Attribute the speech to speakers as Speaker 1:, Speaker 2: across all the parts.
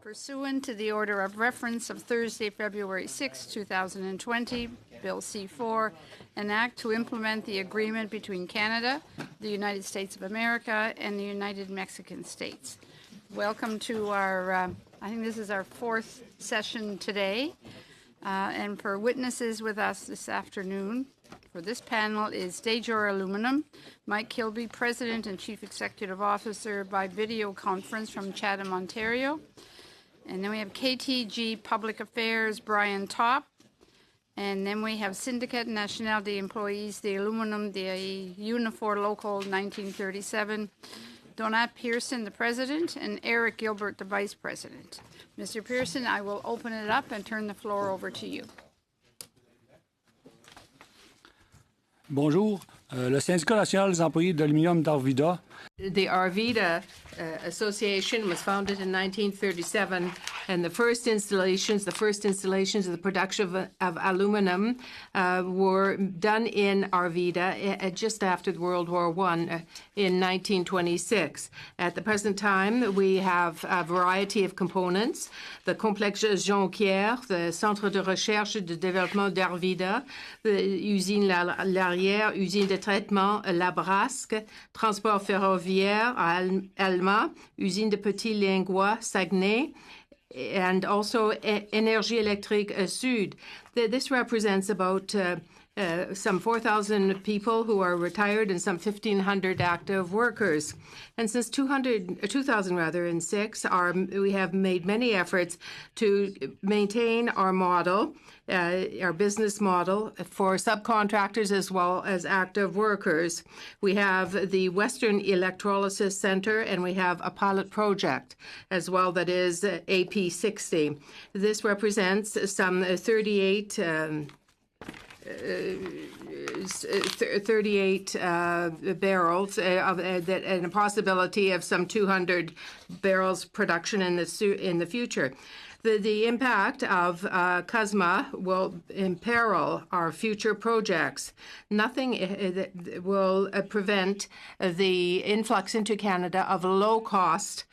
Speaker 1: Pursuant to the order of reference of Thursday, February 6, 2020, Bill C-4, an act to implement the agreement between Canada, the United States of America, and the United Mexican States. Welcome to our, I think this is our fourth session today. And for witnesses with us this afternoon, for this panel is Dajor Aluminum, Mike Kilby, President and Chief Executive Officer by video conference from Chatham, Ontario. And then we have KTG Public Affairs, Brian Top. And then we have Syndicat National des Employés de Aluminum de Unifor Local 1937, Donat Pearson, the President, and Eric Gilbert, the Vice President. Mr. Pearson, I will open it up and turn the floor over to you.
Speaker 2: Bonjour. Le Syndicat national des employés d'aluminium d'Arvida.
Speaker 3: The Arvida Association was founded in 1937, and the first installations of the production of aluminum were done in Arvida just after World War I in 1926. At the present time, we have a variety of components. The Complexe Jonquière, the Centre de Recherche et de Développement d'Arvida, the Usine Larrière, Usine de Traitement La Brasque, Transport Ferroviaire à Alma, Usine de Petit Lingois, Saguenay, and also Énergie Électrique Sud. This represents about some 4,000 people who are retired and some 1,500 active workers. And since 2006, we have made many efforts to maintain our model, our business model for subcontractors as well as active workers. We have the Western Electrolysis Center, and we have a pilot project as well that is AP60. This represents some 38 barrels and a possibility of some 200 barrels production in the future. The impact of CUSMA will imperil our future projects. Nothing that will prevent the influx into Canada of low-cost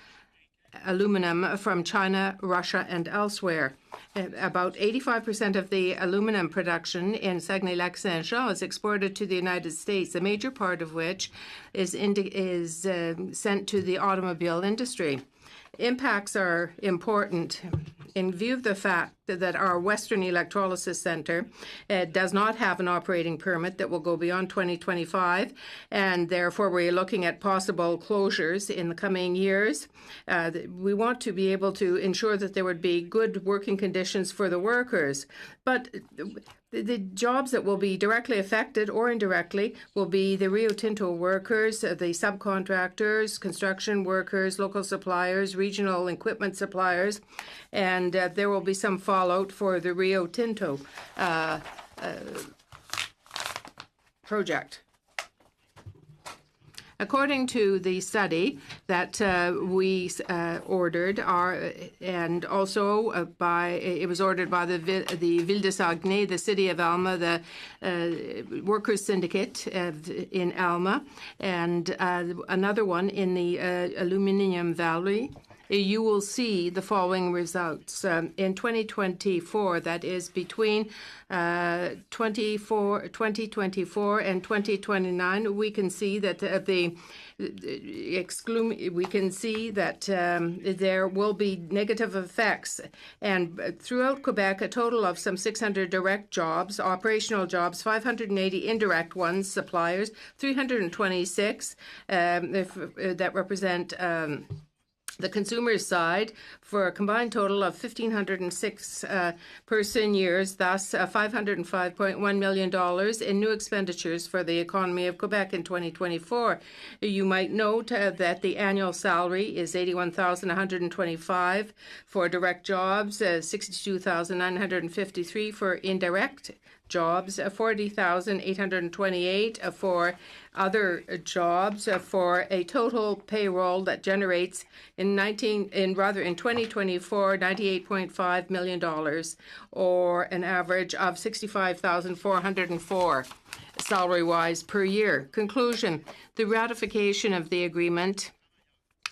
Speaker 3: aluminum from China, Russia, and elsewhere. About 85% of the aluminum production in Saguenay-Lac-Saint-Jean is exported to the United States, a major part of which is sent to the automobile industry. Impacts are important in view of the fact that our Western Electrolysis Center does not have an operating permit that will go beyond 2025, and therefore we're looking at possible closures in the coming years. We want to be able to ensure that there would be good working conditions for the workers, but the jobs that will be directly affected or indirectly will be the Rio Tinto workers, the subcontractors, construction workers, local suppliers, regional equipment suppliers, and there will be some fallout for the Rio Tinto project. According to the study that we ordered, and also it was ordered by the Ville de Saguenay, the City of Alma, the Workers' Syndicate in Alma, and another one in the Aluminium Valley, you will see the following results. In 2024, that is between 2024 and 2029, we can see that there will be negative effects. And throughout Quebec, a total of some 600 direct jobs, operational jobs, 580 indirect ones, suppliers, 326 that represent the consumer side, for a combined total of 1,506 person years, thus $505.1 million in new expenditures for the economy of Quebec in 2024. You might note that the annual salary is $81,125 for direct jobs, $62,953 for indirect jobs, 40,828 for other jobs, for a total payroll that generates in 2024 $98.5 million, or an average of $65,404 salary-wise per year. Conclusion: the ratification of the agreement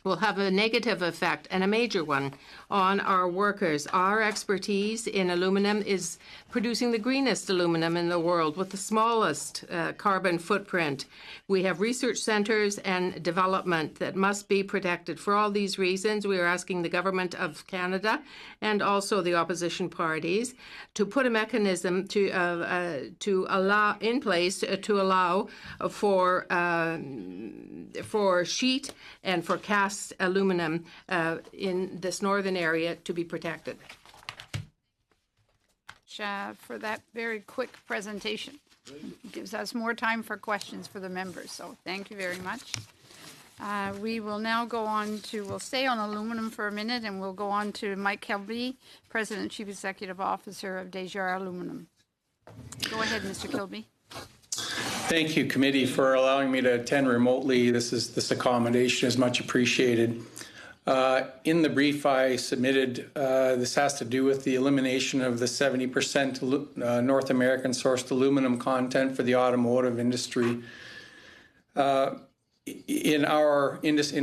Speaker 3: will have a negative effect, and a major one, on our workers. Our expertise in aluminum is producing the greenest aluminum in the world with the smallest carbon footprint. We have research centers and development that must be protected. For all these reasons, we are asking the Government of Canada and also the opposition parties to put a mechanism to allow in place to allow for sheet and for cast aluminum in this northern area to be protected.
Speaker 1: For that very quick presentation. It gives us more time for questions for the members, so thank you very much. We will now go on to, we'll stay on aluminum for a minute, and we'll go on to Mike Kilby, President and Chief Executive Officer of Desjardins Aluminum. Go ahead, Mr. Kilby.
Speaker 4: Thank you, committee, for allowing me to attend remotely. This accommodation is much appreciated. In the brief I submitted, this has to do with the elimination of the 70% North American sourced aluminum content for the automotive industry. In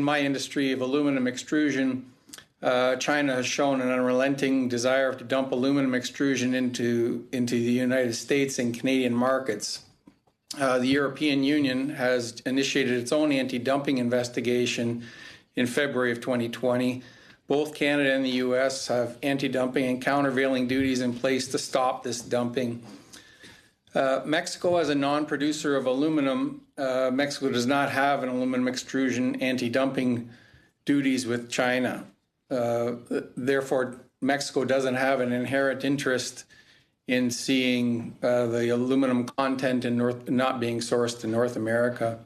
Speaker 4: my industry of aluminum extrusion, China has shown an unrelenting desire to dump aluminum extrusion into the United States and Canadian markets. The European Union has initiated its own anti-dumping investigation in February of 2020. Both Canada and the U.S. have anti-dumping and countervailing duties in place to stop this dumping. Mexico, as a non-producer of aluminum, Mexico does not have an aluminum extrusion anti-dumping duties with China. Therefore, Mexico doesn't have an inherent interest in seeing the aluminum content not being sourced in North America.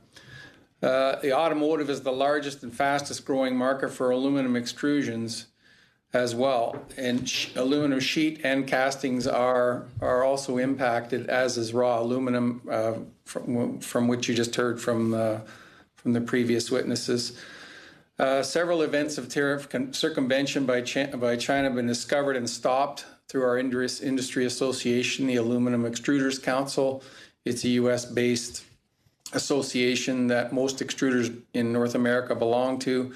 Speaker 4: The automotive is the largest and fastest growing market for aluminum extrusions as well. And aluminum sheet and castings are also impacted, as is raw aluminum, from which you just heard from the previous witnesses. Several events of tariff circumvention by China have been discovered and stopped through our industry association, the Aluminum Extruders Council. It's a U.S.-based association that most extruders in North America belong to,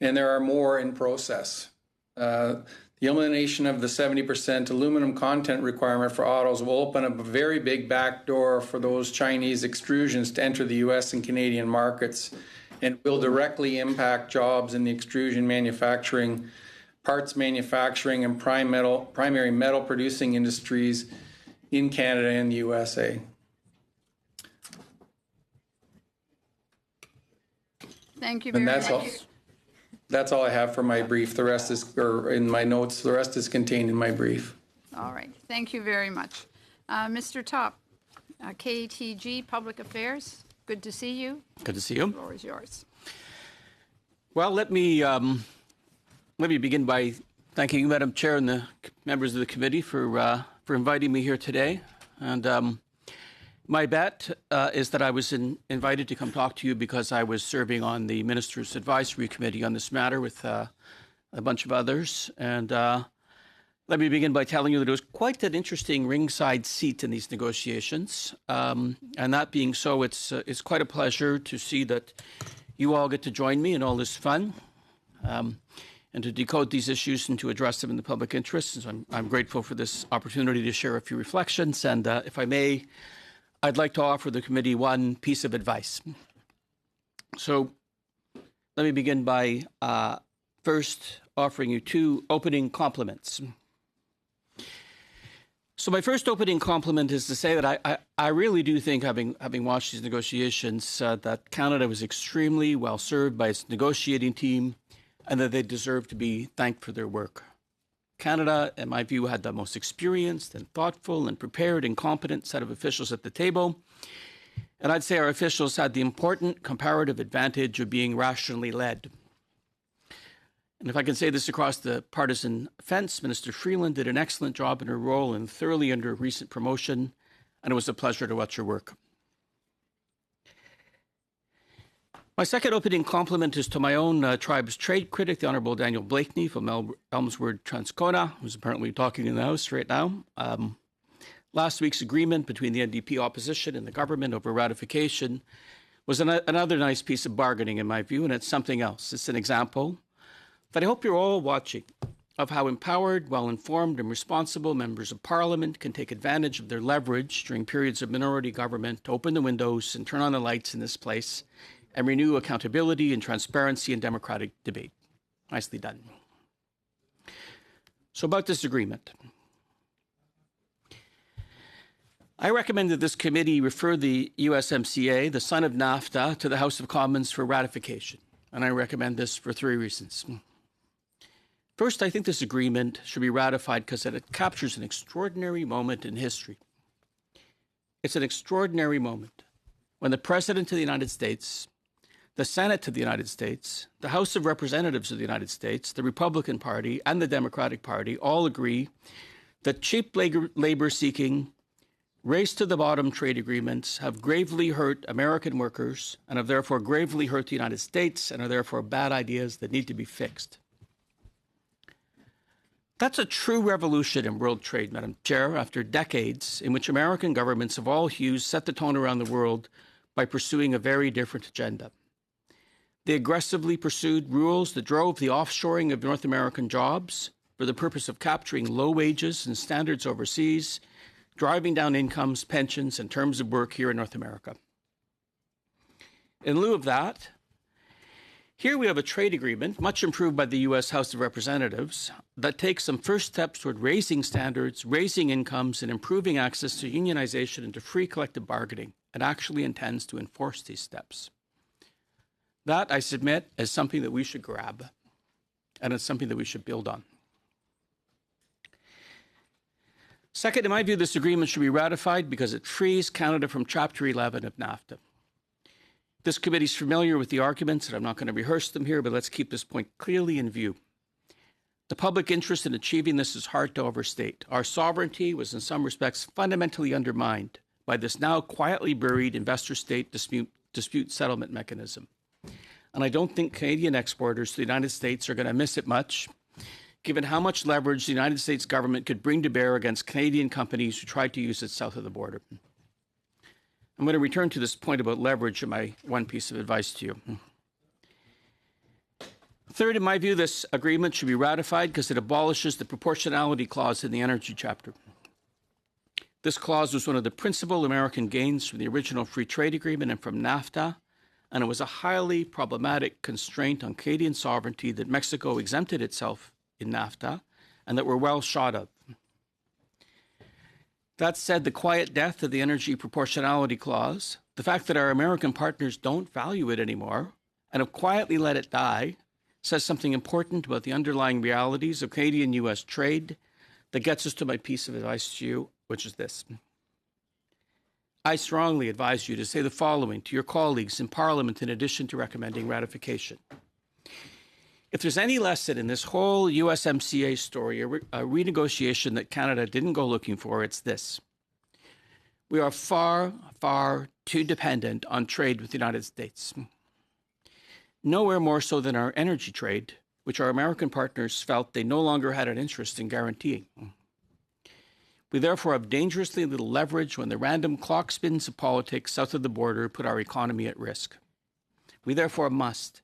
Speaker 4: and there are more in process. The elimination of the 70% aluminum content requirement for autos will open up a very big back door for those Chinese extrusions to enter the U.S. and Canadian markets, and will directly impact jobs in the extrusion manufacturing, parts manufacturing, and primary metal producing industries in Canada and the USA.
Speaker 1: Thank you very much.
Speaker 4: That's all I have for my brief. The rest is, or in my notes, the rest is contained in my brief.
Speaker 1: All right. Thank you very much. Mr. Top, KTG Public Affairs, good to see you.
Speaker 5: Good to see you.
Speaker 1: The floor is yours.
Speaker 5: Well, let me begin by thanking you, Madam Chair, and the members of the committee for inviting me here today. And my bet is that I was invited to come talk to you because I was serving on the Minister's Advisory Committee on this matter with a bunch of others. And let me begin by telling you that it was quite an interesting ringside seat in these negotiations. And that being so, it's quite a pleasure to see that you all get to join me in all this fun and to decode these issues and to address them in the public interest. So I'm grateful for this opportunity to share a few reflections. And if I may, I'd like to offer the committee one piece of advice. So let me begin by first offering you two opening compliments. So my first opening compliment is to say that I really do think, having watched these negotiations, that Canada was extremely well served by its negotiating team and that they deserve to be thanked for their work. Canada, in my view, had the most experienced and thoughtful and prepared and competent set of officials at the table. And I'd say our officials had the important comparative advantage of being rationally led. And if I can say this across the partisan fence, Minister Freeland did an excellent job in her role and thoroughly under a recent promotion, and it was a pleasure to watch her work. My second opening compliment is to my own tribe's trade critic, the Honourable Daniel Blakeney from Elmswood, Transcona, who's apparently talking in the House right now. Last week's agreement between the NDP opposition and the government over ratification was another nice piece of bargaining in my view, and it's something else. It's an example that I hope you're all watching of how empowered, well-informed, and responsible members of Parliament can take advantage of their leverage during periods of minority government to open the windows and turn on the lights in this place and renew accountability and transparency and democratic debate. Nicely done. So about this agreement. I recommend that this committee refer the USMCA, the son of NAFTA, to the House of Commons for ratification. And I recommend this for 3 reasons. First, I think this agreement should be ratified because it captures an extraordinary moment in history. It's an extraordinary moment when the President of the United States, the Senate of the United States, the House of Representatives of the United States, the Republican Party, and the Democratic Party all agree that cheap labor-seeking, race-to-the-bottom trade agreements have gravely hurt American workers and have therefore gravely hurt the United States and are therefore bad ideas that need to be fixed. That's a true revolution in world trade, Madam Chair, after decades in which American governments of all hues set the tone around the world by pursuing a very different agenda. They aggressively pursued rules that drove the offshoring of North American jobs for the purpose of capturing low wages and standards overseas, driving down incomes, pensions, and terms of work here in North America. In lieu of that, here we have a trade agreement, much improved by the U.S. House of Representatives, that takes some first steps toward raising standards, raising incomes, and improving access to unionization and to free collective bargaining, and actually intends to enforce these steps. That, I submit, is something that we should grab, and it's something that we should build on. Second, in my view, this agreement should be ratified because it frees Canada from Chapter 11 of NAFTA. This committee is familiar with the arguments, and I'm not going to rehearse them here, but let's keep this point clearly in view. The public interest in achieving this is hard to overstate. Our sovereignty was in some respects fundamentally undermined by this now quietly buried investor-state dispute settlement mechanism. And I don't think Canadian exporters to the United States are going to miss it much, given how much leverage the United States government could bring to bear against Canadian companies who tried to use it south of the border. I'm going to return to this point about leverage in my one piece of advice to you. Third, in my view, this agreement should be ratified because it abolishes the proportionality clause in the energy chapter. This clause was one of the principal American gains from the original free trade agreement and from NAFTA, and it was a highly problematic constraint on Canadian sovereignty that Mexico exempted itself in NAFTA and that we're well shot of. That said, the quiet death of the energy proportionality clause, the fact that our American partners don't value it anymore and have quietly let it die, says something important about the underlying realities of Canadian-U.S. trade that gets us to my piece of advice to you, which is this. I strongly advise you to say the following to your colleagues in Parliament in addition to recommending ratification. If there's any lesson in this whole USMCA story, a renegotiation that Canada didn't go looking for, it's this. We are far, far too dependent on trade with the United States. Nowhere more so than our energy trade, which our American partners felt they no longer had an interest in guaranteeing. We therefore have dangerously little leverage when the random clock spins of politics south of the border put our economy at risk. We therefore must,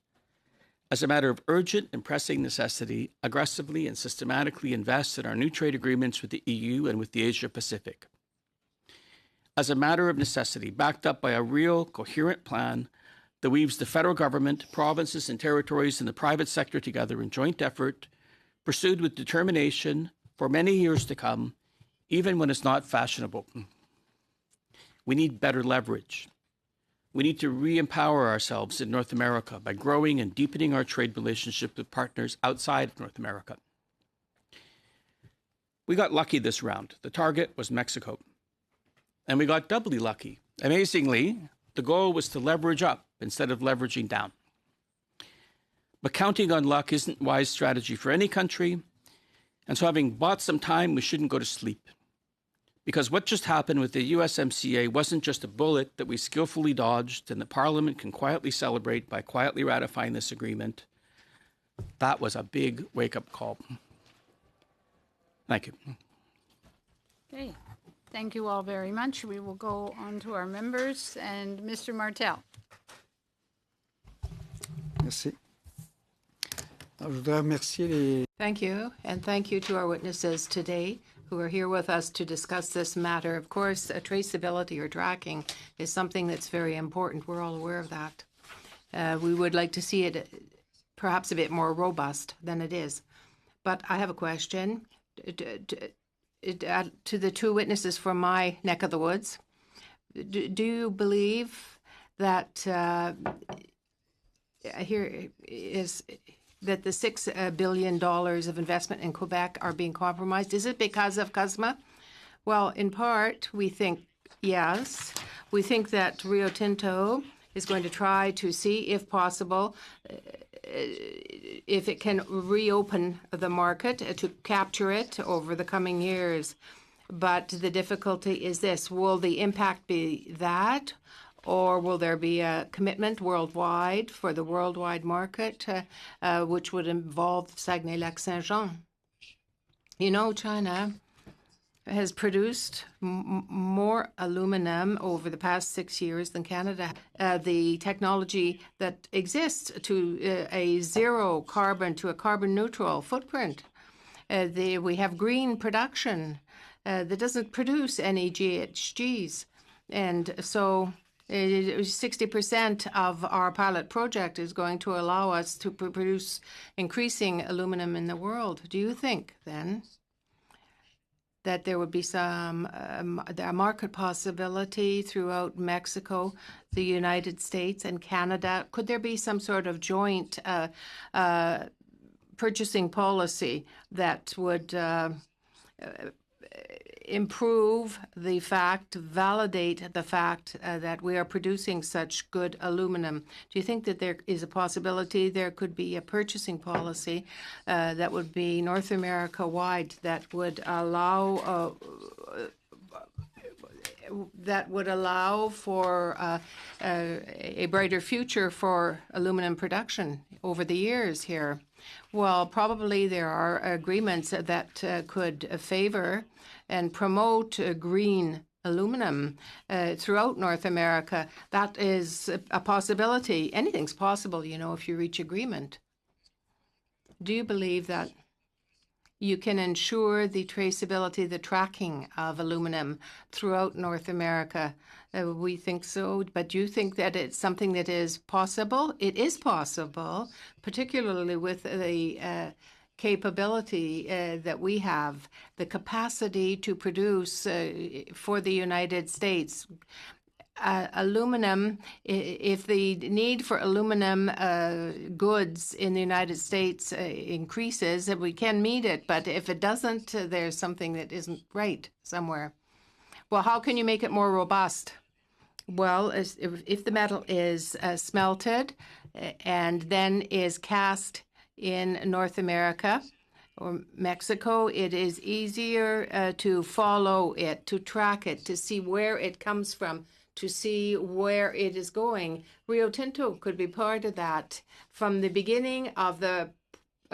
Speaker 5: as a matter of urgent and pressing necessity, aggressively and systematically invest in our new trade agreements with the EU and with the Asia Pacific. As a matter of necessity, backed up by a real, coherent plan that weaves the federal government, provinces and territories, and the private sector together in joint effort, pursued with determination for many years to come, even when it's not fashionable. We need better leverage. We need to re-empower ourselves in North America by growing and deepening our trade relationship with partners outside of North America. We got lucky this round. The target was Mexico. And we got doubly lucky. Amazingly, the goal was to leverage up instead of leveraging down. But counting on luck isn't wise strategy for any country. And so having bought some time, we shouldn't go to sleep. Because what just happened with the USMCA wasn't just a bullet that we skillfully dodged and the Parliament can quietly celebrate by quietly ratifying this agreement. That was a big wake-up call. Thank you.
Speaker 1: Okay. Thank you all very much. We will go on to our members. And Mr. Martel.
Speaker 6: Merci. Alors, je voudrais remercier les...
Speaker 3: Thank you, and thank you to our witnesses today who are here with us to discuss this matter. Of course, traceability or tracking is something that's very important. We're all aware of that. We would like to see it perhaps a bit more robust than it is. But I have a question to the two witnesses from my neck of the woods. Do you believe that here is that the $6 billion of investment in Quebec are being compromised? Is it because of CUSMA? Well, in part, we think yes. We think that Rio Tinto is going to try to see, if possible, if it can reopen the market to capture it over the coming years. But the difficulty is this: will the impact be that, or will there be a commitment worldwide for the worldwide market, which would involve Saguenay-Lac-Saint-Jean? You know, China has produced more aluminum over the past 6 years than Canada. The technology that exists to a zero carbon, to a carbon neutral footprint. We have green production that doesn't produce any GHGs. And so 60% of our pilot project is going to allow us to produce increasing aluminum in the world. Do you think, then, that there would be some a market possibility throughout Mexico, the United States, and Canada? Could there be some sort of joint purchasing policy that would improve the fact, validate the fact that we are producing such good aluminum? Do you think that there is a possibility there could be a purchasing policy that would be North America-wide that would allow for a brighter future for aluminum production over the years here? Well, probably there are agreements that could favor and promote green aluminum throughout North America. That is a possibility. Anything's possible, you know, if you reach agreement. Do you believe that you can ensure the traceability, the tracking of aluminum throughout North America? We think so, but do you think that it's something that is possible? It is possible, particularly with the capability that we have, the capacity to produce for the United States. Aluminum, if the need for aluminum goods in the United States increases, we can meet it. But if it doesn't, there's something that isn't right somewhere. Well, how can you make it more robust? Well, if the metal is smelted and then is cast in North America or Mexico, it is easier to follow it, to track it, to see where it comes from, to see where it is going. Rio Tinto could be part of that from the beginning of the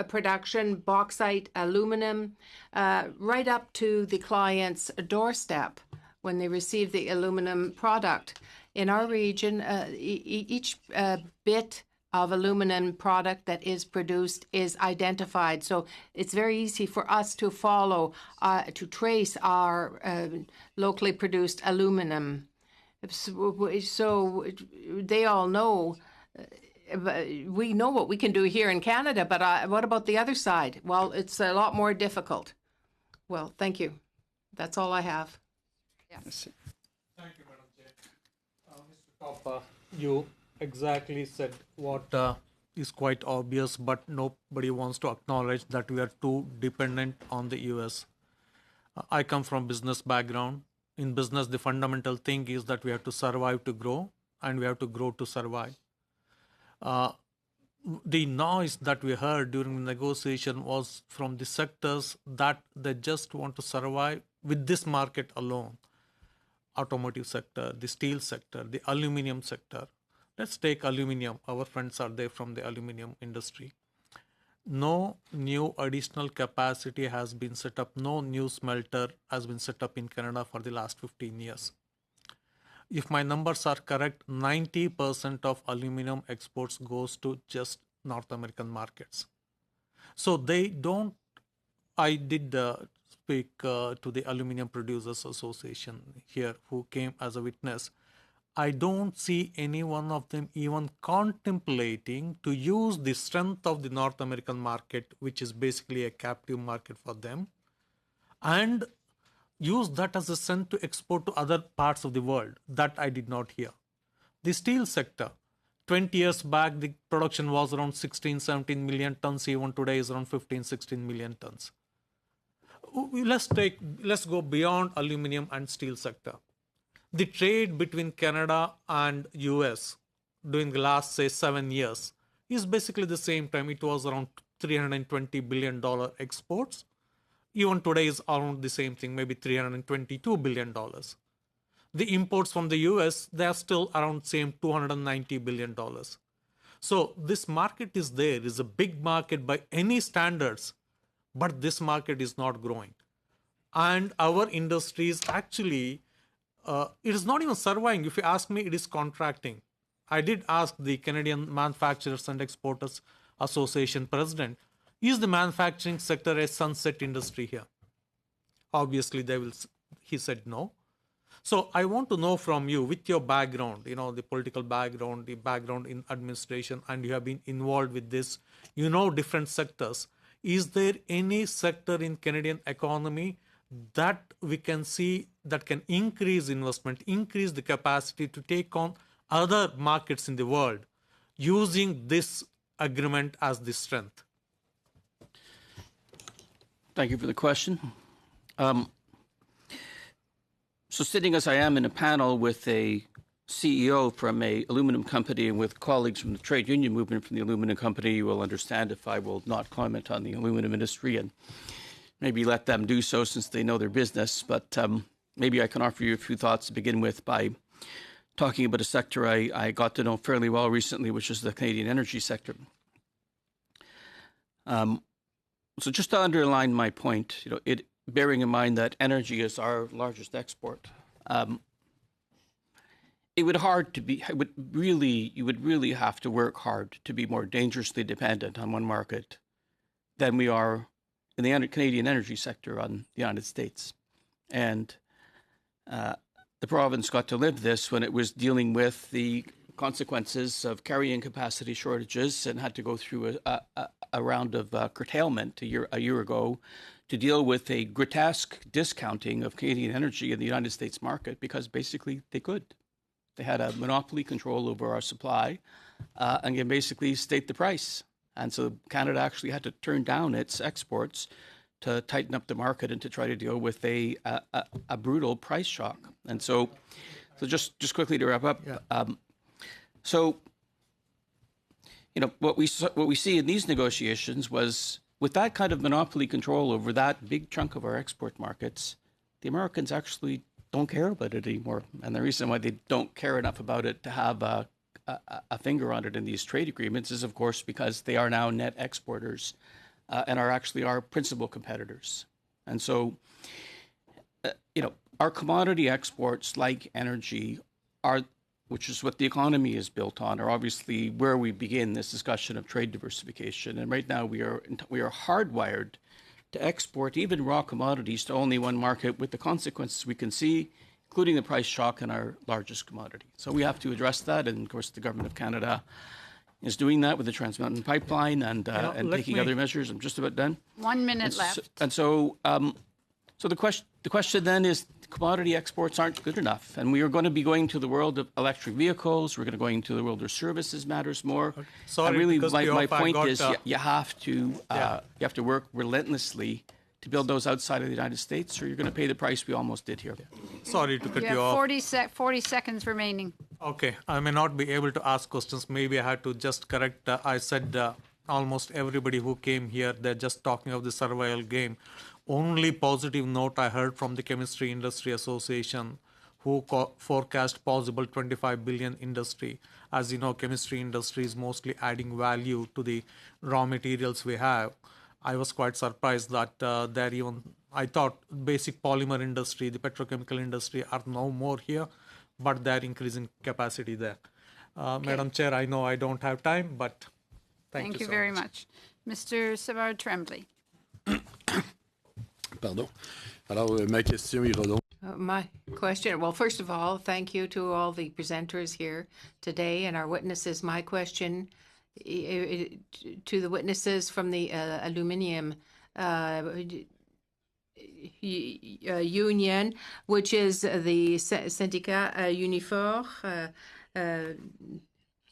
Speaker 3: production, bauxite, aluminum, right up to the client's doorstep when they receive the aluminum product. In our region, each bit of aluminum product that is produced is identified. So it's very easy for us to follow, to trace our locally produced aluminum. So they all know, we know what we can do here in Canada, but what about the other side? Well, it's a lot more difficult. Well, thank you. That's all I have.
Speaker 6: Merci.
Speaker 7: Thank you, Madam Chair. Mr. Toppa, you exactly said what is quite obvious, but nobody wants to acknowledge that we are too dependent on the US. I come from business background. In business, the fundamental thing is that we have to survive to grow, and we have to grow to survive. The noise that we heard during the negotiation was from the sectors that they just want to survive with this market alone. Automotive sector, the steel sector, the aluminum sector. Let's take aluminum. Our friends are there from the aluminum industry. no new additional capacity has been set up. No new smelter has been set up in Canada for the last 15 years. If my numbers are correct, 90% of aluminum exports goes to just North American markets. So they don't, I did speak to the Aluminum Producers Association here who came as a witness. I don't see any one of them even contemplating to use the strength of the North American market, which is basically a captive market for them, and use that as a strength to export to other parts of the world. That I did not hear. The steel sector, 20 years back, the production was around 16, 17 million tons. Even today is around 15, 16 million tons. Let's go beyond aluminum and steel sector. The trade between Canada and US during the last, say, 7 years is basically the same time. It was around $320 billion exports. Even today is around the same thing, maybe $322 billion. The imports from the US, they are still around same $290 billion. So this market is there. It's a big market by any standards, but this market is not growing. And our industry is actually, it is not even surviving. If you ask me, it is contracting. I did ask the Canadian Manufacturers and Exporters Association president, is the manufacturing sector a sunset industry here? Obviously, he said no. So I want to know from you, with your background, the political background, the background in administration, and you have been involved with this, different sectors. Is there any sector in Canadian economy that we can see that can increase investment, increase the capacity to take on other markets in the world using this agreement as the strength?
Speaker 5: Thank you for the question. So sitting as I am in a panel with a CEO from a aluminum company and with colleagues from the trade union movement from the aluminum company, you will understand if I will not comment on the aluminum industry and maybe let them do so since they know their business. But maybe I can offer you a few thoughts to begin with by talking about a sector I got to know fairly well recently, which is the Canadian energy sector. So just to underline my point, bearing in mind that energy is our largest export, you would really have to work hard to be more dangerously dependent on one market than we are in the Canadian energy sector on the United States. And the province got to live this when it was dealing with the consequences of carrying capacity shortages and had to go through a round of curtailment a year ago to deal with a grotesque discounting of Canadian energy in the United States market because basically they could. They had a monopoly control over our supply and can basically state the price. And so Canada actually had to turn down its exports to tighten up the market and to try to deal with a brutal price shock. And so just quickly to wrap up, what we see in these negotiations was with that kind of monopoly control over that big chunk of our export markets, the Americans actually don't care about it anymore. And the reason why they don't care enough about it to have a finger on it in these trade agreements is, of course, because they are now net exporters and are actually our principal competitors. And so, our commodity exports, like energy, which is what the economy is built on, are obviously where we begin this discussion of trade diversification. And right now we are hardwired to export even raw commodities to only one market with the consequences we can see, including the price shock in our largest commodity. So we have to address that. And of course, the Government of Canada is doing that with the Trans Mountain Pipeline and taking other measures. I'm just about done.
Speaker 1: 1 minute left.
Speaker 5: And so the question then is, commodity exports aren't good enough, and we are going to be going to the world of electric vehicles. We're going to go into the world of services matters more.
Speaker 7: Sorry,
Speaker 5: and really,
Speaker 7: because
Speaker 5: my point is you have to work relentlessly to build those outside of the United States, or you're going to pay the price we almost did here.
Speaker 7: Sorry to cut
Speaker 1: You
Speaker 7: you
Speaker 1: have
Speaker 7: off.
Speaker 1: 40 seconds remaining.
Speaker 7: Okay, I may not be able to ask questions. Maybe I had to just correct. I said almost everybody who came here, they're just talking of the survival game. Only positive note I heard from the Chemistry Industry Association, who forecast possible 25 billion industry. as you know, chemistry industry is mostly adding value to the raw materials we have. I was quite surprised that they're even, I thought basic polymer industry, the petrochemical industry are no more here, but they're increasing capacity there. Madam Chair, I know I don't have time, but thank you so
Speaker 1: very much. Mr. Savard Tremblay.
Speaker 8: Pardon. Alors, ma question ira donc.
Speaker 3: My question, well, first of all, thank you to all the presenters here today and our witnesses. My question to the witnesses from the aluminium union, which is the Syndicat Unifor,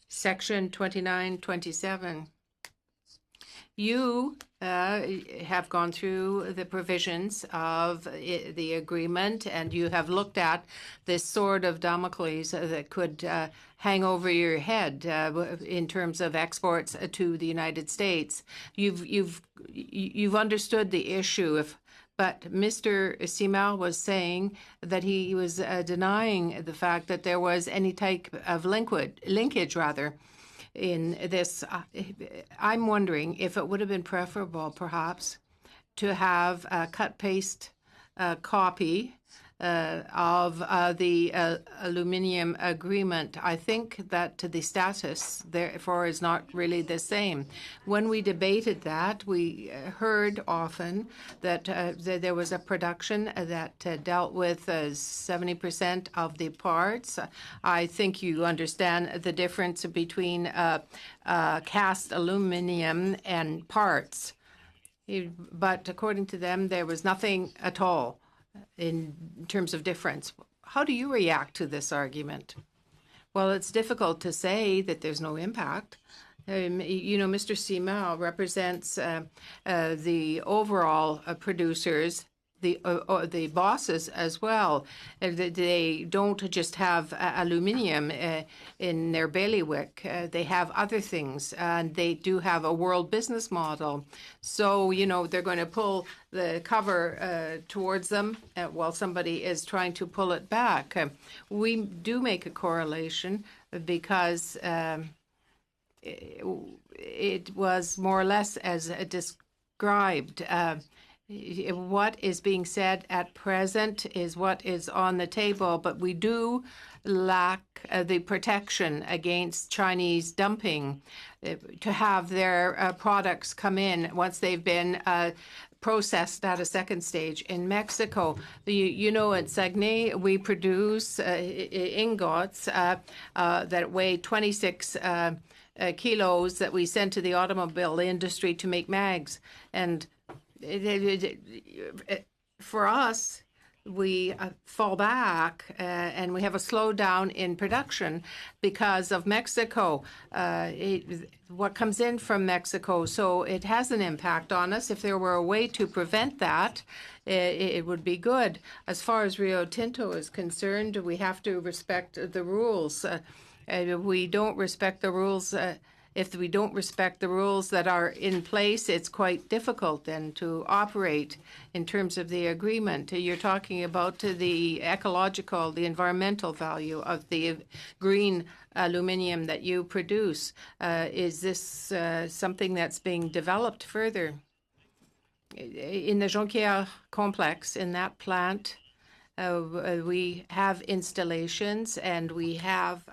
Speaker 3: Section 2927. You have gone through the provisions of the agreement, and you have looked at this sword of Damocles that could hang over your head in terms of exports to the United States. You've understood the issue, but Mr. Simard was saying that he was denying the fact that there was any type of linkage in this. I'm wondering if it would have been preferable, perhaps, to have a cut-paste copy of the aluminium agreement. I think that the status, therefore, is not really the same. When we debated that, we heard often that there was a production that dealt with 70% of the parts. I think you understand the difference between cast aluminium and parts. But according to them, there was nothing at all in terms of difference. How do you react to this argument? Well, it's difficult to say that there's no impact. Mr. Simard represents the overall producers, the bosses as well. They don't just have aluminium in their bailiwick. They have other things, and they do have a world business model. So, they're going to pull the cover towards them while somebody is trying to pull it back. We do make a correlation because it was more or less as described. What is being said at present is what is on the table, but we do lack the protection against Chinese dumping to have their products come in once they've been processed at a second stage. In Mexico, at Saguenay, we produce ingots that weigh 26 kilos that we send to the automobile industry to make mags. And for us, we fall back and we have a slowdown in production because of Mexico, what comes in from Mexico. So it has an impact on us. If there were a way to prevent that, it would be good. As far as Rio Tinto is concerned, we have to respect the rules. We don't respect the rules. If we don't respect the rules that are in place, it's quite difficult then to operate in terms of the agreement. You're talking about the ecological, the environmental value of the green aluminium that you produce. Is this something that's being developed further? In the Jonquière complex, in that plant, we have installations and we have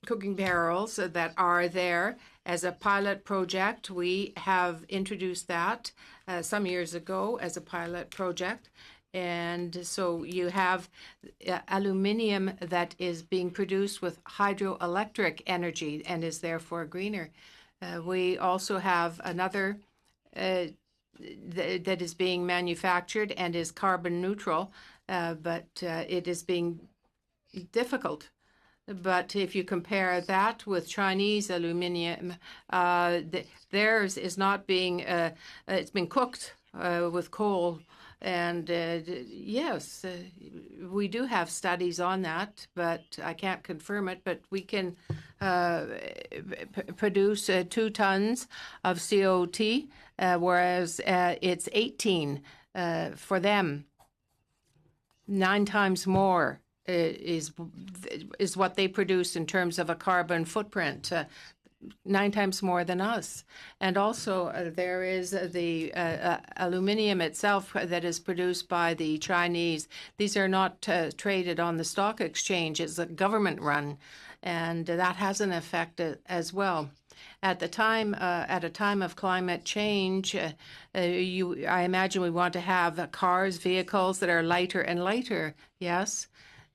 Speaker 3: cooking barrels that are there as a pilot project. We have introduced that some years ago as a pilot project. And so you have aluminium that is being produced with hydroelectric energy and is therefore greener. We also have another that is being manufactured and is carbon neutral, but it is being difficult. But if you compare that with Chinese aluminium, theirs is not being, it's been cooked with coal. And yes, we do have studies on that, but I can't confirm it. But we can produce 2 tons of CO2, whereas it's 18 for them, 9 times more is what they produce in terms of a carbon footprint. 9 times more than us. And also there is the aluminium itself that is produced by the Chinese. These are not traded on the stock exchange. It's a government run, and that has an effect as well. At a time of climate change, I imagine we want to have cars, vehicles that are lighter and lighter, yes?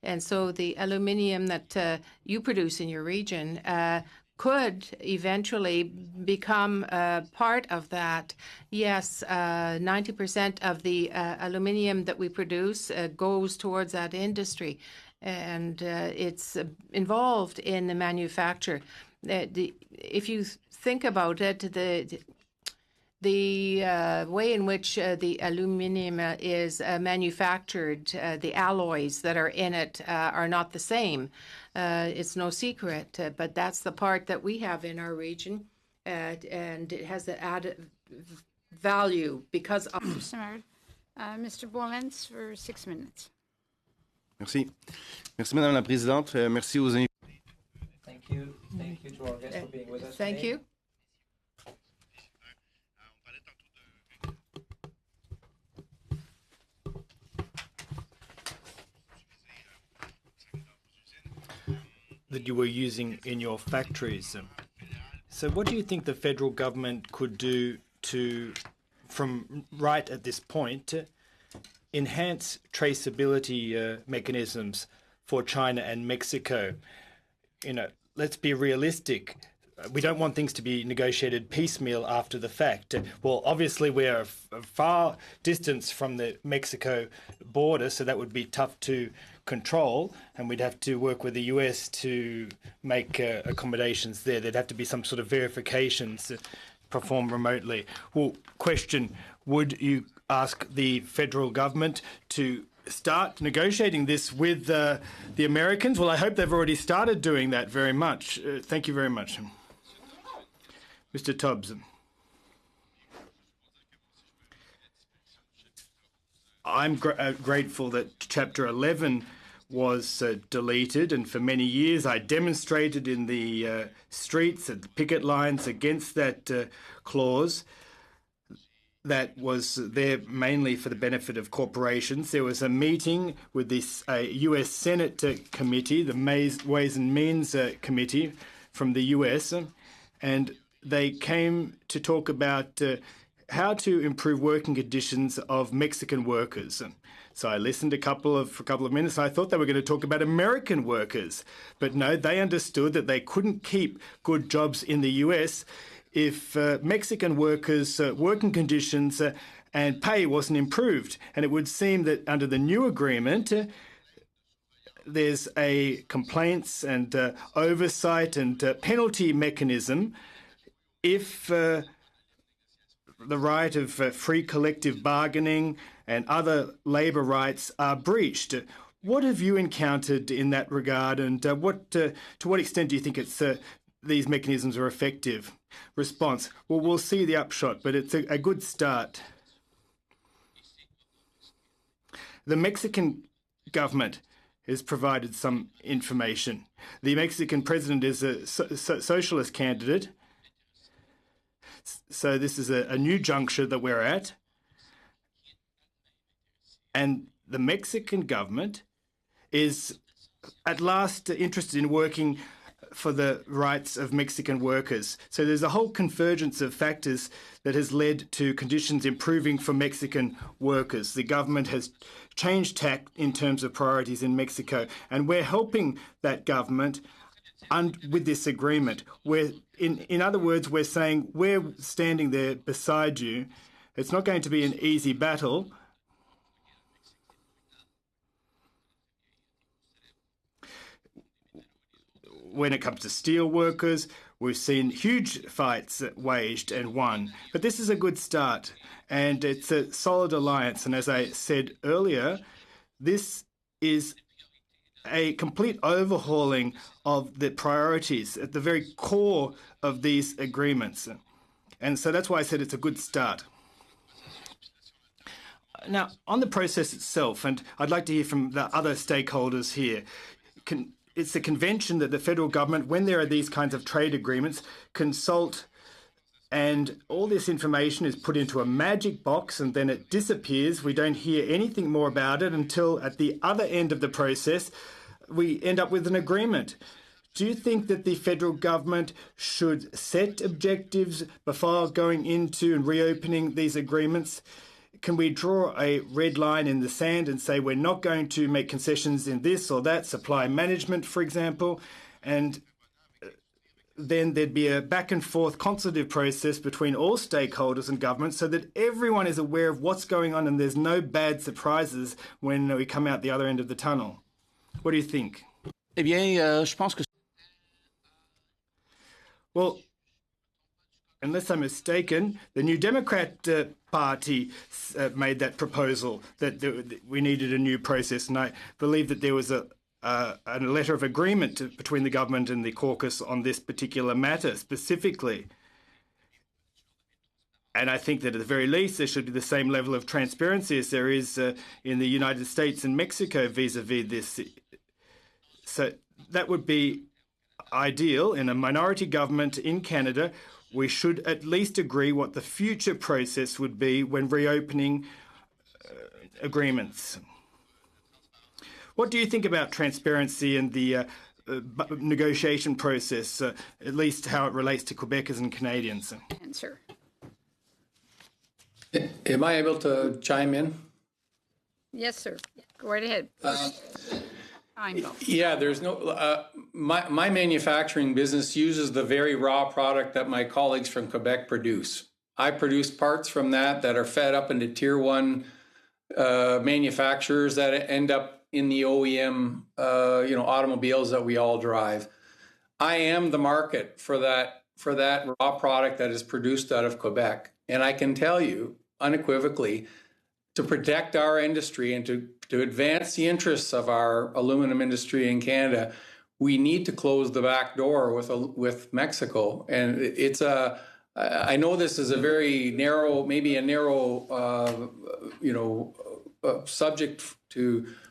Speaker 3: And so the aluminium that you produce in your region could eventually become part of that. Yes, 90% of the aluminium that we produce goes towards that industry, and it's involved in the manufacture. If you think about it, the way in which the aluminium is manufactured, the alloys that are in it are not the same. It's no secret, but that's the part that we have in our region, and it has the added value because of...
Speaker 1: Mr. Bourlands for 6 minutes.
Speaker 9: Merci. Merci, Madame la Présidente. Merci aux invités.
Speaker 10: Thank you. Thank you to our guests for being with us
Speaker 3: Thank
Speaker 10: today.
Speaker 3: you.
Speaker 10: That you were using in your factories. So what do you think the federal government could do to, from right at this point, enhance traceability mechanisms for China and Mexico? You know, let's be realistic. We don't want things to be negotiated piecemeal after the fact. Well, obviously we're a far distance from the Mexico border, so that would be tough to control, and we'd have to work with the US to make accommodations there. There'd have to be some sort of verifications performed remotely. Well, question, would you ask the federal government to start negotiating this with the Americans? Well, I hope they've already started doing that very much. Thank you very much. Mr. Tubbs. I'm grateful that Chapter 11 was deleted, and for many years I demonstrated in the streets at the picket lines against that clause. That was there mainly for the benefit of corporations. There was a meeting with this US Senate committee, the Ways and Means Committee from the US, and they came to talk about how to improve working conditions of Mexican workers. So I listened for a couple of minutes. I thought they were going to talk about American workers, but no, they understood that they couldn't keep good jobs in the US if Mexican workers' working conditions and pay wasn't improved. And it would seem that under the new agreement, there's a complaints and oversight and penalty mechanism if the right of free collective bargaining and other labour rights are breached. What have you encountered in that regard, and to what extent do you think these mechanisms are effective? Response, well, we'll see the upshot, but it's a good start. The Mexican government has provided some information. The Mexican president is a socialist candidate, so this is a new juncture that we're at. And the Mexican government is at last interested in working for the rights of Mexican workers. So there's a whole convergence of factors that has led to conditions improving for Mexican workers. The government has changed tack in terms of priorities in Mexico, and we're helping that government with this agreement. In other words, we're saying we're standing there beside you. It's not going to be an easy battle. When it comes to steel workers, we've seen huge fights waged and won. But this is a good start, and it's a solid alliance. And as I said earlier, this is a complete overhauling of the priorities at the very core of these agreements. And so that's why I said it's a good start. Now, on the process itself, and I'd like to hear from the other stakeholders here, it's a convention that the federal government, when there are these kinds of trade agreements, consult, and all this information is put into a magic box and then it disappears. We don't hear anything more about it until at the other end of the process, we end up with an agreement. Do you think that the federal government should set objectives before going into and reopening these agreements? Can we draw a red line in the sand and say we're not going to make concessions in this or that, supply management, for example, and then there'd be a back and forth consultative process between all stakeholders and government so that everyone is aware of what's going on and there's no bad surprises when we come out the other end of the tunnel? What do you think?
Speaker 5: Eh bien, je pense que...
Speaker 10: Well, unless I'm mistaken, the New Democrat Party made that proposal that we needed a new process, and I believe that there was a letter of agreement between the government and the caucus on this particular matter specifically. And I think that at the very least there should be the same level of transparency as there is in the United States and Mexico vis-a-vis this. So that would be ideal. In a minority government in Canada, we should at least agree what the future process would be when reopening agreements. What do you think about transparency and the negotiation process, at least how it relates to Quebecers and Canadians?
Speaker 1: Answer.
Speaker 4: Am I able to chime in?
Speaker 1: Yes, sir. Go right ahead. Time, though.
Speaker 4: Yeah, there's no. My manufacturing business uses the very raw product that my colleagues from Quebec produce. I produce parts from that are fed up into tier one manufacturers that end up in the OEM, automobiles that we all drive. I am the market for that raw product that is produced out of Quebec, and I can tell you unequivocally, to protect our industry and to advance the interests of our aluminum industry in Canada, we need to close the back door with Mexico. And I know this is a very narrow, subject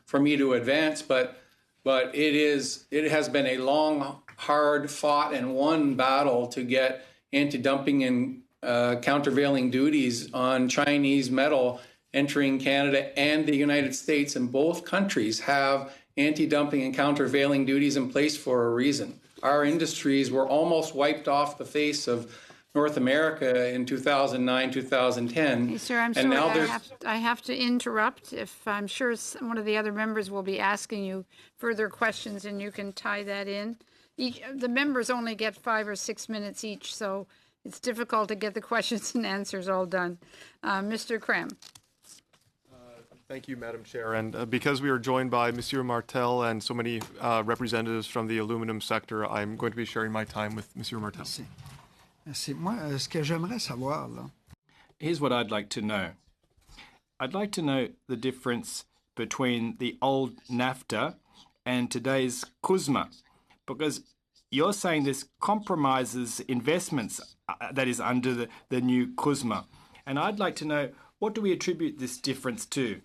Speaker 4: for me to advance, but it has been a long, hard fought and won battle to get anti-dumping and countervailing duties on Chinese metal entering Canada and the United States, and both countries have anti-dumping and countervailing duties in place for a reason. Our industries were almost wiped off the face of North America in 2009, 2010.
Speaker 1: Hey, sir, I'm sorry, I have to interrupt. If I'm sure one of the other members will be asking you further questions, and you can tie that in. The members only get 5 or 6 minutes each, so it's difficult to get the questions and answers all done. Mr. Cram.
Speaker 11: Thank you, Madam Chair. And because we are joined by Monsieur Martel and so many representatives from the aluminum sector, I'm going to be sharing my time with Monsieur Martel.
Speaker 6: Merci. Moi, ce que j'aimerais savoir, là.
Speaker 10: Here's what I'd like to know. I'd like to know the difference between the old NAFTA and today's CUSMA, because you're saying this compromises investments that is under the new CUSMA. And I'd like to know, what do we attribute this difference to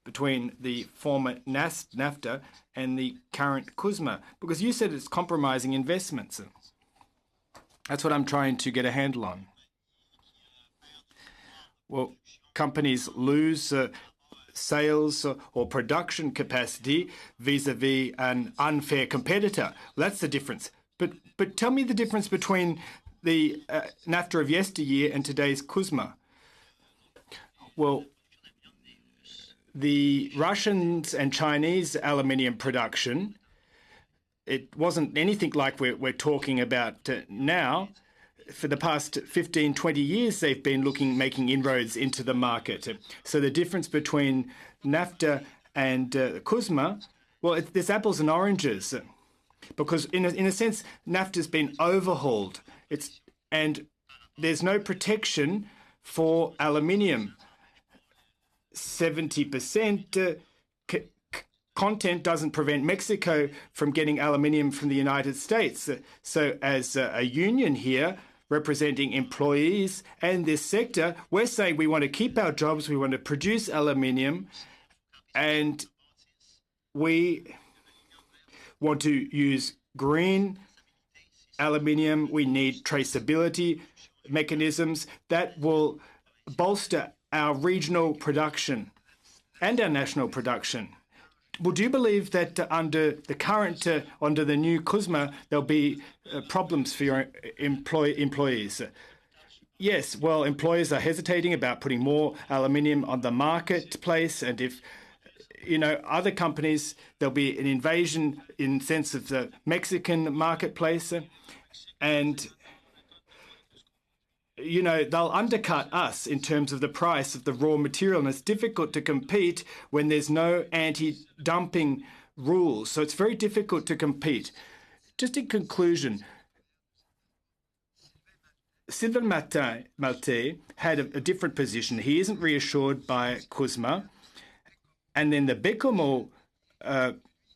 Speaker 10: between the former NAFTA and the current CUSMA? Because you said it's compromising investments. That's what I'm trying to get a handle on. Well, companies lose sales or production capacity vis-a-vis an unfair competitor. Well, that's the difference. But tell me the difference between the NAFTA of yesteryear and today's CUSMA. Well, the Russians and Chinese aluminium production, it wasn't anything like we're talking about now. For the past 15, 20 years, they've been making inroads into the market. So the difference between NAFTA and CUSMA, well, there's apples and oranges. Because in a sense, NAFTA's been overhauled. And there's no protection for aluminium. 70% content doesn't prevent Mexico from getting aluminium from the United States. So as a union here, representing employees and this sector, we're saying we want to keep our jobs, we want to produce aluminium, and we want to use green aluminium. We need traceability mechanisms that will bolster our regional production and our national production. Would you believe that under the new CUSMA, there'll be problems for your employees? Yes, well, employers are hesitating about putting more aluminium on the marketplace, and if other companies, there'll be an invasion in the sense of the Mexican marketplace, and they'll undercut us in terms of the price of the raw material, and it's difficult to compete when there's no anti-dumping rules. So it's very difficult to compete. Just in conclusion, Sylvain Maltais had a different position. He isn't reassured by CUSMA. And then the Bécamo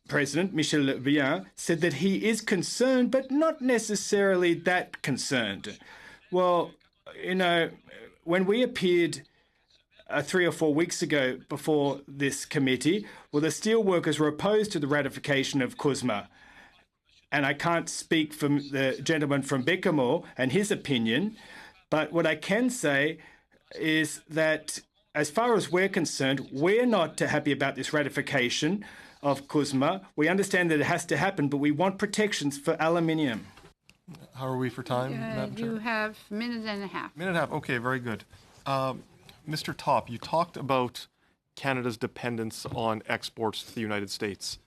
Speaker 10: president, Michel Vian, said that he is concerned, but not necessarily that concerned. Well, when we appeared 3 or 4 weeks ago before this committee, well, the steelworkers were opposed to the ratification of CUSMA. And I can't speak for the gentleman from Bécamo and his opinion, but what I can say is that as far as we're concerned, we're not happy about this ratification of CUSMA. We understand that it has to happen, but we want protections for aluminium.
Speaker 11: How are we for time, Madam Chair?
Speaker 1: You have a minute and a half.
Speaker 11: Minute and a half. Okay, very good. Mr. Top, you talked about Canada's dependence on exports to the United States.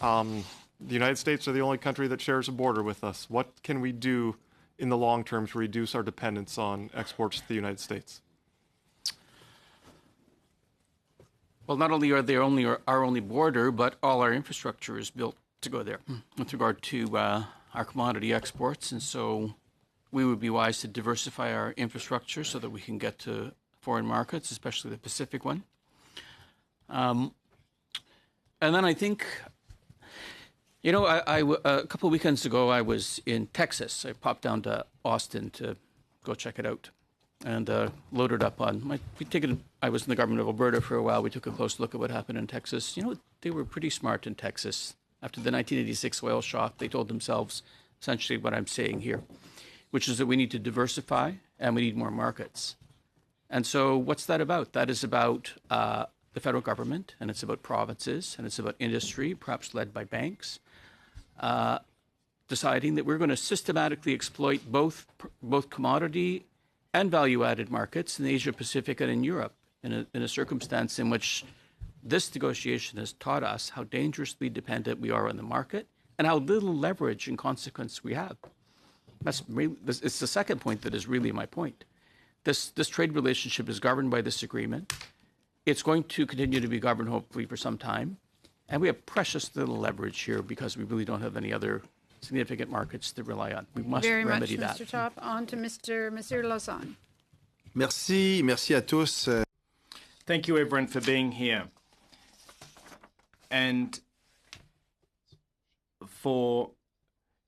Speaker 11: The United States are the only country that shares a border with us. What can we do in the long term to reduce our dependence on exports to the United States?
Speaker 5: Well, not only are they our only border, but all our infrastructure is built to go there with regard to our commodity exports. And so we would be wise to diversify our infrastructure so that we can get to foreign markets, especially the Pacific one. And then I think, a couple of weekends ago, I was in Texas. I popped down to Austin to go check it out and loaded up on I was in the government of Alberta for a while. We took a close look at what happened in Texas. They were pretty smart in Texas. After the 1986 oil shock, they told themselves essentially what I'm saying here, which is that we need to diversify and we need more markets. And so what's that about? That is about the federal government, and it's about provinces, and it's about industry, perhaps led by banks, deciding that we're going to systematically exploit both commodity and value-added markets in Asia Pacific and in Europe in a circumstance in which this negotiation has taught us how dangerously dependent we are on the market and how little leverage and consequence we have. It's the second point that is really my point. This trade relationship is governed by this agreement. It's going to continue to be governed, hopefully, for some time. And we have precious little leverage here because we really don't have any other significant markets to rely on. We must remedy that.
Speaker 1: Very much, Mr. Top. On to Mr. Lauzon.
Speaker 9: Merci à tous.
Speaker 10: Thank you, everyone, for being here. And for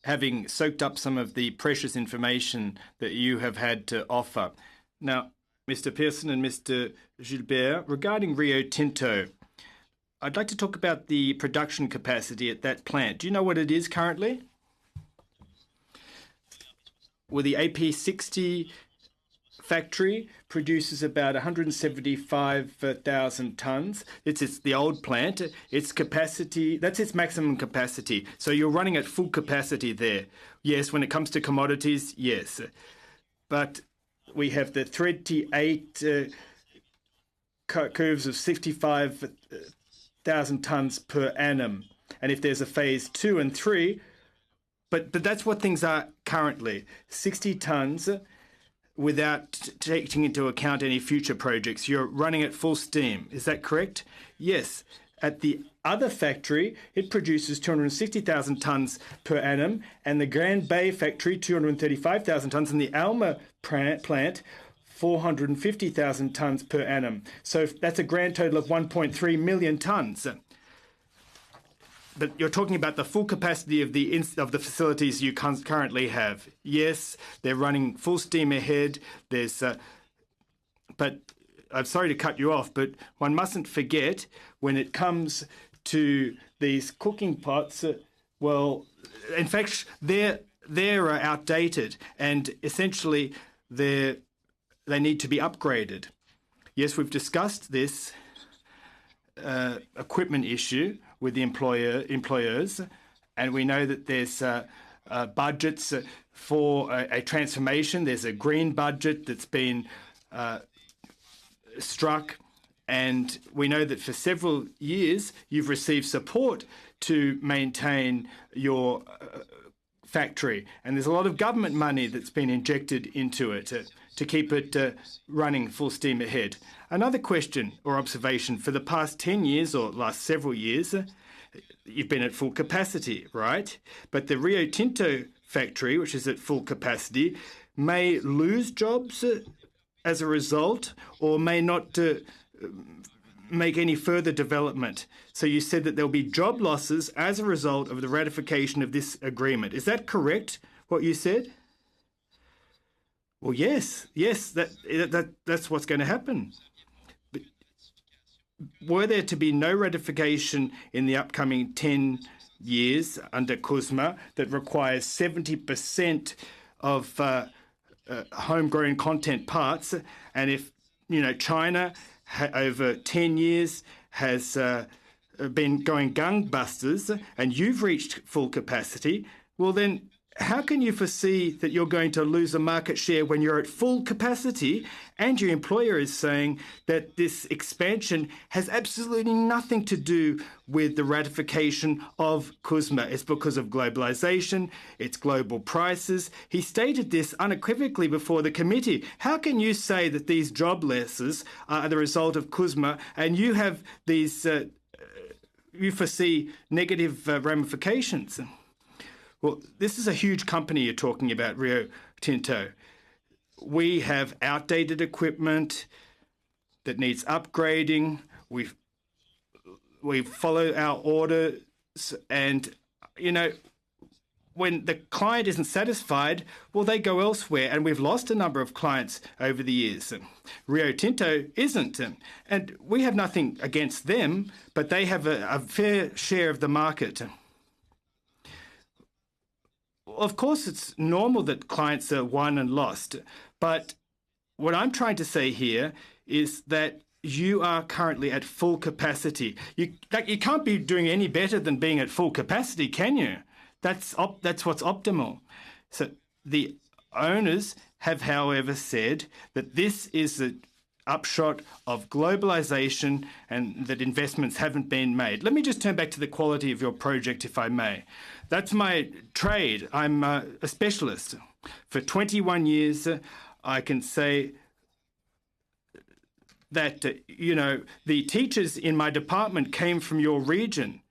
Speaker 10: having soaked up some of the precious information that you have had to offer. Now, Mr. Pearson and Mr. Gilbert, regarding Rio Tinto, I'd like to talk about the production capacity at that plant. Do you know what it is currently? Well, the AP60 factory produces about 175,000 tons. It's the old plant. Its capacity, that's its maximum capacity. So you're running at full capacity there. Yes, when it comes to commodities, yes. But we have the 38 curves of 65,000 tons per annum. And if there's a phase 2 and 3, but that's what things are currently. 60 tons without taking into account any future projects. You're running at full steam. Is that correct? Yes. At the other factory, it produces 260,000 tons per annum, and the Grand Bay factory, 235,000 tons, and the Alma plant, 450,000 tons per annum. So that's a grand total of 1.3 million tons. but you're talking about the full capacity of the facilities you currently have. Yes, they're running full steam ahead. But I'm sorry to cut you off, but one mustn't forget when it comes to these cooking pots. Well, in fact, they're outdated, and essentially they need to be upgraded. Yes, we've discussed this equipment issue with the employers, and we know that there's budgets for a transformation. There's a green budget that's been struck, and we know that for several years you've received support to maintain your factory, and there's a lot of government money that's been injected into it to keep it running full steam ahead. Another question or observation: for the past 10 years or last several years, you've been at full capacity, right? But the Rio Tinto factory, which is at full capacity, may lose jobs as a result, or may not make any further development. So you said that there'll be job losses as a result of the ratification of this agreement. Is that correct, what you said? Well, yes, that's what's going to happen. But were there to be no ratification in the upcoming 10 years under CUSMA that requires 70% of homegrown content parts, and if China over 10 years has been going gangbusters and you've reached full capacity, well then how can you foresee that you're going to lose a market share when you're at full capacity and your employer is saying that this expansion has absolutely nothing to do with the ratification of CUSMA? It's because of globalization, it's global prices. He stated this unequivocally before the committee. How can you say that these job losses are the result of CUSMA and you have these, you foresee negative ramifications? Well, this is a huge company you're talking about, Rio Tinto. We have outdated equipment that needs upgrading. We follow our orders, and when the client isn't satisfied, well, they go elsewhere, and we've lost a number of clients over the years. Rio Tinto isn't, and we have nothing against them, but they have a fair share of the market. Of course, it's normal that clients are won and lost, but what I'm trying to say here is that you are currently at full capacity. You can't be doing any better than being at full capacity, can you? That's what's optimal. So the owners have, however, said that this is the upshot of globalization and that investments haven't been made. Let me just turn back to the quality of your project, if I may. That's my trade. I'm a specialist. For 21 years, I can say that, the teachers in my department came from your region.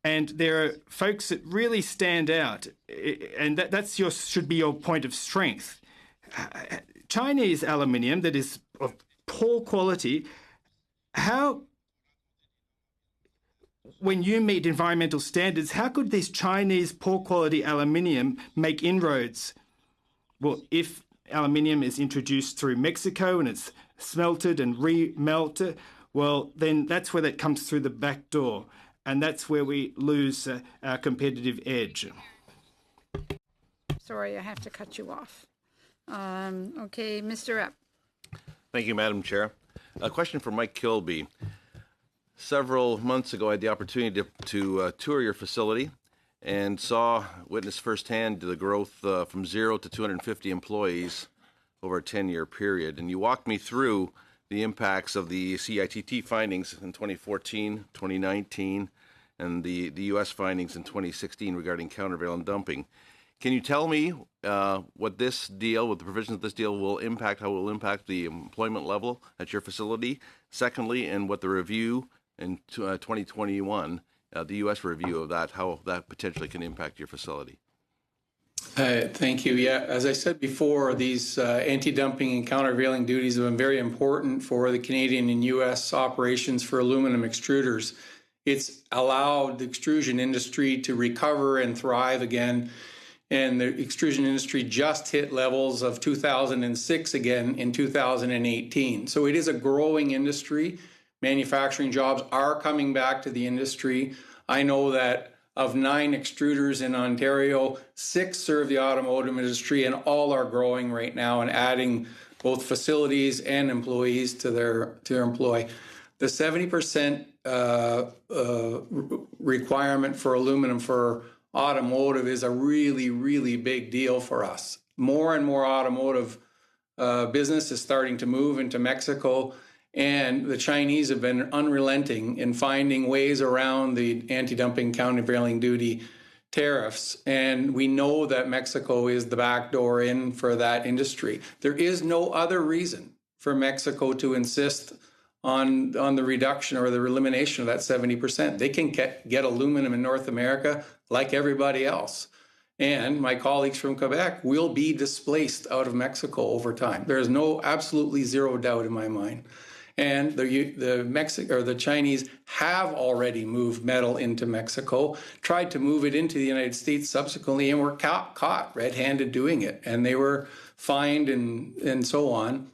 Speaker 10: And there are folks that really stand out. And should be your point of strength. Chinese aluminium that is of poor quality, when you meet environmental standards, how could this Chinese poor quality aluminium make inroads? Well, if aluminium is introduced through Mexico and it's smelted and re-melted, well, then that's where that comes through the back door. And that's where we lose our competitive edge.
Speaker 1: Sorry, I have to cut you off. Okay, Mr. Epp.
Speaker 12: Thank you, Madam Chair. A question for Mike Kilby. Several months ago, I had the opportunity to tour your facility and witness firsthand the growth from 0 to 250 employees over a 10-year period. And you walked me through the impacts of the CITT findings in 2014, 2019, and the U.S. findings in 2016 regarding countervailing dumping. Can you tell me what the provisions of this deal will impact, how it will impact the employment level at your facility? Secondly, and what the review in 2021, the U.S. review of that, how that potentially can impact your facility?
Speaker 4: Thank you. Yeah, as I said before, these anti-dumping and countervailing duties have been very important for the Canadian and U.S. operations for aluminum extruders. It's allowed the extrusion industry to recover and thrive again. And the extrusion industry just hit levels of 2006 again in 2018. So it is a growing industry. Manufacturing jobs are coming back to the industry. I know that of 9 extruders in Ontario, 6 serve the automotive industry, and all are growing right now and adding both facilities and employees to their employ. The 70% requirement for aluminum for automotive is a really, really big deal for us. More and more automotive business is starting to move into Mexico, and the Chinese have been unrelenting in finding ways around the anti-dumping, countervailing duty tariffs. And we know that Mexico is the back door in for that industry. There is no other reason for Mexico to insist on the reduction or the elimination of that 70%. They can get aluminum in North America like everybody else. And my colleagues from Quebec will be displaced out of Mexico over time. There is absolutely zero doubt in my mind. And the Chinese have already moved metal into Mexico, tried to move it into the United States subsequently, and were caught red-handed doing it. And they were fined and so on.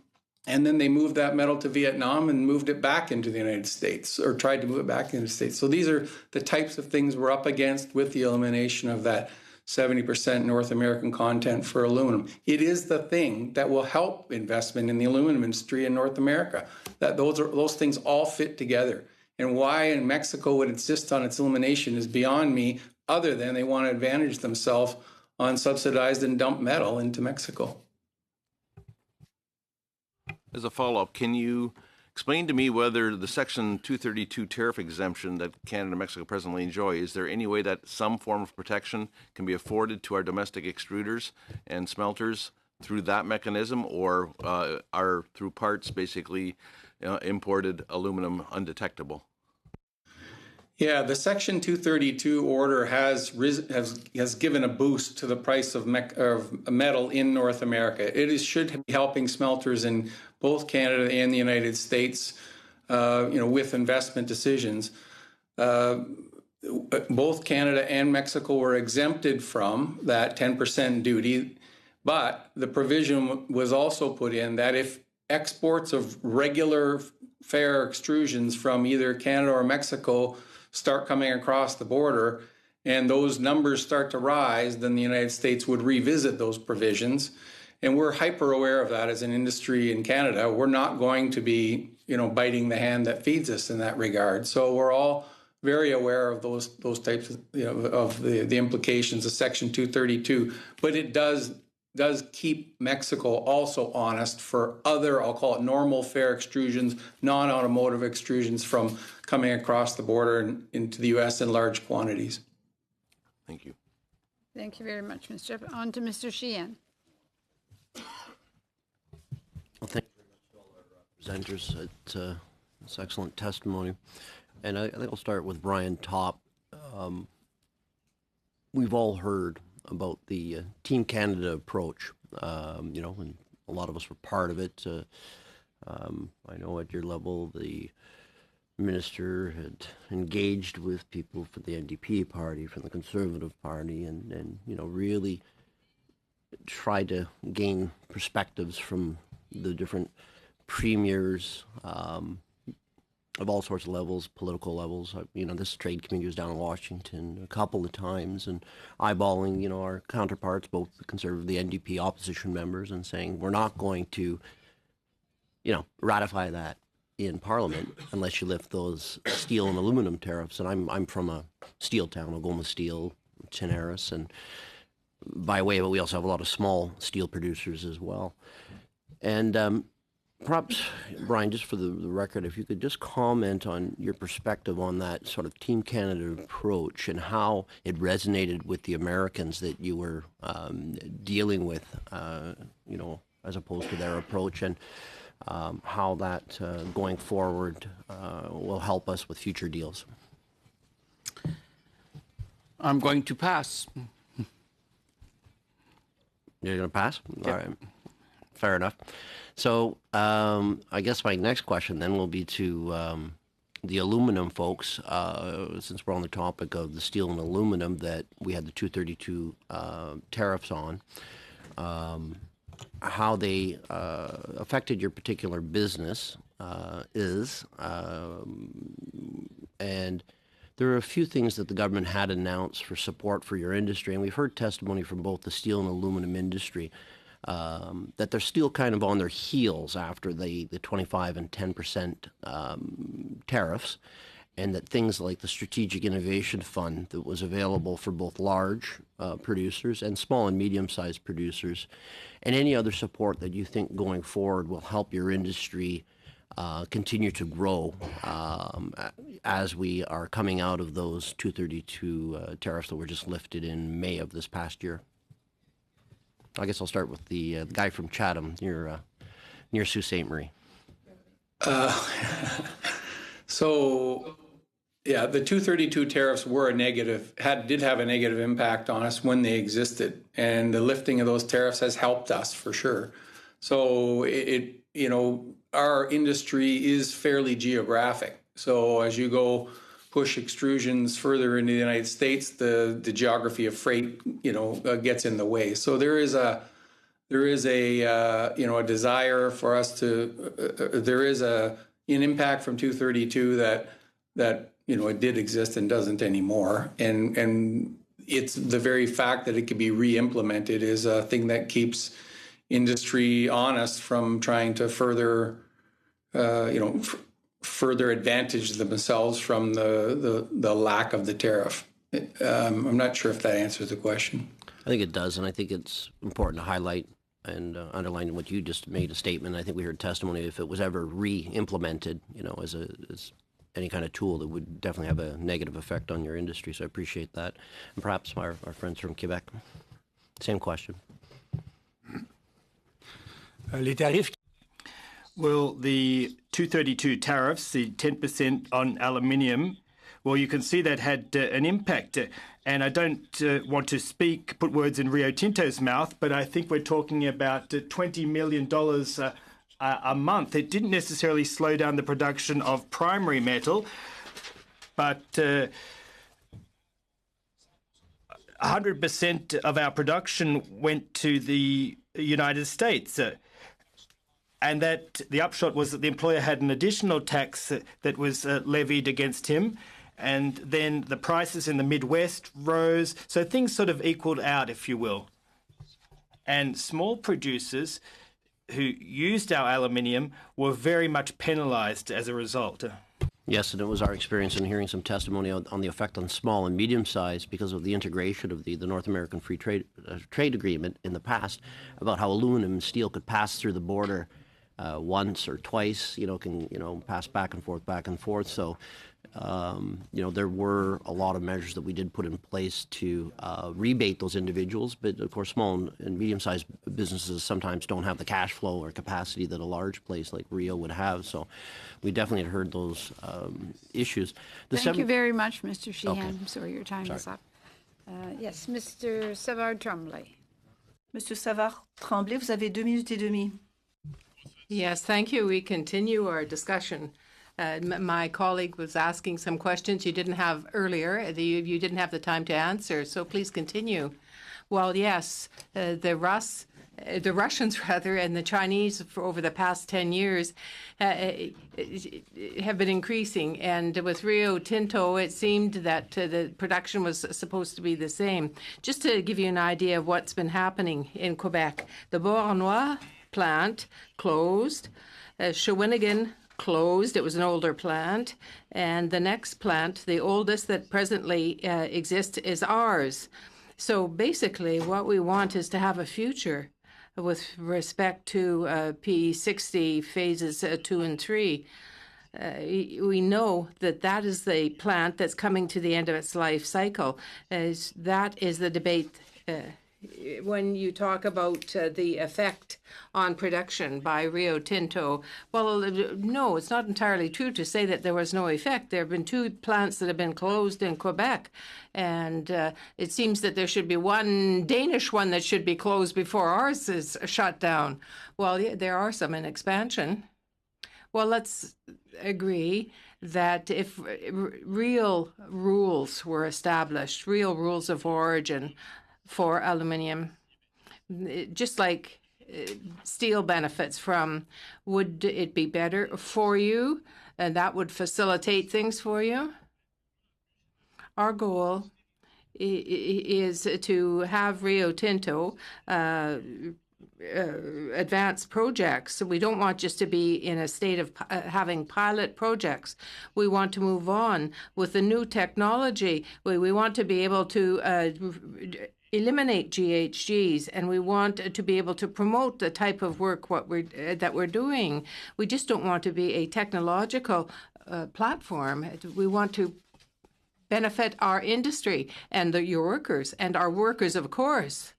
Speaker 4: And then they moved that metal to Vietnam and moved it back into the United States, or tried to move it back into the States. So these are the types of things we're up against with the elimination of that 70% North American content for aluminum. It is the thing that will help investment in the aluminum industry in North America. That those things all fit together. And why Mexico would insist on its elimination is beyond me, other than they want to advantage themselves on subsidized and dumped metal into Mexico.
Speaker 12: As a follow-up, can you explain to me whether the Section 232 tariff exemption that Canada and Mexico presently enjoy, is there any way that some form of protection can be afforded to our domestic extruders and smelters through that mechanism, or are through parts basically imported aluminum undetectable?
Speaker 4: Yeah, the Section 232 order has given a boost to the price of metal in North America. It should be helping smelters in both Canada and the United States, with investment decisions. Both Canada and Mexico were exempted from that 10% duty, but the provision was also put in that if exports of regular fair extrusions from either Canada or Mexico start coming across the border and those numbers start to rise, then the United States would revisit those provisions. And we're hyper aware of that as an industry in Canada. We're not going to be, biting the hand that feeds us in that regard. So we're all very aware of those types of, of the implications of Section 232. But it does keep Mexico also honest for other, I'll call it normal fair extrusions, non-automotive extrusions from coming across the border and into the U.S. in large quantities.
Speaker 12: Thank you.
Speaker 1: Thank you very much, Mr. Jeff. On to Mr. Sheehan.
Speaker 13: Well, thank you very much to all our presenters. It's excellent testimony. And I think I'll start with Brian Topp. We've all heard about the Team Canada approach, and a lot of us were part of it. I know at your level, the minister had engaged with people from the NDP party, from the Conservative Party, and really tried to gain perspectives from the different premiers of all sorts of levels, political levels. This trade committee was down in Washington a couple of times and eyeballing, our counterparts, both the Conservative, the NDP opposition members, and saying, we're not going to, ratify that in Parliament unless you lift those steel and aluminum tariffs. And I'm from a steel town, Algoma Steel, Chinaris, and by way of it, we also have a lot of small steel producers as well. And perhaps, Brian, just for the record, if you could just comment on your perspective on that sort of Team Canada approach and how it resonated with the Americans that you were dealing with, as opposed to their approach, and how that going forward will help us with future deals.
Speaker 5: I'm going to pass.
Speaker 13: You're going to pass?
Speaker 5: Yep.
Speaker 13: All right. Fair enough. So I guess my next question then will be to the aluminum folks, since we're on the topic of the steel and aluminum that we had the 232 tariffs on, how they affected your particular business and there are a few things that the government had announced for support for your industry, and we've heard testimony from both the steel and aluminum industry that they're still kind of on their heels after the 25 and 10% tariffs, and that things like the Strategic Innovation Fund that was available for both large producers and small and medium-sized producers, and any other support that you think going forward will help your industry continue to grow as we are coming out of those 232 tariffs that were just lifted in May of this past year. I guess I'll start with the guy from Chatham near Sault Ste. Marie.
Speaker 4: So, yeah, the 232 tariffs were did have a negative impact on us when they existed, and the lifting of those tariffs has helped us for sure. So our industry is fairly geographic. So as you go push extrusions further into the United States, the geography of freight, gets in the way. So there is a desire for us to. There is an impact from 232 that it did exist and doesn't anymore, and it's the very fact that it could be re-implemented is a thing that keeps industry honest from trying to further advantage themselves from the lack of the tariff. I'm not sure if that answers the question.
Speaker 13: I think it does, and I think it's important to highlight and underline what you just made a statement. I think we heard testimony if it was ever re-implemented, as any kind of tool that would definitely have a negative effect on your industry. So I appreciate that. And perhaps our friends from Quebec, same question.
Speaker 2: Les tarifs.
Speaker 10: Well, the 232 tariffs, the 10% on aluminium, well, you can see that had an impact. And I don't want to put words in Rio Tinto's mouth, but I think we're talking about $20 million a month. It didn't necessarily slow down the production of primary metal, but 100% of our production went to the United States. And that the upshot was that the employer had an additional tax that was levied against him. And then the prices in the Midwest rose. So things sort of equaled out, if you will. And small producers who used our aluminium were very much penalized as a result.
Speaker 13: Yes, and it was our experience in hearing some testimony on the effect on small and medium-sized because of the integration of the North American Free Trade Agreement in the past, about how aluminum and steel could pass through the border once or twice, can pass back and forth. So, there were a lot of measures that we did put in place to rebate those individuals. But of course, small and medium-sized businesses sometimes don't have the cash flow or capacity that a large place like Rio would have. So we definitely had heard those issues.
Speaker 1: Thank you very much, Mr. Sheehan.
Speaker 13: Okay.
Speaker 1: I'm sorry, your time is up. Yes, Mr. Savard-Tremblay.
Speaker 14: Monsieur Savard-Tremblay, vous avez 2 minutes et demie.
Speaker 3: Yes, thank you. We continue our discussion. My colleague was asking some questions you didn't have earlier. You didn't have the time to answer, so please continue. Well, yes, the Russians and the Chinese for over the past 10 years have been increasing. And with Rio Tinto, it seemed that the production was supposed to be the same. Just to give you an idea of what's been happening in Quebec, the Beauharnois plant closed, Shawinigan closed. It was an older plant. And the next plant, the oldest that presently exists, is ours. So basically, what we want is to have a future with respect to P60 phases 2 and 3. We know that is the plant that's coming to the end of its life cycle. That is the debate when you talk about the effect on production by Rio Tinto. Well, no, it's not entirely true to say that there was no effect. There have been 2 plants that have been closed in Quebec, and it seems that there should be one Danish one that should be closed before ours is shut down. Well, yeah, there are some in expansion. Well, let's agree that if real rules were established, real rules of origin for aluminium, just like steel benefits from, would it be better for you? And that would facilitate things for you? Our goal is to have Rio Tinto advance projects. So we don't want just to be in a state of having pilot projects. We want to move on with the new technology. We want to be able to eliminate GHGs, and we want to be able to promote the type of work that we're doing. We just don't want to be a technological platform. We want to benefit our industry and your workers, and our workers, of course.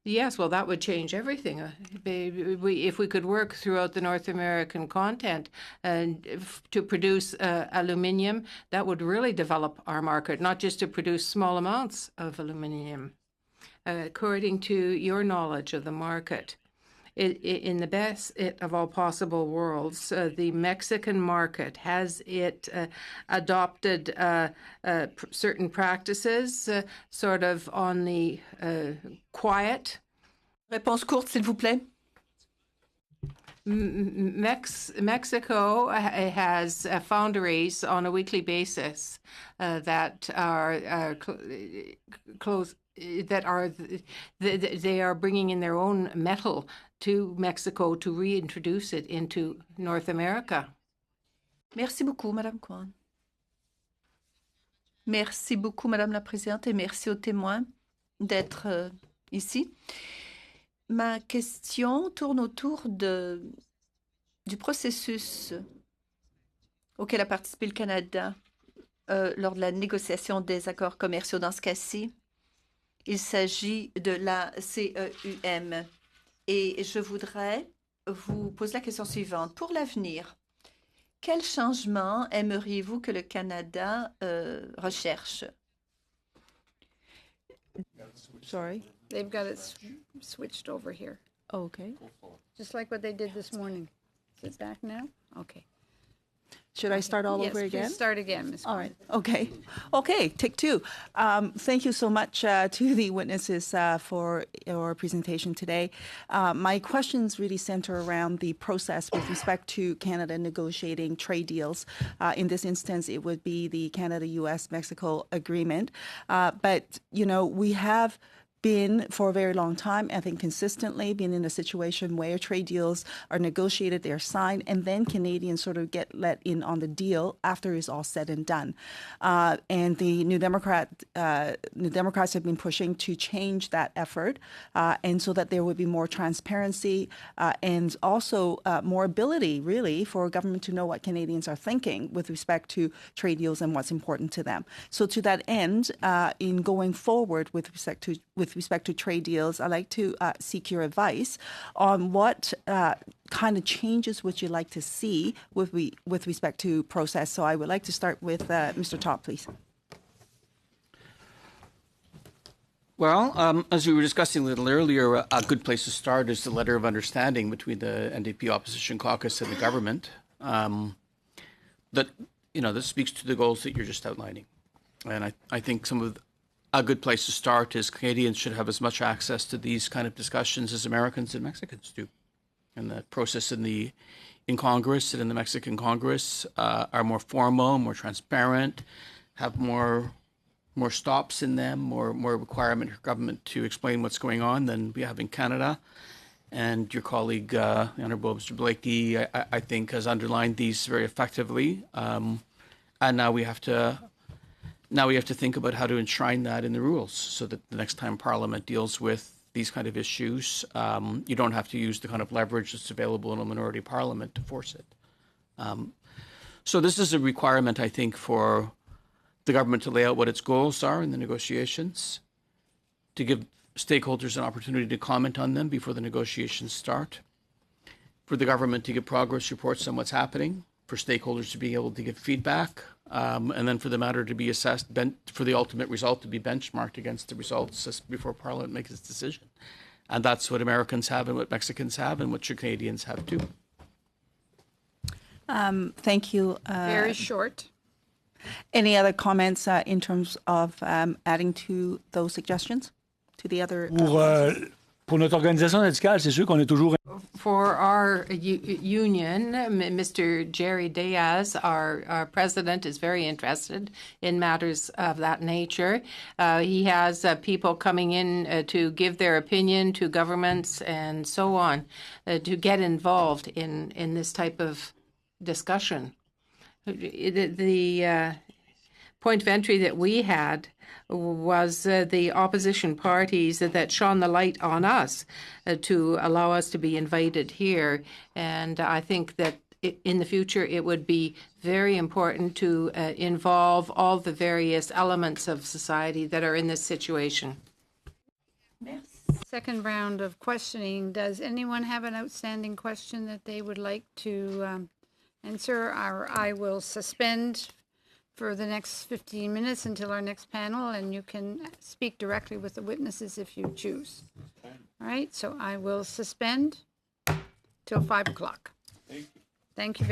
Speaker 3: Yes, well, that would change everything. If we could work throughout the North American continent to produce aluminium, that would really develop our market, not just to produce small amounts of aluminium. According to your knowledge of the market, in the best of all possible worlds, the Mexican market, has it adopted certain practices sort of on the quiet?
Speaker 14: Réponse courte, s'il vous plaît.
Speaker 3: Mexico has foundries on a weekly basis that are close. They are bringing in their own metal to Mexico to reintroduce it into North America.
Speaker 14: Merci beaucoup, Madame Kwan. Merci beaucoup, Madame la Présidente, et merci aux témoins d'être ici. Ma question tourne autour du processus auquel a participé le Canada lors de la négociation des accords commerciaux. Dans ce cas-ci, il s'agit de la CEUM. Et je voudrais vous poser la question suivante. Pour l'avenir, quel changement aimeriez-vous que le Canada recherche?
Speaker 1: Sorry? They've got it switched over here.
Speaker 15: Okay.
Speaker 1: Just like what they did this morning. Is it back now? Okay.
Speaker 15: Should I start all over
Speaker 1: Yes,
Speaker 15: again?
Speaker 1: please start again, Ms.
Speaker 15: All right. Okay. Okay, take two. Thank you so much to the witnesses for your presentation today. My questions really center around the process with respect to Canada negotiating trade deals. In this instance, it would be the Canada-U.S.-Mexico agreement. But, you know, we have been for a very long time, I think consistently been in a situation where trade deals are negotiated, they're signed, and then Canadians sort of get let in on the deal after it's all said and done. And the New Democrats have been pushing to change that effort, and so that there would be more transparency and also more ability, really, for government to know what Canadians are thinking with respect to trade deals and what's important to them. So to that end, in going forward with respect to trade deals, I'd like to seek your advice on what kind of changes would you like to see with respect to process. So I would like to start with Mr. Top, please.
Speaker 5: Well, as we were discussing a little earlier, a good place to start is the letter of understanding between the NDP opposition caucus and the government. That speaks to the goals that you're just outlining, and I think a good place to start is Canadians should have as much access to these kind of discussions as Americans and Mexicans do. And the process in Congress and in the Mexican Congress are more formal, more transparent, have more stops in them, more requirement for government to explain what's going on than we have in Canada. And your colleague, the Honourable Mr. Blakey, I think, has underlined these very effectively. And now we have to think about how to enshrine that in the rules so that the next time Parliament deals with these kind of issues, you don't have to use the kind of leverage that's available in a minority parliament to force it. So this is a requirement, I think, for the government to lay out what its goals are in the negotiations, to give stakeholders an opportunity to comment on them before the negotiations start, for the government to give progress reports on what's happening, for stakeholders to be able to give feedback, and then for the matter to be assessed, for the ultimate result to be benchmarked against the results before Parliament makes its decision. And that's what Americans have and what Mexicans have and what your Canadians have too.
Speaker 15: Thank you.
Speaker 1: Very short.
Speaker 15: Any other comments in terms of adding to those suggestions? To the other.
Speaker 2: Pour notre organisation syndicale, c'est sûr qu'on est toujours.
Speaker 3: For our union, Mr. Jerry Diaz, our president, is very interested in matters of that nature. He has people coming in to give their opinion to governments and so on, to get involved in this type of discussion. The point of entry that we had was the opposition parties that shone the light on us to allow us to be invited here. And I think that in the future it would be very important to involve all the various elements of society that are in this situation.
Speaker 1: Second round of questioning. Does anyone have an outstanding question that they would like to answer? Or I will suspend for the next 15 minutes until our next panel, and you can speak directly with the witnesses if you choose. All right, so I will suspend till 5 o'clock. Thank you.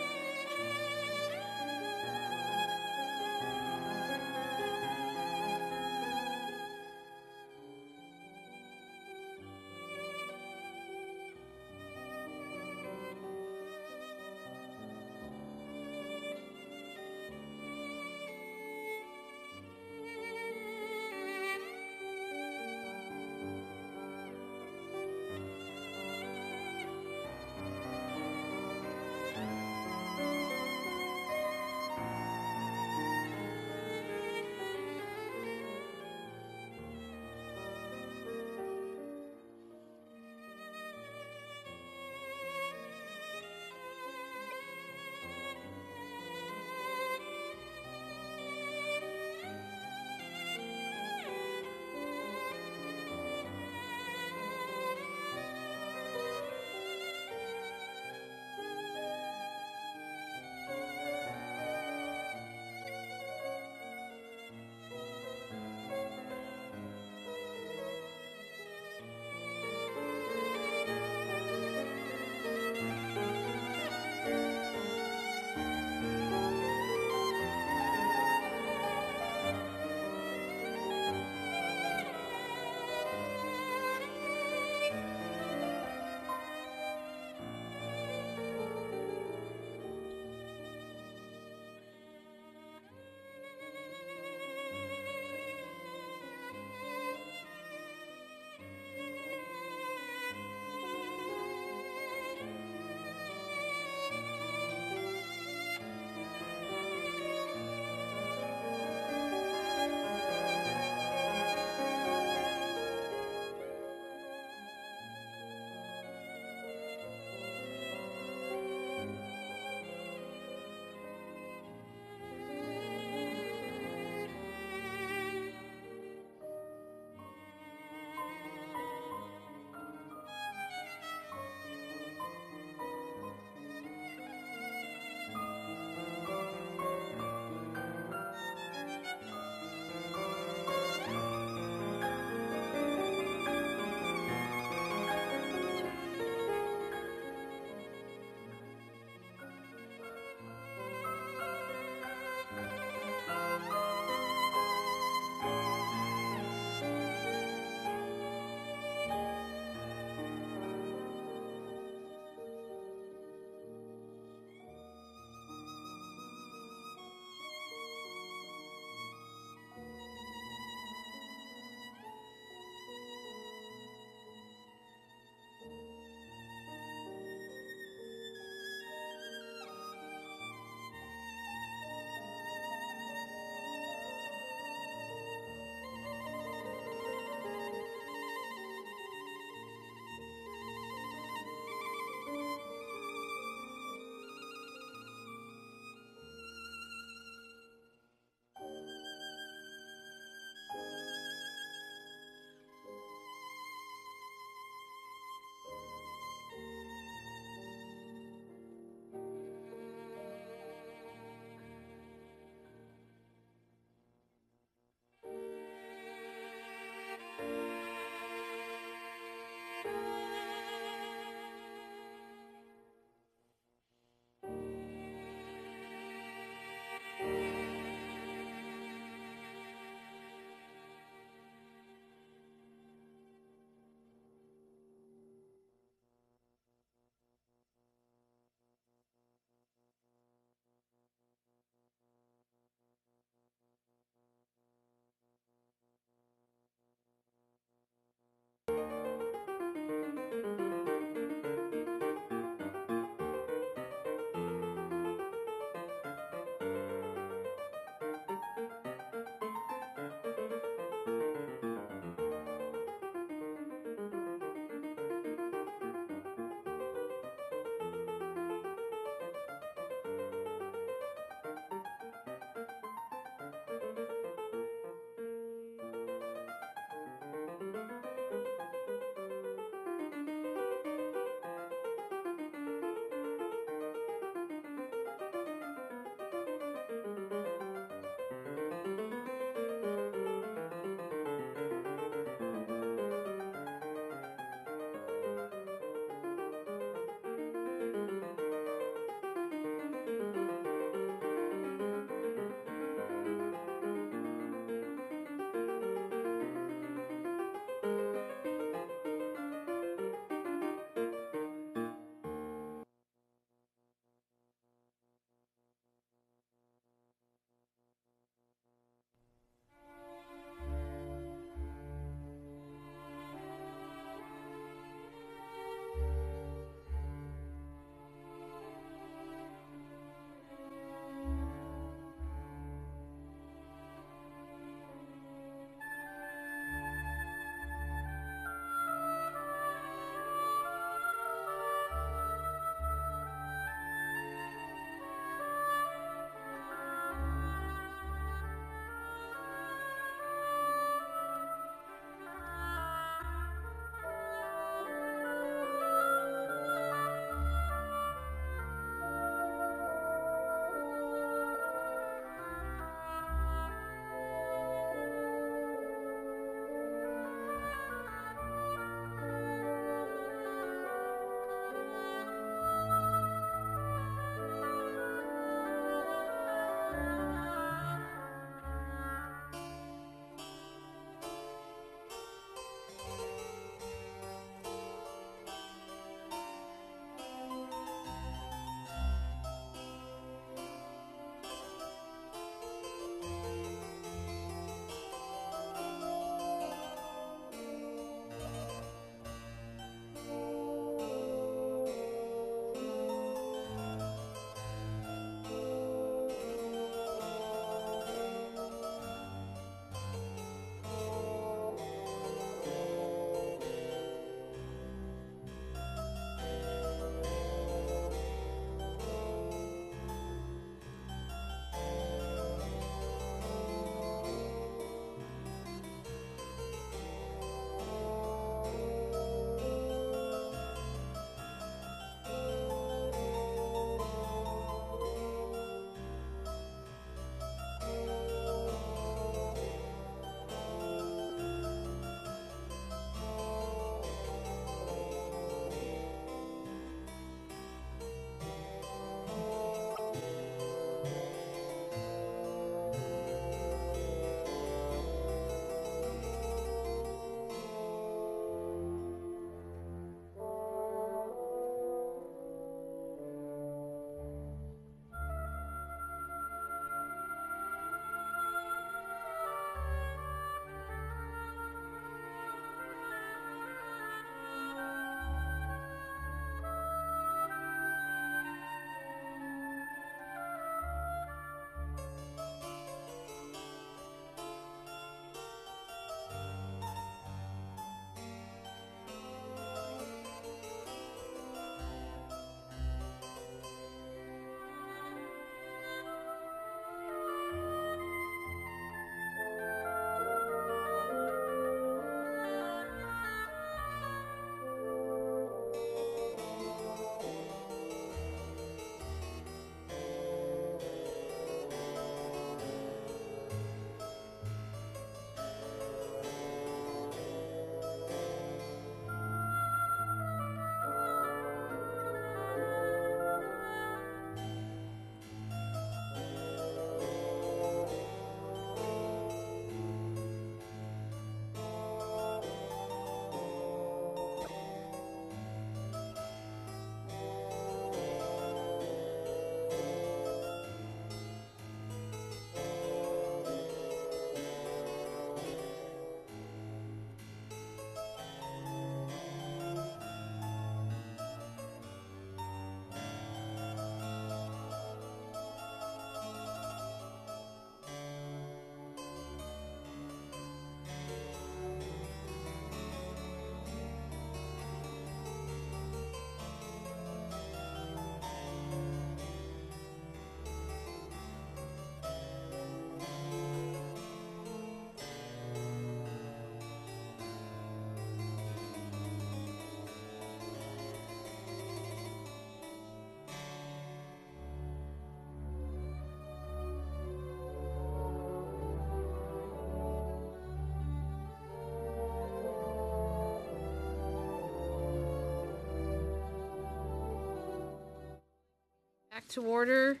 Speaker 1: to order.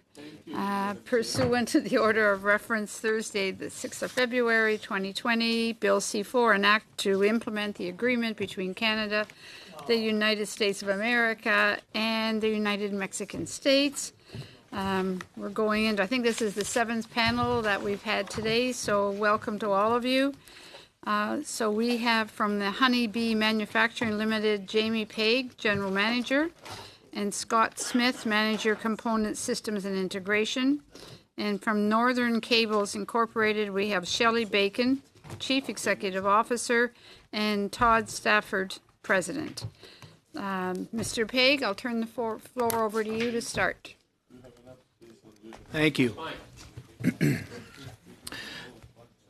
Speaker 1: Pursuant to the order of reference Thursday, the 6th of February, 2020, Bill C-4, an act to implement the agreement between Canada, the United States of America, and the United Mexican States. We're going into, I think this is the 7th panel that we've had today, so welcome to all of you. So we have from the Honeybee Manufacturing Limited, Jamie Pegg, General Manager, and Scott Smith, Manager, Component Systems and Integration. And from Northern Cables Incorporated, we have Shelley Bacon, Chief Executive Officer, and Todd Stafford, President. Mr. Pegg, I'll turn the floor over to you to start.
Speaker 16: Thank you.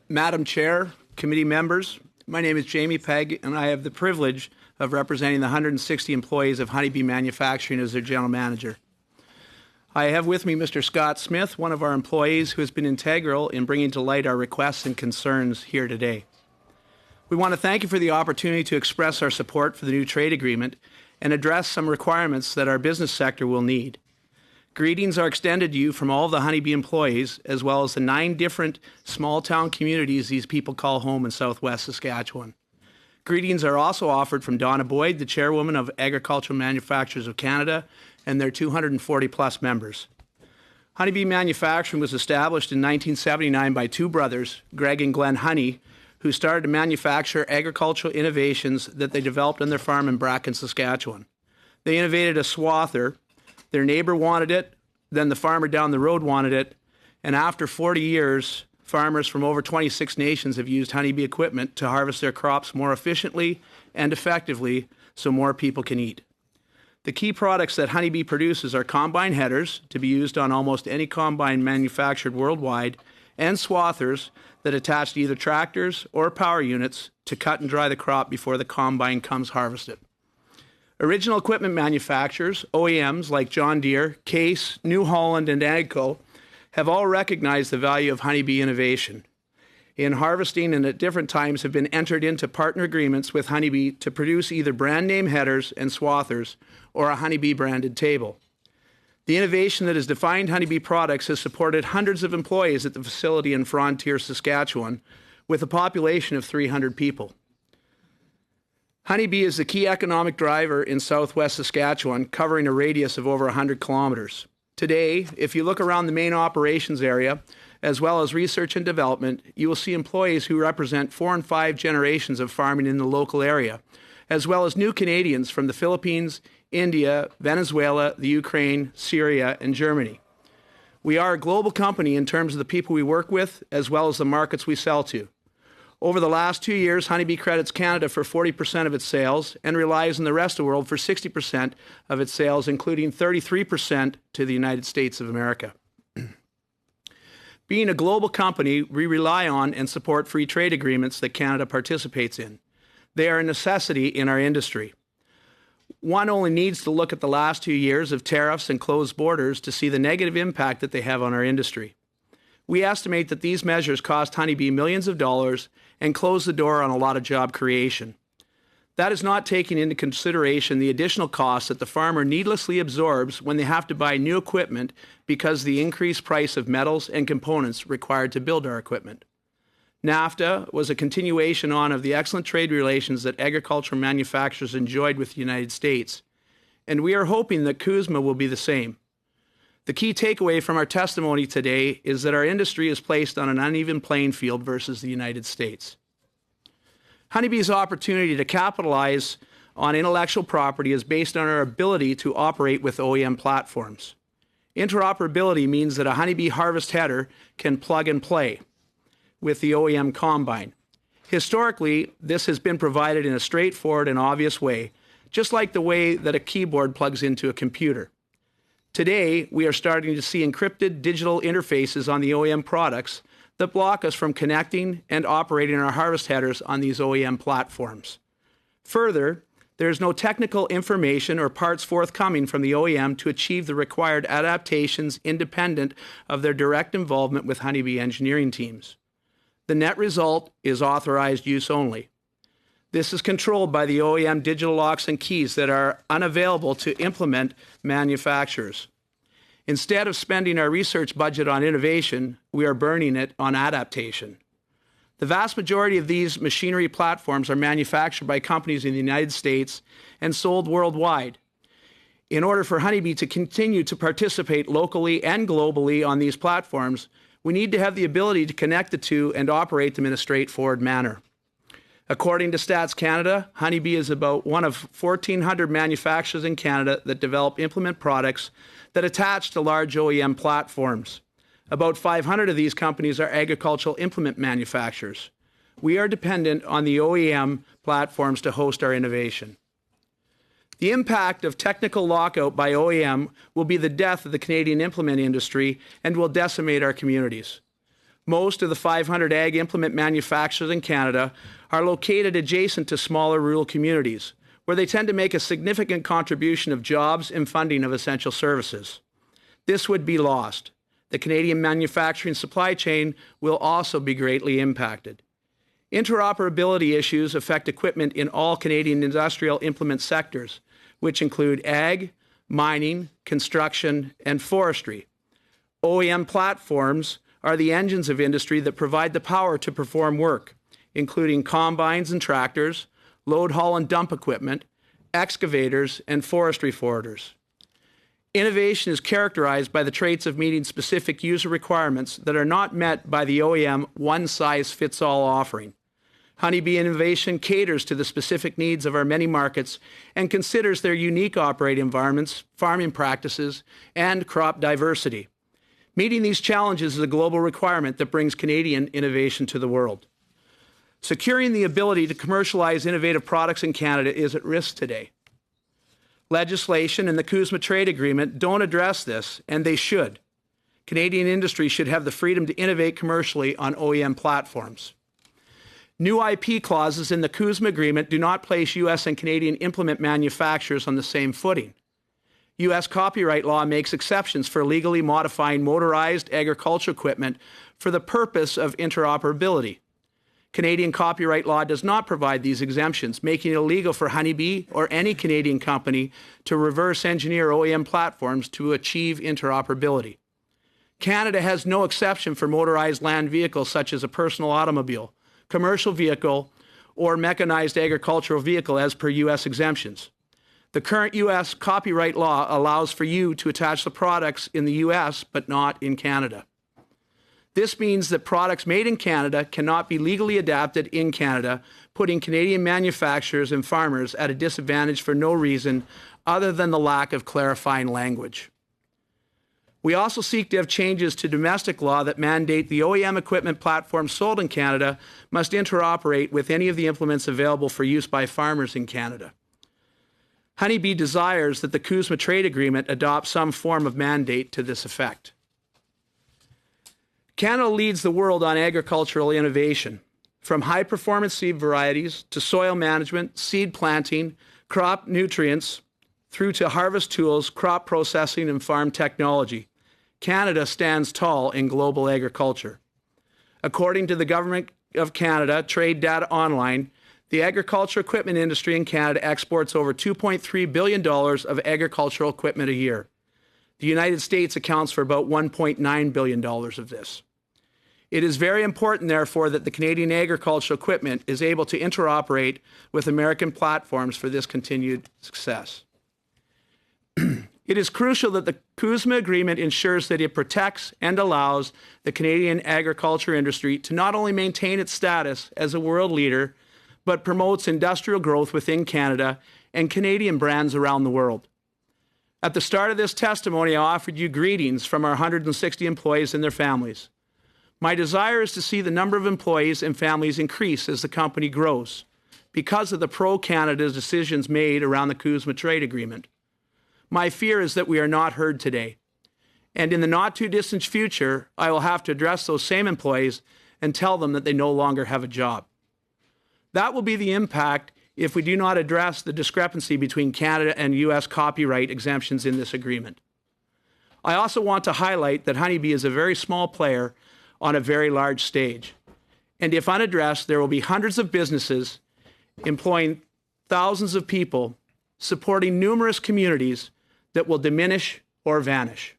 Speaker 16: Madam Chair, committee members, my name is Jamie Pegg, and I have the privilege of representing the 160 employees of Honeybee Manufacturing as their general manager. I have with me Mr. Scott Smith, one of our employees who has been integral in bringing to light our requests and concerns here today. We want to thank you for the opportunity to express our support for the new trade agreement and address some requirements that our business sector will need. Greetings are extended to you from all of the Honeybee employees, as well as the 9 different small-town communities these people call home in southwest Saskatchewan. Greetings are also offered from Donna Boyd, the chairwoman of Agricultural Manufacturers of Canada, and their 240-plus members. Honeybee Manufacturing was established in 1979 by 2 brothers, Greg and Glenn Honey, who started to manufacture agricultural innovations that they developed on their farm in Bracken, Saskatchewan. They innovated a swather. Their neighbor wanted it, then the farmer down the road wanted it, and after 40 years, farmers from over 26 nations have used Honeybee equipment to harvest their crops more efficiently and effectively so more people can eat. The key products that Honeybee produces are combine headers, to be used on almost any combine manufactured worldwide, and swathers that attach to either tractors or power units to cut and dry the crop before the combine comes harvested. Original equipment manufacturers, OEMs like John Deere, Case, New Holland, and AGCO, have all recognized the value of Honeybee innovation. In harvesting and at different times have been entered into partner agreements with Honeybee to produce either brand name headers and swathers or a Honeybee branded table. The innovation that has defined Honeybee products has supported hundreds of employees at the facility in Frontier, Saskatchewan, with a population of 300 people. Honeybee is the key economic driver in southwest Saskatchewan, covering a radius of over 100 kilometers. Today, if you look around the main operations area, as well as research and development, you will see employees who represent 4 and 5 generations of farming in the local area, as well as new Canadians from the Philippines, India, Venezuela, the Ukraine, Syria, and Germany. We are a global company in terms of the people we work with, as well as the markets we sell to. Over the last 2 years, Honeybee credits Canada for 40% of its sales and relies on the rest of the world for 60% of its sales, including 33% to the United States of America. Being a global company, we rely on and support free trade agreements that Canada participates in. They are a necessity in our industry. One only needs to look at the last 2 years of tariffs and closed borders to see the negative impact that they have on our industry. We estimate that these measures cost Honeybee millions of dollars and close the door on a lot of job creation. That is not taking into consideration the additional costs that the farmer needlessly absorbs when they have to buy new equipment because of the increased price of metals and components required to build our equipment. NAFTA was a continuation on of the excellent trade relations that agricultural manufacturers enjoyed with the United States, and we are hoping that CUSMA will be the same. The key takeaway from our testimony today is that our industry is placed on an uneven playing field versus the United States. Honeybee's opportunity to capitalize on intellectual property is based on our ability to operate with OEM platforms. Interoperability means that a Honeybee harvest header can plug and play with the OEM combine. Historically, this has been provided in a straightforward and obvious way, just like the way that a keyboard plugs into a computer. Today, we are starting to see encrypted digital interfaces on the OEM products that block us from connecting and operating our harvest headers on these OEM platforms. Further, there is no technical information or parts forthcoming from the OEM to achieve the required adaptations independent of their direct involvement with Honeybee engineering teams. The net result is authorized use only. This is controlled by the OEM digital locks and keys that are unavailable to implement manufacturers. Instead of spending our research budget on innovation, we are burning it on adaptation. The vast majority of these machinery platforms are manufactured by companies in the United States and sold worldwide. In order for Honeybee to continue to participate locally and globally on these platforms, we need to have the ability to connect the two and operate them in a straightforward manner. According to Stats Canada, Honeybee is about one of 1,400 manufacturers in Canada that develop implement products that attach to large OEM platforms. About 500 of these companies are agricultural implement manufacturers. We are dependent on the OEM platforms to host our innovation. The impact of technical lockout by OEM will be the death of the Canadian implement industry and will decimate our communities. Most of the 500 ag implement manufacturers in Canada are located adjacent to smaller rural communities, where they tend to make a significant contribution of jobs and funding of essential services. This would be lost. The Canadian manufacturing supply chain will also be greatly impacted. Interoperability issues affect equipment in all Canadian industrial implement sectors, which include ag, mining, construction, and forestry. OEM platforms are the engines of industry that provide the power to perform work, including combines and tractors, load haul and dump equipment, excavators, and forestry forwarders. Innovation is characterized by the traits of meeting specific user requirements that are not met by the OEM one-size-fits-all offering. Honeybee Innovation caters to the specific needs of our many markets and considers their unique operating environments, farming practices, and crop diversity. Meeting these challenges is a global requirement that brings Canadian innovation to the world. Securing the ability to commercialize innovative products in Canada is at risk today. Legislation and the CUSMA trade agreement don't address this, and they should. Canadian industry should have the freedom to innovate commercially on OEM platforms. New IP clauses in the CUSMA agreement do not place U.S. and Canadian implement manufacturers on the same footing. U.S. copyright law makes exceptions for legally modifying motorized agricultural equipment for the purpose of interoperability. Canadian copyright law does not provide these exemptions, making it illegal for Honeybee or any Canadian company to reverse engineer OEM platforms to achieve interoperability. Canada has no exception for motorized land vehicles such as a personal automobile, commercial vehicle, or mechanized agricultural vehicle as per U.S. exemptions. The current U.S. copyright law allows for you to attach the products in the U.S. but not in Canada. This means that products made in Canada cannot be legally adapted in Canada, putting Canadian manufacturers and farmers at a disadvantage for no reason other than the lack of clarifying language. We also seek to have changes to domestic law that mandate the OEM equipment platforms sold in Canada must interoperate with any of the implements available for use by farmers in Canada. Honeybee desires that the CUSMA trade agreement adopt some form of mandate to this effect. Canada leads the world on agricultural innovation, from high-performance seed varieties to soil management, seed planting, crop nutrients, through to harvest tools, crop processing, and farm technology. Canada stands tall in global agriculture. According to the Government of Canada Trade Data Online, the agricultural equipment industry in Canada exports over $2.3 billion of agricultural equipment a year. The United States accounts for about $1.9 billion of this. It is very important, therefore, that the Canadian agricultural equipment is able to interoperate with American platforms for this continued success. It is crucial that the CUSMA agreement ensures that it protects and allows the Canadian agriculture industry to not only maintain its status as a world leader, but promotes industrial growth within Canada and Canadian brands around the world. At the start of this testimony, I offered you greetings from our 160 employees and their families. My desire is to see the number of employees and families increase as the company grows because of the pro-Canada decisions made around the CUSMA trade agreement. My fear is that we are not heard today. And in the not-too-distant future, I will have to address those same employees and tell them that they no longer have a job. That will be the impact if we do not address the discrepancy between Canada and U.S. copyright exemptions in this agreement. I also want to highlight that Honeybee is a very small player on a very large stage. And if unaddressed, there will be hundreds of businesses employing thousands of people, supporting numerous communities that will diminish or vanish.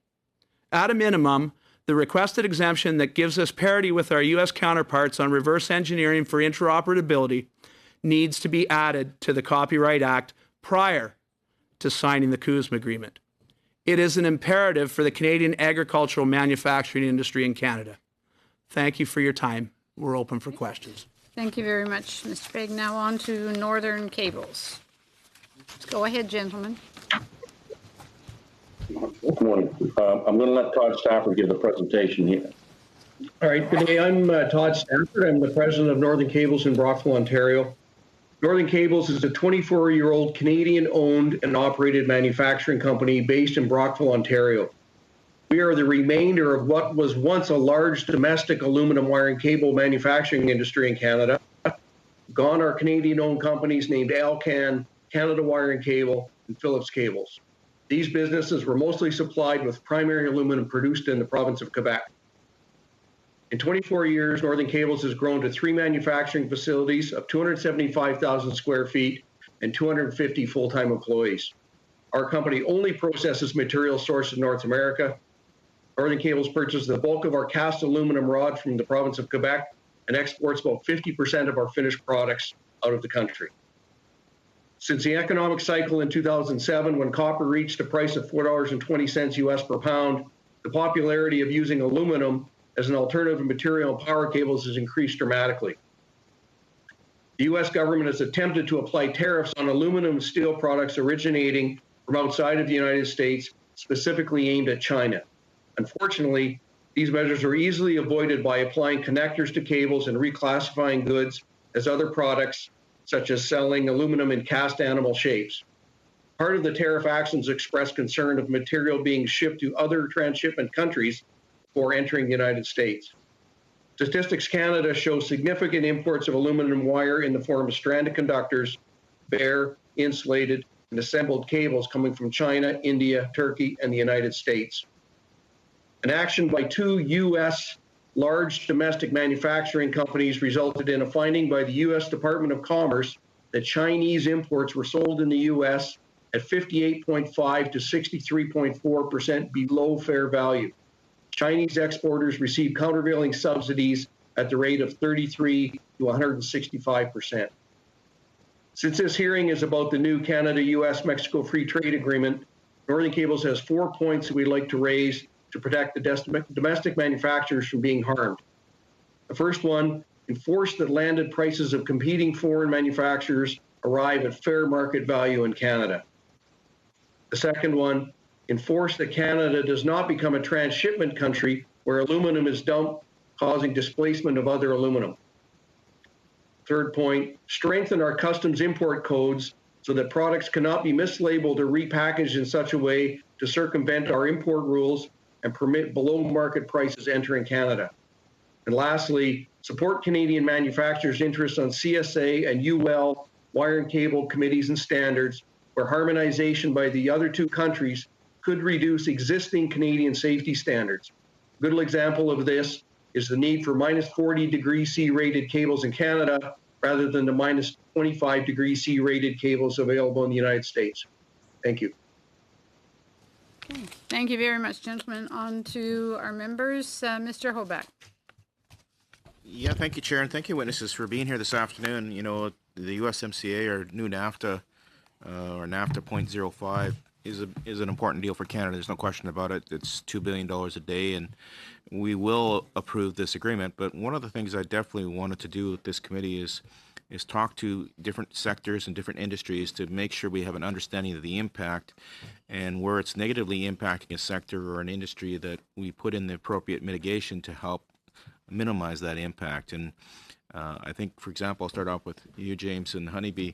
Speaker 16: At a minimum, the requested exemption that gives us parity with our U.S. counterparts on reverse engineering for interoperability needs to be added to the Copyright Act prior to signing the CUSMA agreement. It is an imperative for the Canadian agricultural manufacturing industry in Canada. Thank you for your time. We're open for questions.
Speaker 1: Thank you very much, Mr. Pegg. Now on to Northern Cables. Go ahead, gentlemen.
Speaker 17: Good morning. I'm going to let Todd Stafford give the presentation here.
Speaker 18: All right. Good day. I'm Todd Stafford. I'm the president of Northern Cables in Brockville, Ontario. Northern Cables is a 24-year-old Canadian-owned and operated manufacturing company based in Brockville, Ontario. We are the remainder of what was once a large domestic aluminum wire and cable manufacturing industry in Canada. Gone are Canadian-owned companies named Alcan, Canada Wire and Cable, and Phillips Cables. These businesses were mostly supplied with primary aluminum produced in the province of Quebec. In 24 years, Northern Cables has grown to 3 manufacturing facilities of 275,000 square feet and 250 full-time employees. Our company only processes material sourced in North America. Northern Cables purchases the bulk of our cast aluminum rod from the province of Quebec and exports about 50% of our finished products out of the country. Since the economic cycle in 2007, when copper reached a price of $4.20 US per pound, the popularity of using aluminum as an alternative material in power cables has increased dramatically. The U.S. government has attempted to apply tariffs on aluminum and steel products originating from outside of the United States, specifically aimed at China. Unfortunately, these measures are easily avoided by applying connectors to cables and reclassifying goods as other products, such as selling aluminum in cast animal shapes. Part of the tariff actions express concern of material being shipped to other transshipment countries before entering the United States. Statistics Canada shows significant imports of aluminum wire in the form of stranded conductors, bare, insulated, and assembled cables coming from China, India, Turkey, and the United States. An action by 2 U.S. large domestic manufacturing companies resulted in a finding by the U.S. Department of Commerce that Chinese imports were sold in the U.S. at 58.5 to 63.4% below fair value. Chinese exporters receive countervailing subsidies at the rate of 33 to 165%. Since this hearing is about the new Canada-U.S.-Mexico Free Trade Agreement, Northern Cables has 4 points that we'd like to raise to protect the domestic manufacturers from being harmed. The first one, enforce that landed prices of competing foreign manufacturers arrive at fair market value in Canada. The second one, enforce that Canada does not become a transshipment country where aluminum is dumped, causing displacement of other aluminum. Third point, strengthen our customs import codes so that products cannot be mislabeled or repackaged in such a way to circumvent our import rules and permit below-market prices entering Canada. And lastly, support Canadian manufacturers' interests on CSA and UL wire and cable committees and standards, where harmonization by the other 2 countries could reduce existing Canadian safety standards. A good example of this is the need for minus 40 degrees C rated cables in Canada rather than the minus 25 degrees C rated cables available in the United States. Thank you.
Speaker 1: Okay. Thank you very much, gentlemen. On to our members. Mr. Hoback.
Speaker 19: Yeah, thank you, Chair, and thank you, witnesses, for being here this afternoon. You know, the USMCA, or new NAFTA, or NAFTA 0.05, is an important deal for Canada. There's no question about it. It's $2 billion a day, and we will approve this agreement. But one of the things I definitely wanted to do with this committee is talk to different sectors and different industries to make sure we have an understanding of the impact, and where it's negatively impacting a sector or an industry, that we put in the appropriate mitigation to help minimize that impact. And I think, for example, I'll start off with you, James, and Honeybee.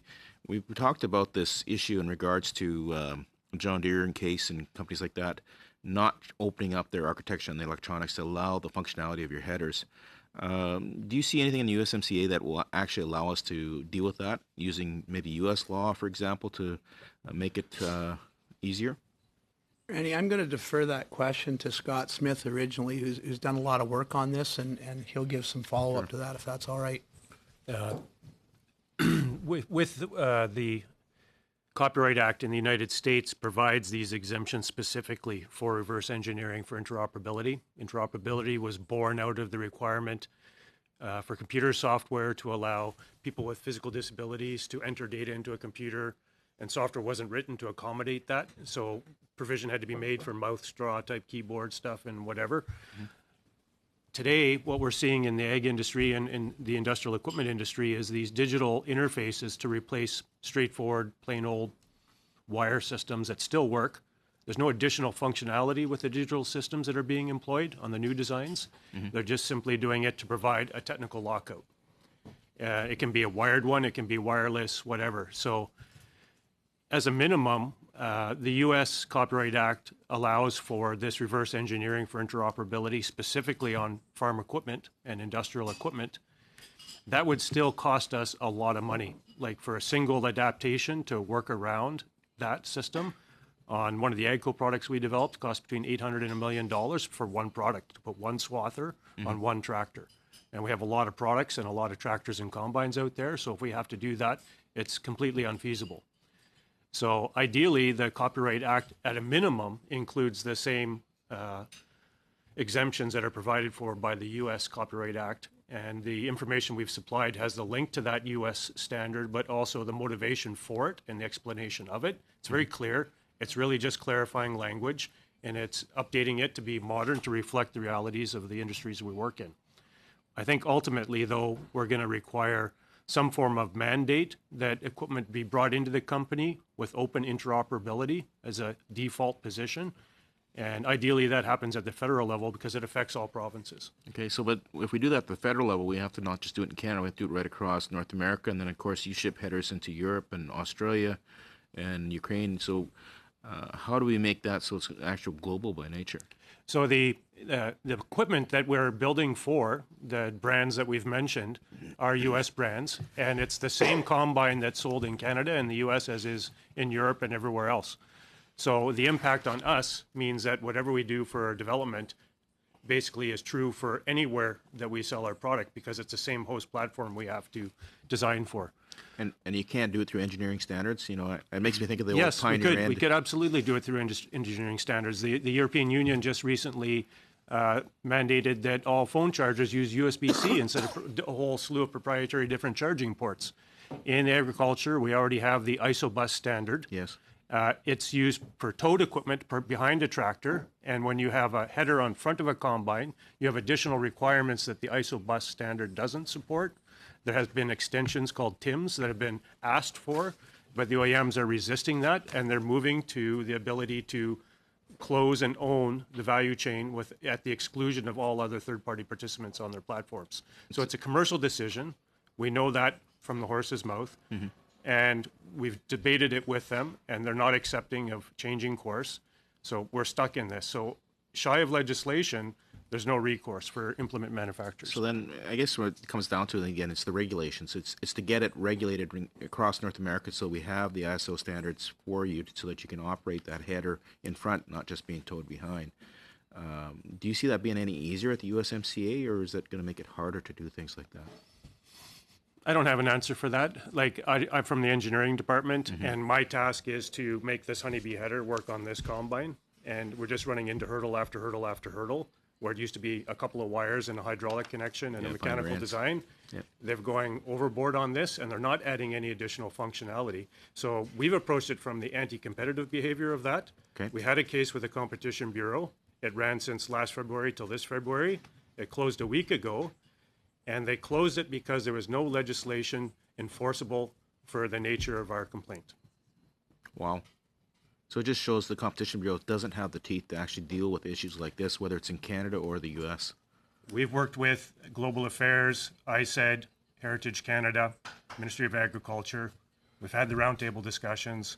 Speaker 19: We've talked about this issue in regards to John Deere and Case and companies like that not opening up their architecture and the electronics to allow the functionality of your headers. Do you see anything in the USMCA that will actually allow us to deal with that, using maybe U.S. law, for example, to make it easier?
Speaker 16: Randy, I'm going to defer that question to Scott Smith originally, who's done a lot of work on this, and he'll give some follow-up to that, if that's all right.
Speaker 20: With the Copyright Act in the United States provides these exemptions specifically for reverse engineering for interoperability. Interoperability was born out of the requirement for computer software to allow people with physical disabilities to enter data into a computer, and software wasn't written to accommodate that. So provision had to be made for mouth straw type keyboard stuff and whatever. Today, what we're seeing in the ag industry and in the industrial equipment industry is these digital interfaces to replace straightforward, plain old wire systems that still work. There's no additional functionality with the digital systems that are being employed on the new designs. They're just simply doing it to provide a technical lockout. It can be a wired one, it can be wireless, whatever. So as a minimum, the U.S. Copyright Act allows for this reverse engineering for interoperability, specifically on farm equipment and industrial equipment. That would still cost us a lot of money. Like for a single adaptation to work around that system on one of the AGCO products we developed, cost between $800 and $1 million for one product, to put one swather on one tractor. And we have a lot of products and a lot of tractors and combines out there, so if we have to do that, it's completely unfeasible. So ideally, the Copyright Act, at a minimum, includes the same exemptions that are provided for by the U.S. Copyright Act. And the information we've supplied has the link to that U.S. standard, but also the motivation for it and the explanation of it. It's very clear. It's really just clarifying language, and it's updating it to be modern to reflect the realities of the industries we work in. I think ultimately, though, we're going to require some form of mandate that equipment be brought into the company with open interoperability as a default position. And ideally that happens at the federal level because it affects all provinces.
Speaker 19: Okay, so but if we do that at the federal level, we have to not just do it in Canada, we have to do it right across North America. And then, of course, you ship headers into Europe and Australia and Ukraine. So how do we make that so it's actual global by nature?
Speaker 20: So the equipment that we're building for, the brands that we've mentioned, are U.S. brands, and it's the same combine that's sold in Canada and the U.S. as is in Europe and everywhere else. So the impact on us means that whatever we do for development basically is true for anywhere that we sell our product because it's the same host platform we have to design for.
Speaker 19: And you can't do it through engineering standards? You know, it makes me think of the old Pioneer
Speaker 20: Yes, we could absolutely do it through engineering standards. The European Union just recently mandated that all phone chargers use USB-C instead of a whole slew of proprietary different charging ports. In agriculture, we already have the ISOBUS standard.
Speaker 19: Yes.
Speaker 20: It's used for towed equipment behind a tractor, and when you have a header on front of a combine, you have additional requirements that the ISOBUS standard doesn't support. There has been extensions called TIMs that have been asked for, but the OEMs are resisting that, and they're moving to the ability to close and own the value chain at the exclusion of all other third-party participants on their platforms. So it's a commercial decision. We know that from the horse's mouth. And we've debated it with them, and they're not accepting of changing course. So we're stuck in this. So shy of legislation, there's no recourse for implement manufacturers.
Speaker 19: So then I guess what it comes down to, again, it's the regulations. It's to get it regulated across North America so we have the ISO standards for you so that you can operate that header in front, not just being towed behind. Do you see that being any easier at the USMCA, or is that going to make it harder to do things like that?
Speaker 20: I don't have an answer for that. Like, I'm from the engineering department, and my task is to make this honeybee header work on this combine. And we're just running into hurdle after hurdle after hurdle, where it used to be a couple of wires and a hydraulic connection and a mechanical design. They're going overboard on this, and they're not adding any additional functionality. So we've approached it from the anti-competitive behavior of that. We had a case with the Competition Bureau. It ran since last February till this February. It closed a week ago. And they closed it because there was no legislation enforceable for the nature of our complaint.
Speaker 19: Wow. So it just shows the Competition Bureau doesn't have the teeth to actually deal with issues like this, whether it's in Canada or the U.S.
Speaker 20: We've worked with Global Affairs, ISED, Heritage Canada, Ministry of Agriculture. We've had the roundtable discussions.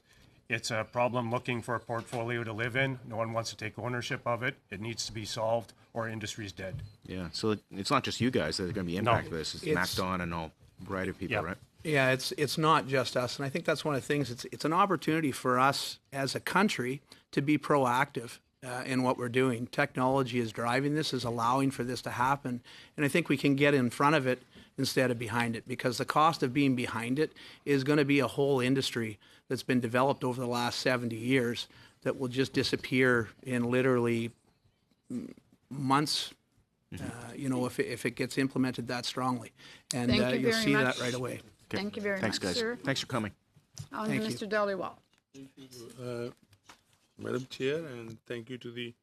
Speaker 20: It's a problem looking for a portfolio to live in. No one wants to take ownership of it. It needs to be solved, or industry's dead.
Speaker 19: Yeah, so it's not just you guys that are going to be impacted by this. It's MacDon and all variety of people, right?
Speaker 16: Yeah, it's not just us, and I think that's one of the things. It's an opportunity for us as a country to be proactive in what we're doing. Technology is driving this, is allowing for this to happen, and I think we can get in front of it instead of behind it, because the cost of being behind it is going to be a whole industry that's been developed over the last 70 years that will just disappear in literally months, if it gets implemented that strongly. And
Speaker 1: Thank you
Speaker 16: you'll
Speaker 1: very
Speaker 16: see
Speaker 1: much.
Speaker 16: that right away.
Speaker 1: Thank you very
Speaker 19: Thanks,
Speaker 1: much,
Speaker 19: guys.
Speaker 1: sir.
Speaker 19: Thanks for coming.
Speaker 1: On to
Speaker 16: Thank you.
Speaker 1: Mr. Dhaliwal.
Speaker 21: Madam Chair, and thank you to the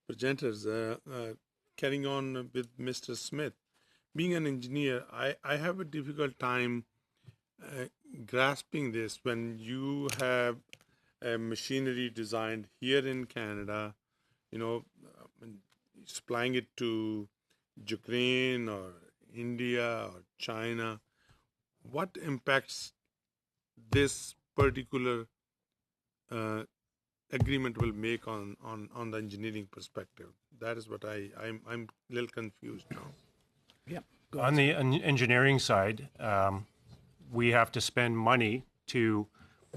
Speaker 21: presenters. Carrying on with Mr. Smith, being an engineer, I have a difficult time grasping this when you have a machinery designed here in Canada, supplying it to Ukraine or India or China. What impacts this particular agreement will make on the engineering perspective? That is what I'm a little confused now.
Speaker 16: Yeah.
Speaker 20: On the engineering side, we have to spend money to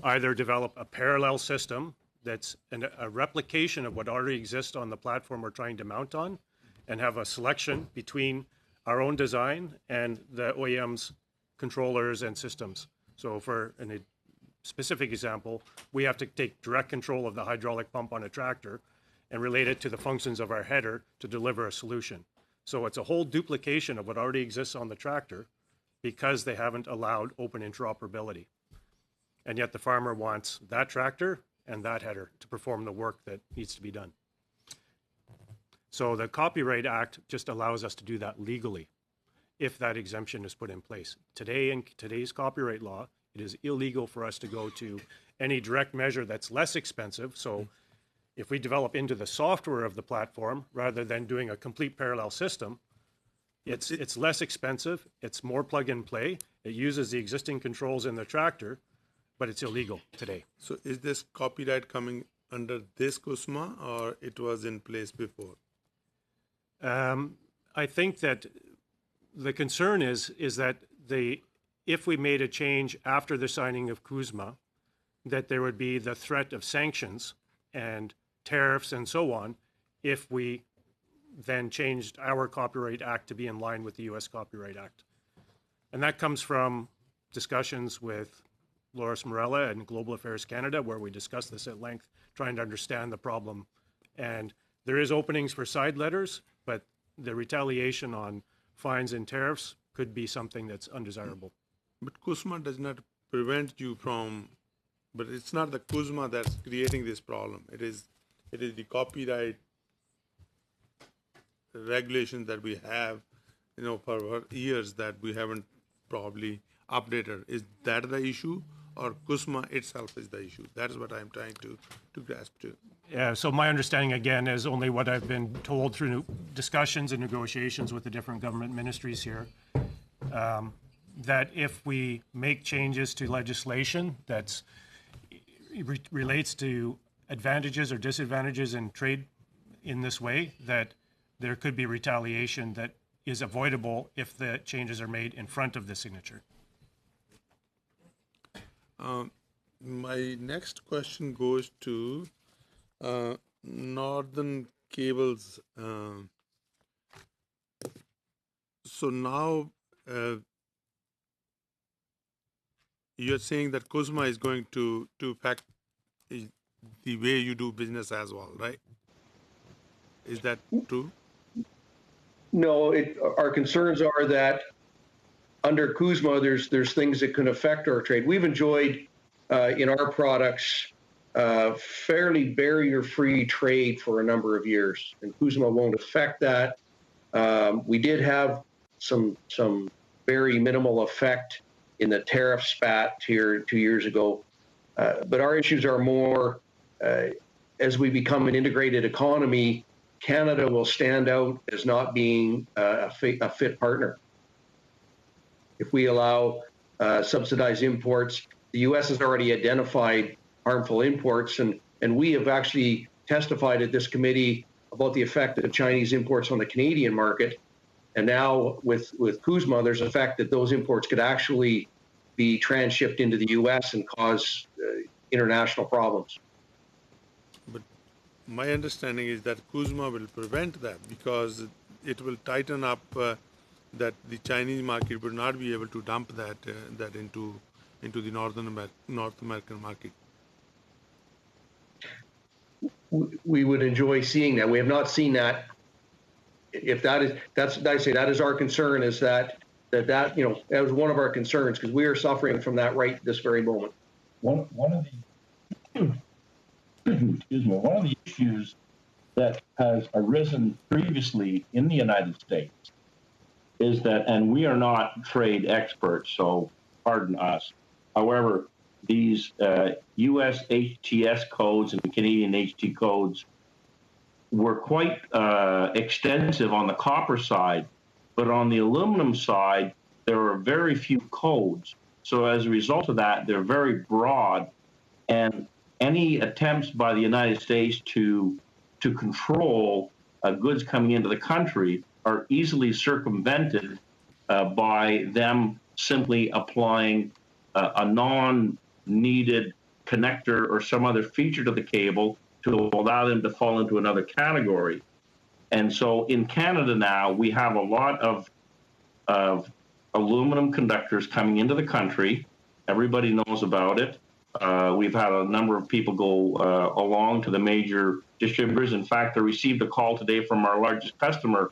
Speaker 20: either develop a parallel system that's a replication of what already exists on the platform we're trying to mount on, and have a selection between our own design and the OEM's controllers and systems. So for a specific example, we have to take direct control of the hydraulic pump on a tractor and relate it to the functions of our header to deliver a solution. So it's a whole duplication of what already exists on the tractor because they haven't allowed open interoperability. And yet the farmer wants that tractor and that header to perform the work that needs to be done. So the Copyright Act just allows us to do that legally if that exemption is put in place. Today, in today's copyright law, it is illegal for us to go to any direct measure that's less expensive. So if we develop into the software of the platform rather than doing a complete parallel system, it's less expensive, it's more plug and play, it uses the existing controls in the tractor, but it's illegal today.
Speaker 21: So is this copyright coming under this CUSMA or it was in place before?
Speaker 20: I think that the concern is that if we made a change after the signing of CUSMA, that there would be the threat of sanctions and tariffs and so on if we then changed our Copyright Act to be in line with the U.S. Copyright Act. And that comes from discussions with Loris Morella and Global Affairs Canada, where we discussed this at length, trying to understand the problem. And there is openings for side letters, but the retaliation on fines and tariffs could be something that's undesirable.
Speaker 21: But CUSMA does not prevent you from, but it's not the CUSMA that's creating this problem. It is the copyright regulations that we have, for years that we haven't probably updated. Is that the issue, or CUSMA itself is the issue? That is what I'm trying to grasp to.
Speaker 20: Yeah, so my understanding, again, is only what I've been told through discussions and negotiations with the different government ministries here, that if we make changes to legislation that relates to advantages or disadvantages in trade in this way, that there could be retaliation that is avoidable if the changes are made in front of the signature.
Speaker 21: My next question goes to Northern Cables. So now you're saying that CUSMA is going to affect the way you do business as well, right? Is that true?
Speaker 18: No, our concerns are that under CUSMA, there's things that can affect our trade. We've enjoyed in our products fairly barrier-free trade for a number of years, and CUSMA won't affect that. We did have some very minimal effect in the tariff spat here 2 years ago, but our issues are more as we become an integrated economy. Canada will stand out as not being a fit partner. If we allow subsidized imports, the U.S. has already identified harmful imports, and we have actually testified at this committee about the effect of Chinese imports on the Canadian market. And now with CUSMA, there's a fact that those imports could actually be transshipped into the U.S. and cause international problems.
Speaker 21: But my understanding is that CUSMA will prevent that because it will tighten up that the Chinese market will not be able to dump that into into the North American market?
Speaker 18: We would enjoy seeing that. We have not seen that. If that is our concern, is that was one of our concerns, because we are suffering from that right this very moment.
Speaker 17: One of the issues that has arisen previously in the United States is that, and we are not trade experts, so pardon us. However, these U.S. HTS codes and Canadian HT codes were quite extensive on the copper side, but on the aluminum side, there are very few codes. So as a result of that, they're very broad, and any attempts by the United States to control goods coming into the country are easily circumvented by them simply applying a non-needed connector or some other feature to the cable to allow them to fall into another category. And so in Canada now, we have a lot of aluminum conductors coming into the country. Everybody knows about it. We've had a number of people go along to the major distributors. In fact, I received a call today from our largest customer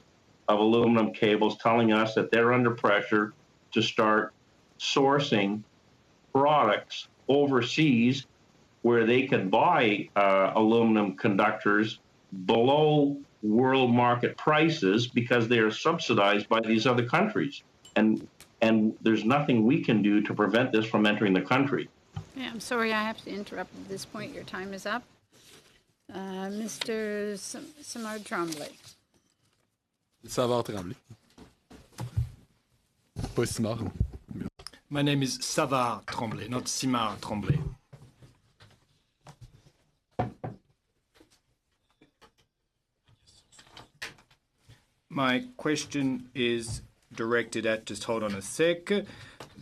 Speaker 17: of aluminum cables telling us that they're under pressure to start sourcing products overseas where they can buy aluminum conductors below world market prices because they are subsidized by these other countries. And there's nothing we can do to prevent this from entering the country.
Speaker 1: Yeah, I'm sorry I have to interrupt at this point. Your time is up. Mr. Simard Tremblay.
Speaker 8: Savard Tremblay. Pas Simard.
Speaker 10: My name is Savard Tremblay, not Simard Tremblay. My question is directed at, just hold on a sec,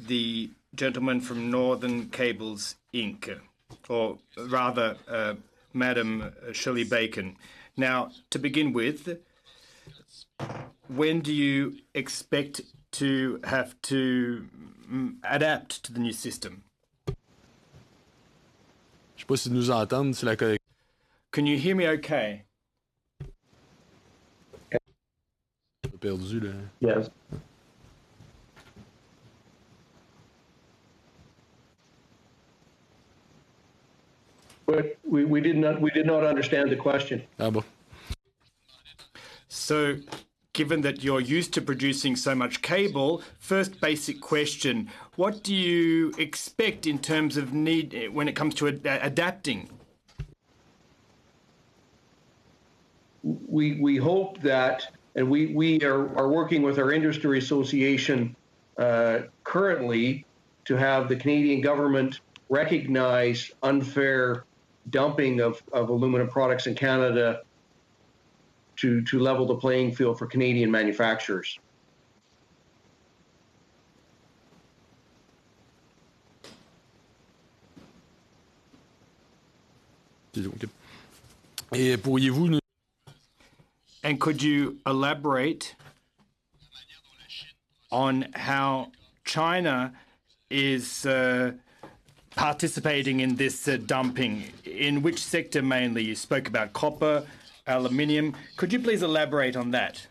Speaker 10: the gentleman from Northern Cables Inc., or rather, Madam Shirley Bacon. Now, to begin with, when do you expect to have to adapt to the new system?
Speaker 8: Je sais pas si nous entendent, si la connexion.
Speaker 10: Can you hear me okay?
Speaker 8: Perdu, là.
Speaker 18: Yes. But we did not understand the question.
Speaker 8: Ah bon.
Speaker 10: So, given that you're used to producing so much cable, first basic question, what do you expect in terms of need when it comes to adapting?
Speaker 18: We hope that, and we are working with our industry association currently to have the Canadian government recognize unfair dumping of aluminum products in Canada to level the playing field for Canadian manufacturers.
Speaker 8: Et pourriez-vous nous...
Speaker 10: And could you elaborate on how China is participating in this dumping? In which sector mainly? You spoke about copper, aluminium. Could you please elaborate on that?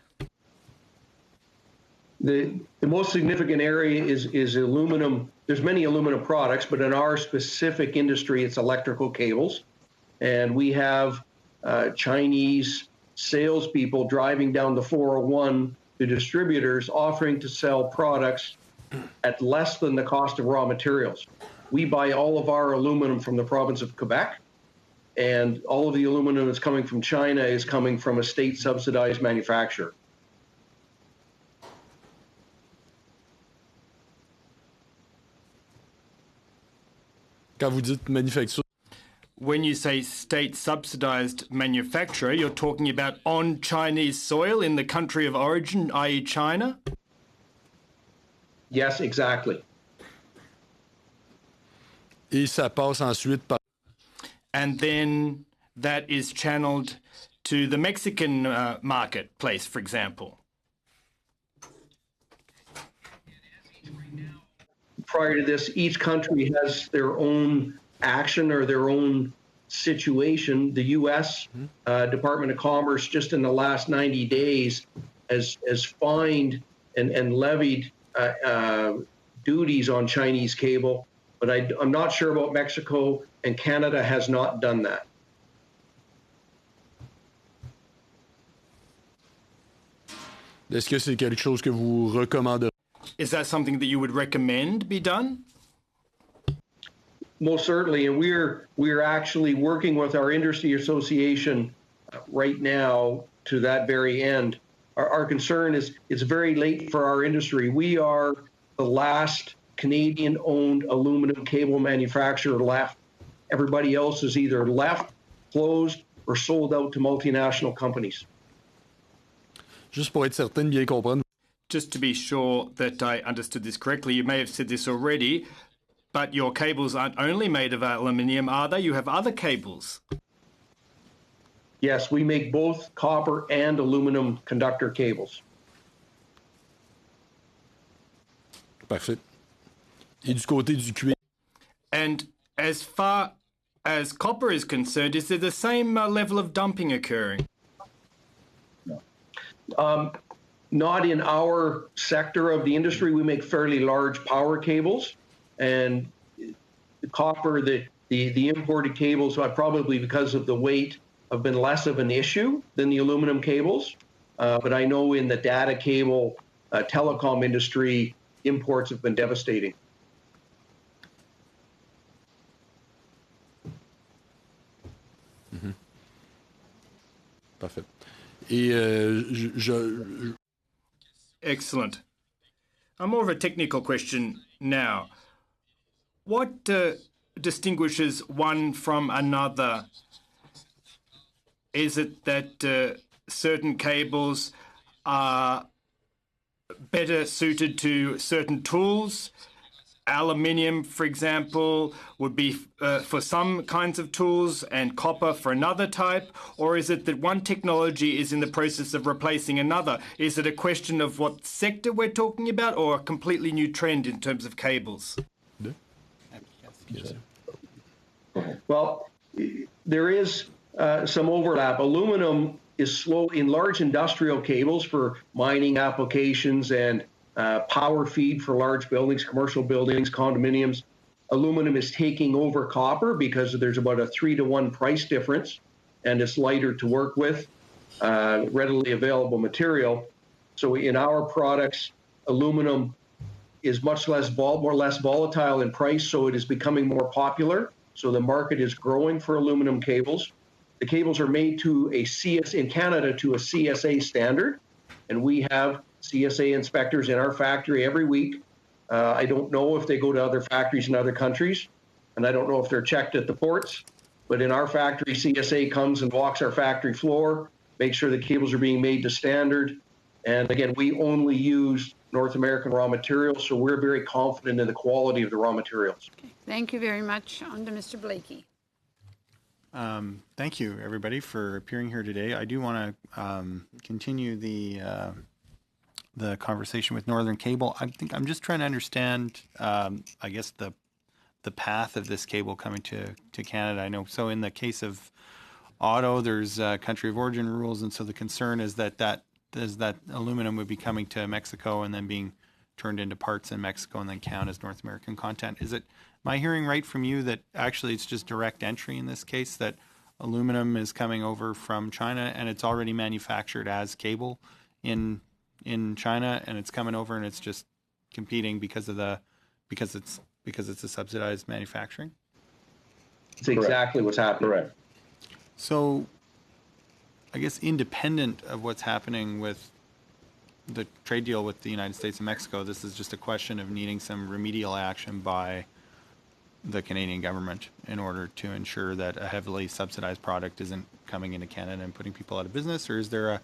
Speaker 18: The most significant area is aluminum. There's many aluminum products, but in our specific industry, it's electrical cables. And we have Chinese salespeople driving down the 401 to distributors offering to sell products at less than the cost of raw materials. We buy all of our aluminum from the province of Quebec, and all of the aluminum that's coming from China is coming from a state-subsidized manufacturer.
Speaker 8: Quand vous dites manufacture...
Speaker 10: When you say state-subsidized manufacturer, you're talking about on Chinese soil in the country of origin, i.e. China?
Speaker 18: Yes, exactly.
Speaker 8: Et ça passe ensuite par...
Speaker 10: And then that is channeled to the Mexican marketplace, for example.
Speaker 18: prior to this, each country has their own action or their own situation. The U.S. Department of Commerce, just in the last 90 days, has fined and levied duties on Chinese cable. But I'm not sure about Mexico, and Canada has not done that.
Speaker 8: Est-ce que c'est quelque chose que vous recommandez?
Speaker 10: Is that something that you would recommend be done?
Speaker 18: Most certainly, and we're actually working with our industry association right now to that very end. Our concern is it's very late for our industry. We are the last Canadian-owned aluminum cable manufacturer left. Everybody else is either left, closed, or sold out to multinational companies.
Speaker 8: Juste pour être certain de bien comprendre.
Speaker 10: Just to be sure that I understood this correctly, you may have said this already, but your cables aren't only made of aluminium, are they? You have other cables.
Speaker 18: Yes, we make both copper and aluminum conductor cables.
Speaker 8: Parfait. Et du côté du cuir?
Speaker 10: And as far as copper is concerned, is there the same level of dumping occurring?
Speaker 18: Not in our sector of the industry. We make fairly large power cables, and the copper, the imported cables, probably because of the weight, have been less of an issue than the aluminum cables. But I know in the data cable telecom industry, imports have been devastating.
Speaker 8: Parfait. Et
Speaker 10: Excellent. More of a technical question now. What distinguishes one from another? Is it that certain cables are better suited to certain tools? Aluminium, for example, would be for some kinds of tools and copper for another type? Or is it that one technology is in the process of replacing another? Is it a question of what sector we're talking about or a completely new trend in terms of cables?
Speaker 18: Well, there is some overlap. Aluminum is slow in large industrial cables for mining applications and power feed for large buildings, commercial buildings, condominiums. Aluminum is taking over copper because there's about a 3-to-1 price difference, and it's lighter to work with, readily available material. So in our products, aluminum is much less volatile in price, so it is becoming more popular. So the market is growing for aluminum cables. The cables are made to in Canada to a CSA standard, and we have CSA inspectors in our factory every week. I don't know if they go to other factories in other countries, and I don't know if they're checked at the ports, but in our factory, CSA comes and walks our factory floor, makes sure the cables are being made to standard. And again, we only use North American raw materials, so we're very confident in the quality of the raw materials.
Speaker 1: Okay. Thank you very much. On to Mr. Blakey.
Speaker 7: Thank you, everybody, for appearing here today. I do want to continue the conversation with Northern Cable. I'm just trying to understand, I guess, the path of this cable coming to Canada. I know, so in the case of auto, there's country of origin rules, and so the concern is that aluminum would be coming to Mexico and then being turned into parts in Mexico and then count as North American content. Am I hearing right from you that actually it's just direct entry in this case, that aluminum is coming over from China and it's already manufactured as cable in China, and it's coming over and it's just competing because it's a subsidized manufacturing?
Speaker 18: It's exactly what's happening.
Speaker 17: Correct.
Speaker 7: So I guess independent of what's happening with the trade deal with the United States and Mexico, this is just a question of needing some remedial action by the Canadian government in order to ensure that a heavily subsidized product isn't coming into Canada and putting people out of business, or is there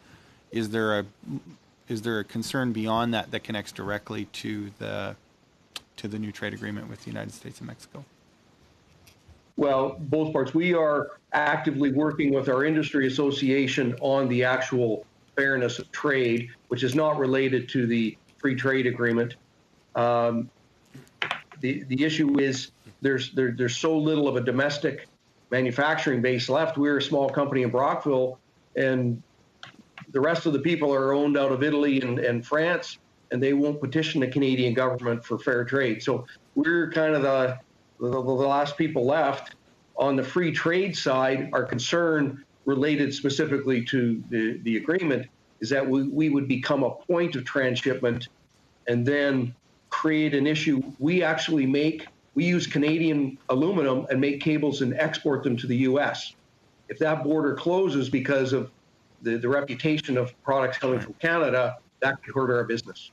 Speaker 7: a concern beyond that connects directly to the new trade agreement with the United States and Mexico?
Speaker 18: Well, both parts. We are actively working with our industry association on the actual fairness of trade, which is not related to the free trade agreement. the issue is there's so little of a domestic manufacturing base left. We're a small company in Brockville, and the rest of the people are owned out of Italy and France, and they won't petition the Canadian government for fair trade. So we're kind of the last people left. On the free trade side, our concern related specifically to the agreement is that we would become a point of transshipment and then create an issue. We use Canadian aluminum and make cables and export them to the U.S. If that border closes because of the reputation of products coming from Canada, that could hurt our business.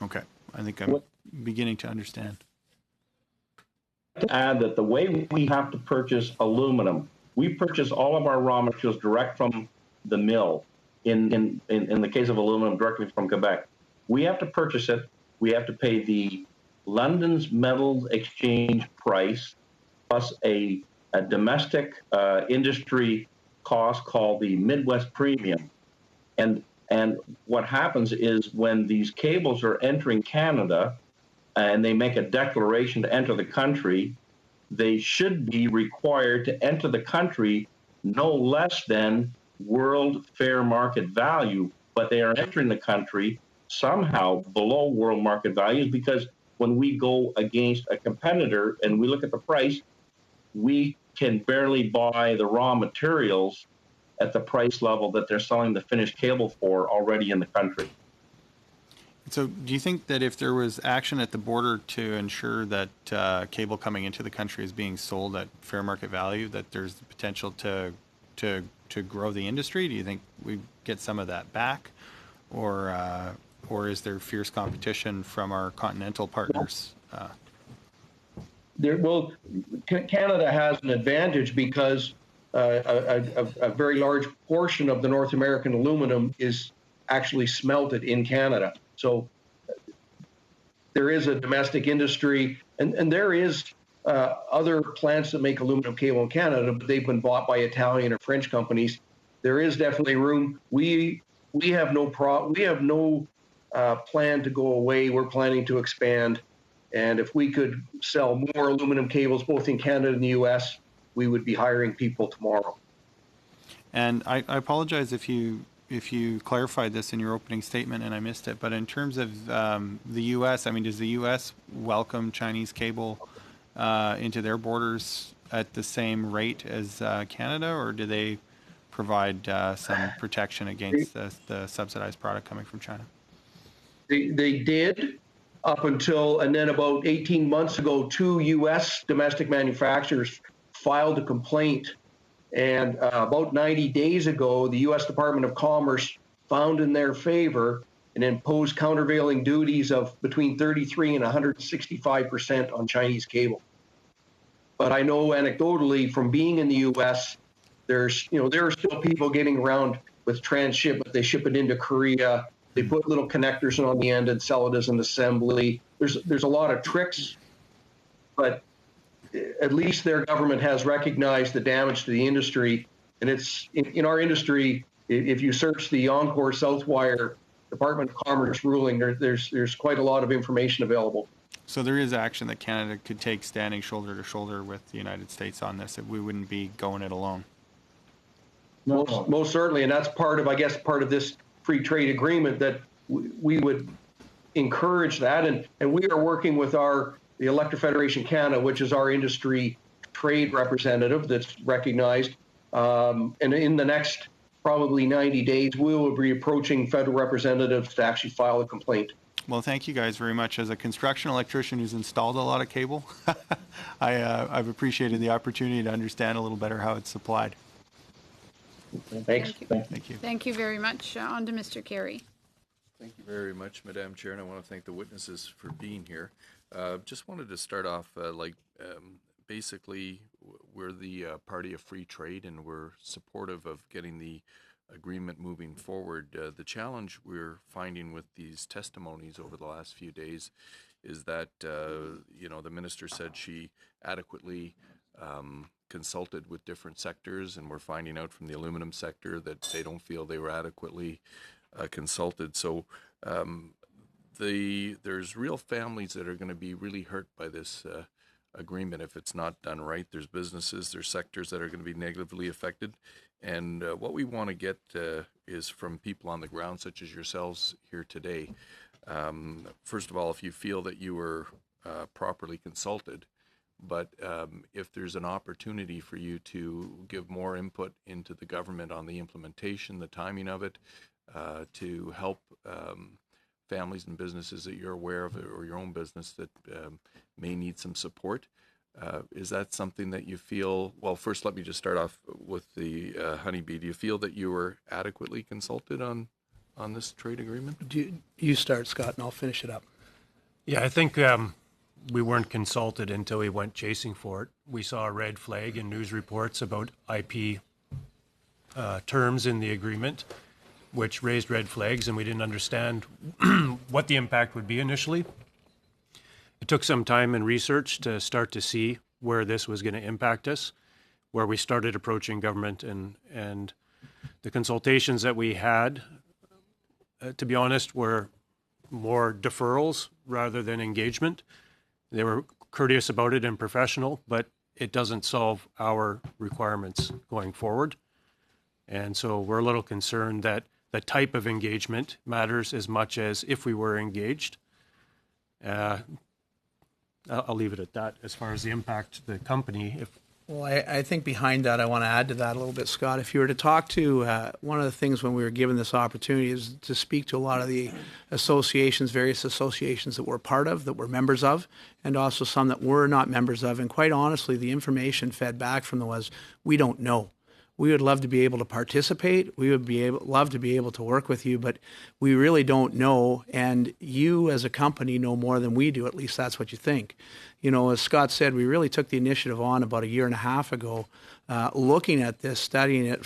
Speaker 7: Okay, I think I'm beginning to understand.
Speaker 17: To add that the way we have to purchase aluminum, we purchase all of our raw materials direct from the mill. In the case of aluminum, directly from Quebec, we have to purchase it. We have to pay the London's Metals Exchange price plus a domestic industry cost called the Midwest Premium. And what happens is when these cables are entering Canada and they make a declaration to enter the country, they should be required to enter the country no less than world fair market value, but they are entering the country somehow below world market values, because when we go against a competitor and we look at the price, we can barely buy the raw materials at the price level that they're selling the finished cable for already in the country.
Speaker 7: So do you think that if there was action at the border to ensure that cable coming into the country is being sold at fair market value, that there's the potential to grow the industry? Do you think we get some of that back? Or is there fierce competition from our continental partners?
Speaker 18: Canada has an advantage because a very large portion of the North American aluminum is actually smelted in Canada. So there is a domestic industry, and there is other plants that make aluminum cable in Canada, but they've been bought by Italian or French companies. There is definitely room. We have no plan to go away. We're planning to expand. And if we could sell more aluminum cables, both in Canada and the U.S., we would be hiring people tomorrow.
Speaker 7: And I apologize if you clarified this in your opening statement and I missed it, but in terms of the U.S., I mean, does the U.S. welcome Chinese cable into their borders at the same rate as Canada, or do they provide some protection against the subsidized product coming from China?
Speaker 18: They did up until, and then about 18 months ago, 2 U.S. domestic manufacturers filed a complaint. And about 90 days ago, the U.S. Department of Commerce found in their favor and imposed countervailing duties of between 33 and 165% on Chinese cable. But I know anecdotally from being in the U.S., there are still people getting around with transshipment. They ship it into Korea. They put little connectors on the end and sell it as an assembly. There's a lot of tricks, but at least their government has recognized the damage to the industry. And it's in our industry, if you search the Encore Southwire Department of Commerce ruling, there's quite a lot of information available.
Speaker 7: So there is action that Canada could take standing shoulder to shoulder with the United States on this, if we wouldn't be going it alone.
Speaker 18: Most certainly, and that's part of this free trade agreement, that we would encourage that. And we are working with the Electric Federation Canada, which is our industry trade representative that's recognized. And in the next probably 90 days, we will be approaching federal representatives to actually file a complaint.
Speaker 7: Well, thank you guys very much. As a construction electrician who's installed a lot of cable, I've appreciated the opportunity to understand a little better how it's supplied.
Speaker 18: Thanks.
Speaker 7: Thank you.
Speaker 1: Thank you very much. On to Mr. Carey.
Speaker 6: Thank you very much, Madam Chair, and I want to thank the witnesses for being here. Just wanted to start off basically we're the party of free trade, and we're supportive of getting the agreement moving forward. The challenge we're finding with these testimonies over the last few days is that the minister said she adequately consulted with different sectors, and we're finding out from the aluminum sector that they don't feel they were adequately consulted. So there's real families that are going to be really hurt by this agreement if it's not done right. There's businesses, there's sectors that are going to be negatively affected. And what we want to get is from people on the ground, such as yourselves here today. First of all, if you feel that you were properly consulted, but if there's an opportunity for you to give more input into the government on the implementation, the timing of it, to help families and businesses that you're aware of or your own business that may need some support. Is that something that you feel, well, first let me just start off with the honeybee. Do you feel that you were adequately consulted on this trade agreement?
Speaker 16: You start, Scott, and I'll finish it up.
Speaker 20: Yeah, I think we weren't consulted until we went chasing for it. We saw a red flag in news reports about IP terms in the agreement, which raised red flags, and we didn't understand what the impact would be initially. It took some time and research to start to see where this was going to impact us, where we started approaching government, and the consultations that we had, to be honest, were more deferrals rather than engagement. They were courteous about it and professional, but it doesn't solve our requirements going forward. And so we're a little concerned that the type of engagement matters as much as if we were engaged. I'll leave it at that as far as the impact to the company.
Speaker 16: Well, I think behind that, I want to add to that a little bit, Scott. If you were to talk to one of the things when we were given this opportunity is to speak to a lot of the associations, various associations that we're part of, that we're members of, and also some that we're not members of. And quite honestly, the information fed back from them was, we don't know. We would love to be able to participate. We would love to be able to work with you, but we really don't know. And you as a company know more than we do. At least that's what you think. You know, as Scott said, we really took the initiative on about 1.5 years ago, looking at this, studying it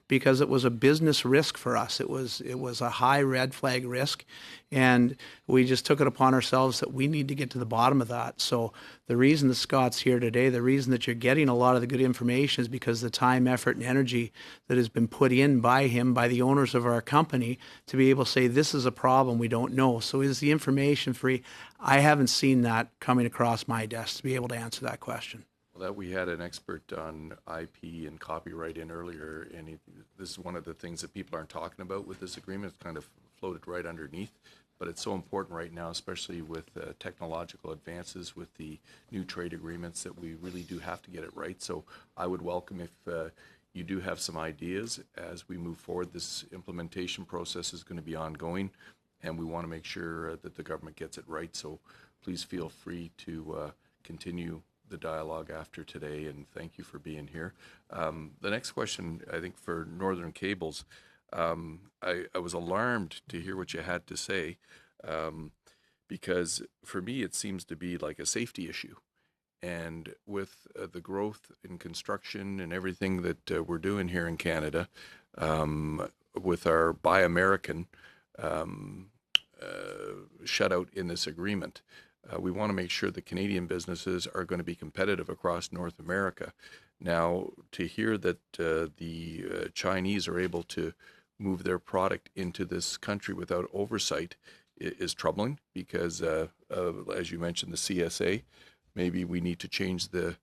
Speaker 16: because it was a business risk for us. It was a high red flag risk, and we just took it upon ourselves that we need to get to the bottom of that. So the reason that Scott's here today, the reason that you're getting a lot of the good information is because the time, effort, and energy that has been put in by him, by the owners of our company, to be able to say, this is a problem we don't know. So is the information free? I haven't seen that coming across my desk to be able to answer that question.
Speaker 6: Well, that we had an expert on IP and copyright in earlier, and this is one of the things that people aren't talking about with this agreement. It's kind of floated right underneath, but it's so important right now, especially with technological advances, with the new trade agreements, that we really do have to get it right. So I would welcome if you do have some ideas as we move forward. This implementation process is going to be ongoing, and we want to make sure that the government gets it right. So please feel free to continue the dialogue after today, and thank you for being here. The next question, I think, for Northern Cables, I was alarmed to hear what you had to say, because for me it seems to be like a safety issue. And with the growth in construction and everything that we're doing here in Canada, with our Buy American shutout in this agreement, we want to make sure that Canadian businesses are going to be competitive across North America. Now, to hear that the Chinese are able to move their product into this country without oversight is troubling, because, as you mentioned, the CSA, maybe we need to change the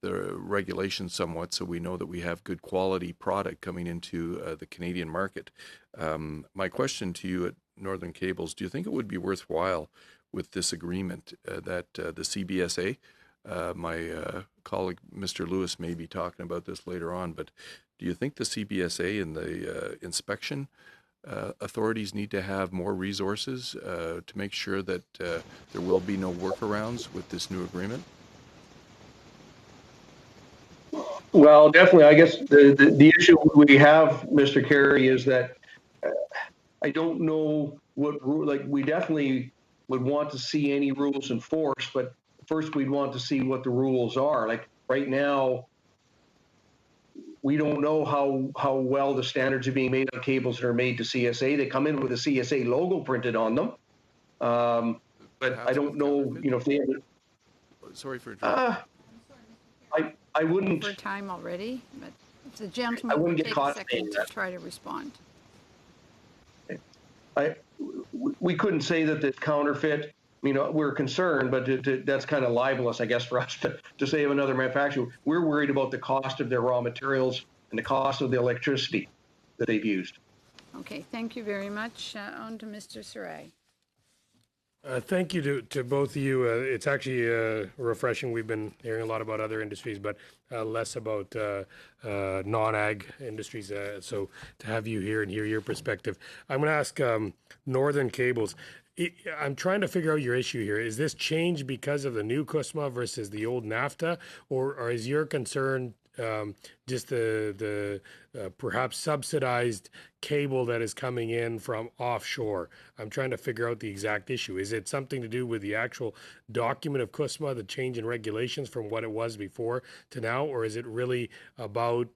Speaker 6: regulations somewhat so we know that we have good quality product coming into the Canadian market. My question to you at Northern Cables, do you think it would be worthwhile with this agreement that the CBSA, my colleague Mr. Lewis may be talking about this later on, but do you think the CBSA and the inspection authorities need to have more resources to make sure that there will be no workarounds with this new agreement?
Speaker 18: Well, definitely. I guess the issue we have, Mr. Carey, is that I don't know what rule. Like, we definitely would want to see any rules enforced, but first we'd want to see what the rules are. Like right now, we don't know how well the standards are being made on cables that are made to CSA. They come in with a CSA logo printed on them, but I don't know, if they have.
Speaker 6: Sorry for interrupting.
Speaker 18: I wouldn't.
Speaker 1: For time already, but if the gentleman
Speaker 18: I wouldn't
Speaker 1: would
Speaker 18: get
Speaker 1: take
Speaker 18: caught
Speaker 1: a second
Speaker 18: saying
Speaker 1: to
Speaker 18: that.
Speaker 1: try to respond.
Speaker 18: we couldn't say that it's counterfeit. I mean, we're concerned, but that's kind of libelous, I guess, for us to say of another manufacturer. We're worried about the cost of their raw materials and the cost of the electricity that they've used.
Speaker 1: Okay, thank you very much. On to Mr. Sarai.
Speaker 11: Thank you to both of you. It's actually refreshing. We've been hearing a lot about other industries, but less about non-ag industries. So to have you here and hear your perspective, I'm going to ask Northern Cables. I'm trying to figure out your issue here. Is this change because of the new CUSMA versus the old NAFTA, or is your concern just the perhaps subsidized cable that is coming in from offshore? I'm trying to figure out the exact issue. Is it something to do with the actual document of CUSMA, the change in regulations from what it was before to now, or is it really about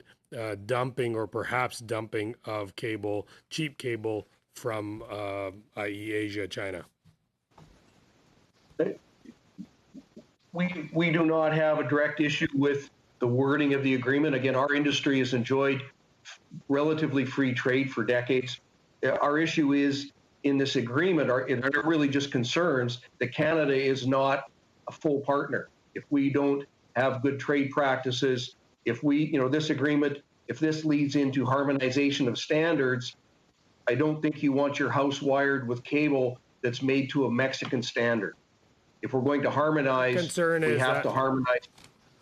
Speaker 11: dumping or perhaps dumping of cable, cheap cable from, i.e. Asia, China?
Speaker 18: We do not have a direct issue with the wording of the agreement. Again, our industry has enjoyed relatively free trade for decades. Our issue is in this agreement, and it really just concerns that Canada is not a full partner. If we don't have good trade practices, if this agreement, if this leads into harmonization of standards, I don't think you want your house wired with cable that's made to a Mexican standard. If we're going to harmonize, we have to harmonize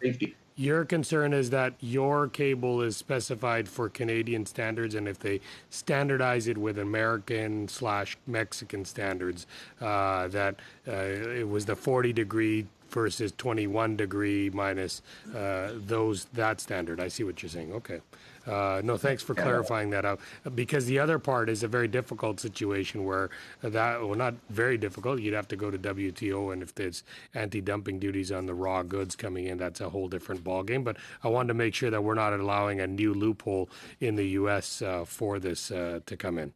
Speaker 18: safety.
Speaker 11: Your concern is that your cable is specified for Canadian standards, and if they standardize it with American/Mexican standards, that it was the 40-degree versus 21-degree minus that standard. I see what you're saying. Okay. No, thanks for clarifying that out. Because the other part is a very difficult situation where not very difficult. You'd have to go to WTO, and if there's anti-dumping duties on the raw goods coming in, that's a whole different ballgame. But I wanted to make sure that we're not allowing a new loophole in the U.S. For this to come in.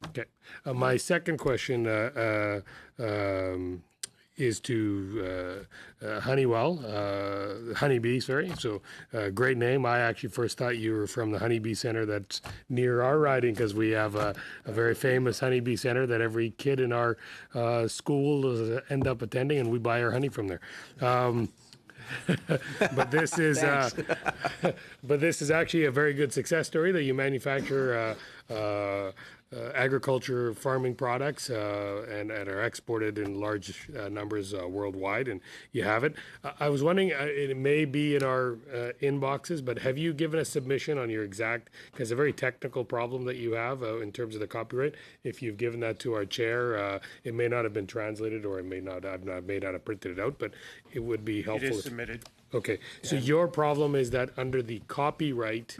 Speaker 11: Okay. My second question is to Honeywell, Honeybee, sorry. So great name. I actually first thought you were from the Honeybee Center that's near our riding, because we have a very famous Honeybee Center that every kid in our school end up attending, and we buy our honey from there. But this is actually a very good success story that you manufacture agriculture farming products and are exported in large numbers worldwide, and you have it. I was wondering, it may be in our inboxes, but have you given a submission on your exact, because a very technical problem that you have in terms of the copyright, if you've given that to our chair, it may not have been translated, or it may not have printed it out, but it would be helpful.
Speaker 20: It is submitted.
Speaker 11: Okay, so your problem is that under the Copyright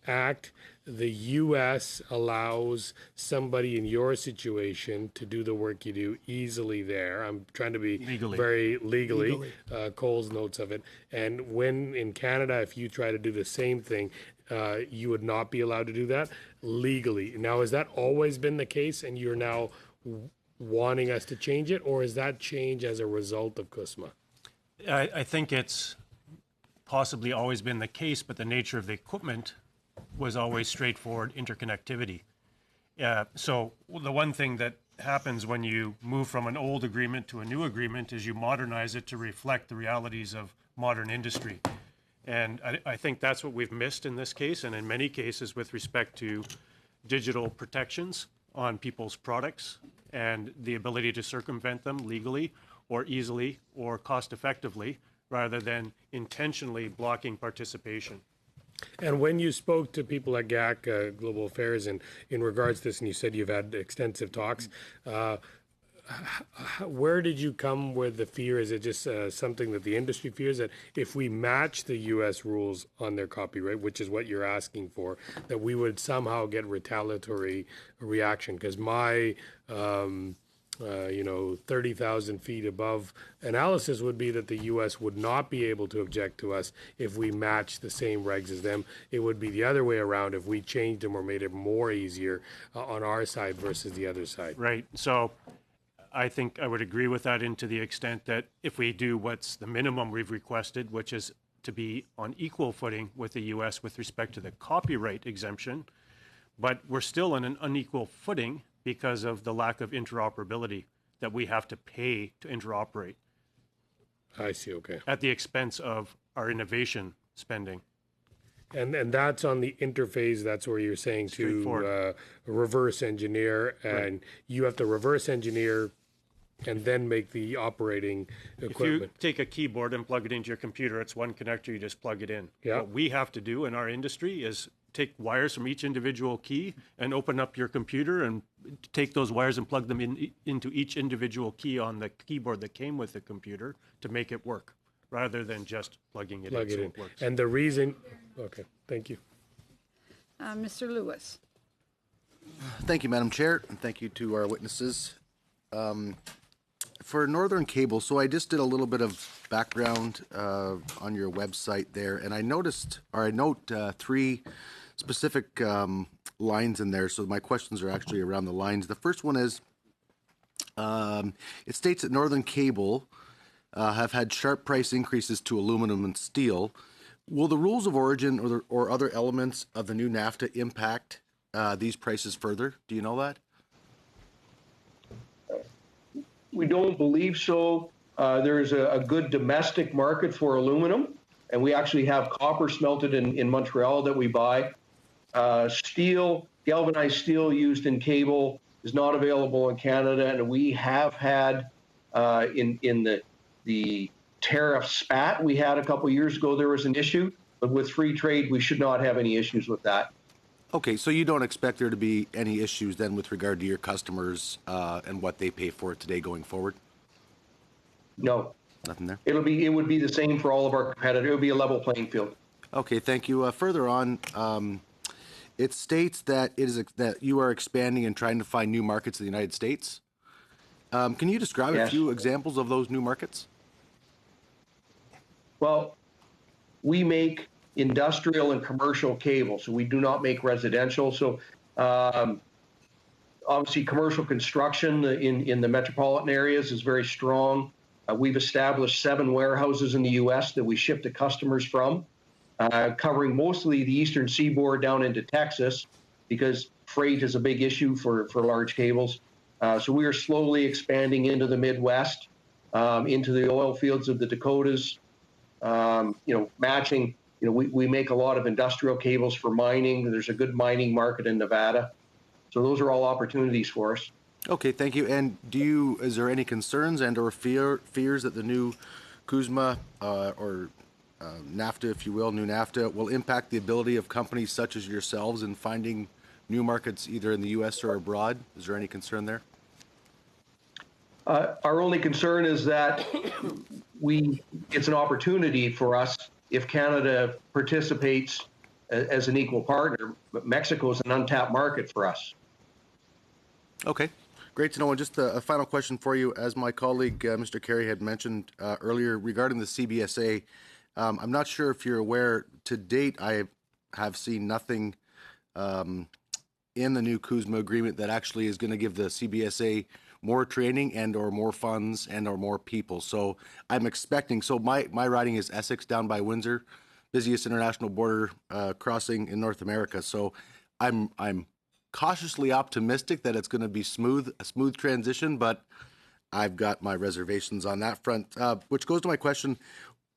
Speaker 11: Act, the U.S. allows somebody in your situation to do the work you do easily there. I'm trying to be very legally. Cole's notes of it. And when in Canada, if you try to do the same thing, you would not be allowed to do that legally. Now, has that always been the case, and you're now wanting us to change it, or is that change as a result of CUSMA?
Speaker 20: I think it's possibly always been the case, but the nature of the equipment was always straightforward interconnectivity. So the one thing that happens when you move from an old agreement to a new agreement is you modernize it to reflect the realities of modern industry. And I think that's what we've missed in this case, and in many cases with respect to digital protections on people's products and the ability to circumvent them legally or easily or cost effectively, rather than intentionally blocking participation.
Speaker 11: And when you spoke to people at GAC, Global Affairs, in regards to this, and you said you've had extensive talks, where did you come with the fear? Is it just something that the industry fears, that if we match the U.S. rules on their copyright, which is what you're asking for, that we would somehow get retaliatory reaction? Because my 30,000 feet above analysis would be that the U.S. would not be able to object to us if we match the same regs as them. It would be the other way around if we changed them or made it more easier on our side versus the other side.
Speaker 20: Right. So I think I would agree with that, into the extent that if we do what's the minimum we've requested, which is to be on equal footing with the U.S. with respect to the copyright exemption, but we're still on an unequal footing because of the lack of interoperability that we have to pay to interoperate.
Speaker 11: I see, okay.
Speaker 20: At the expense of our innovation spending.
Speaker 11: And that's on the interface. That's where you're saying to reverse engineer, and you have to reverse engineer and then make the operating equipment.
Speaker 20: If you take a keyboard and plug it into your computer, it's one connector, you just plug it in.
Speaker 11: Yeah.
Speaker 20: What we have to do in our industry is take wires from each individual key and open up your computer and take those wires and plug them into each individual key on the keyboard that came with the computer to make it work, rather than just plugging it in so it works.
Speaker 11: And the reason, okay, thank you.
Speaker 1: Mr. Lewis.
Speaker 9: Thank you, Madam Chair, and thank you to our witnesses. For Northern Cable, so I just did a little bit of background on your website there, and I note three specific lines in there. So my questions are actually around the lines. The first one is, it states that Northern Cable have had sharp price increases to aluminum and steel. Will the rules of origin or other elements of the new NAFTA impact these prices further? Do you know that?
Speaker 18: We don't believe so. There's a good domestic market for aluminum, and we actually have copper smelted in Montreal that we buy. Steel, galvanized steel used in cable is not available in Canada, and we have had in the tariff spat we had a couple years ago, there was an issue, but with free trade, we should not have any issues with that.
Speaker 9: Okay, so you don't expect there to be any issues then with regard to your customers and what they pay for it today going forward?
Speaker 18: No.
Speaker 9: Nothing there?
Speaker 18: It would be the same for all of our competitors. It would be a level playing field.
Speaker 9: Okay, thank you. Further on, it states that that you are expanding and trying to find new markets in the United States. Can you describe a few examples of those new markets?
Speaker 18: Well, we make industrial and commercial cable, so we do not make residential. So obviously commercial construction in the metropolitan areas is very strong. We've established 7 warehouses in the U.S. that we ship to customers from, covering mostly the eastern seaboard down into Texas, because freight is a big issue for large cables. So we are slowly expanding into the Midwest, into the oil fields of the Dakotas, matching. We make a lot of industrial cables for mining. There's a good mining market in Nevada. So those are all opportunities for us.
Speaker 9: Okay, thank you. And is there any concerns and or fears that the new CUSMA or NAFTA, if you will, new NAFTA, will impact the ability of companies such as yourselves in finding new markets either in the U.S. or abroad? Is there any concern there?
Speaker 18: Our only concern is that it's an opportunity for us if Canada participates as an equal partner. But Mexico is an untapped market for us.
Speaker 9: Okay, great to know. And just a final question for you. As my colleague, Mr. Carey, had mentioned earlier regarding the CBSA, I'm not sure if you're aware, to date, I have seen nothing in the new CUSMA agreement that actually is going to give the CBSA more training and or more funds and or more people. So I'm expecting, so my riding is Essex down by Windsor, busiest international border crossing in North America. So I'm cautiously optimistic that it's going to be a smooth transition, but I've got my reservations on that front, which goes to my question.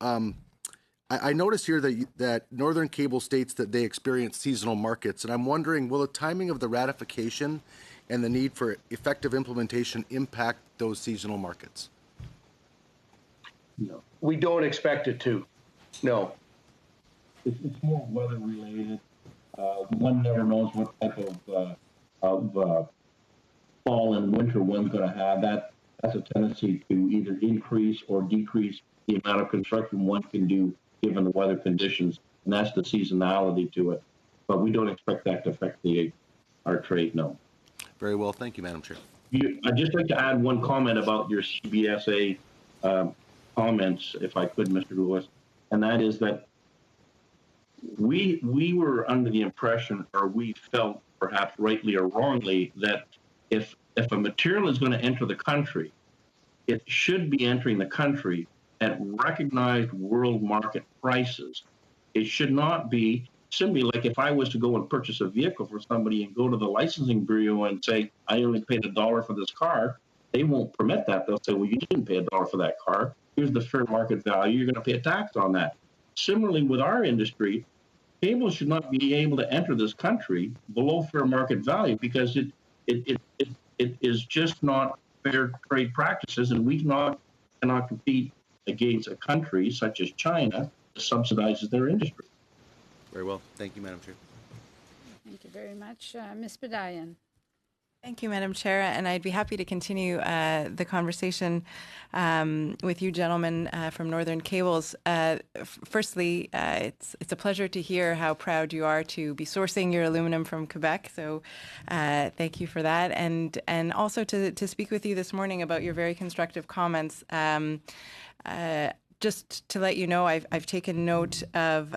Speaker 9: I noticed here that Northern Cable states that they experience seasonal markets, and I'm wondering, will the timing of the ratification and the need for effective implementation impact those seasonal markets?
Speaker 18: No. We don't expect it to. No.
Speaker 17: It's more weather related. One never knows what type of fall and winter one's going to have. That's a tendency to either increase or decrease the amount of construction one can do given the weather conditions, and that's the seasonality to it. But we don't expect that to affect our trade, no.
Speaker 9: Very well. Thank you, Madam Chair.
Speaker 17: I'd just like to add one comment about your CBSA comments, if I could, Mr. Lewis, and that is that we were under the impression, or we felt, perhaps rightly or wrongly, that if a material is going to enter the country, it should be entering the country at recognized world market prices. It should not be Simply, like if I was to go and purchase a vehicle for somebody and go to the licensing bureau and say, I only paid $1 for this car, they won't permit that. They'll say, well, you didn't pay $1 for that car. Here's the fair market value. You're going to pay a tax on that. Similarly, with our industry, cable should not be able to enter this country below fair market value because it is just not fair trade practices, and we cannot compete against a country such as China that subsidizes their industry.
Speaker 9: Very well. Thank you, Madam Chair.
Speaker 1: Thank you very much. Ms. Badayan.
Speaker 12: Thank you, Madam Chair, and I'd be happy to continue the conversation with you gentlemen from Northern Cables. Firstly, it's a pleasure to hear how proud you are to be sourcing your aluminum from Quebec, so thank you for that, and also to speak with you this morning about your very constructive comments. Just to let you know, I've taken note of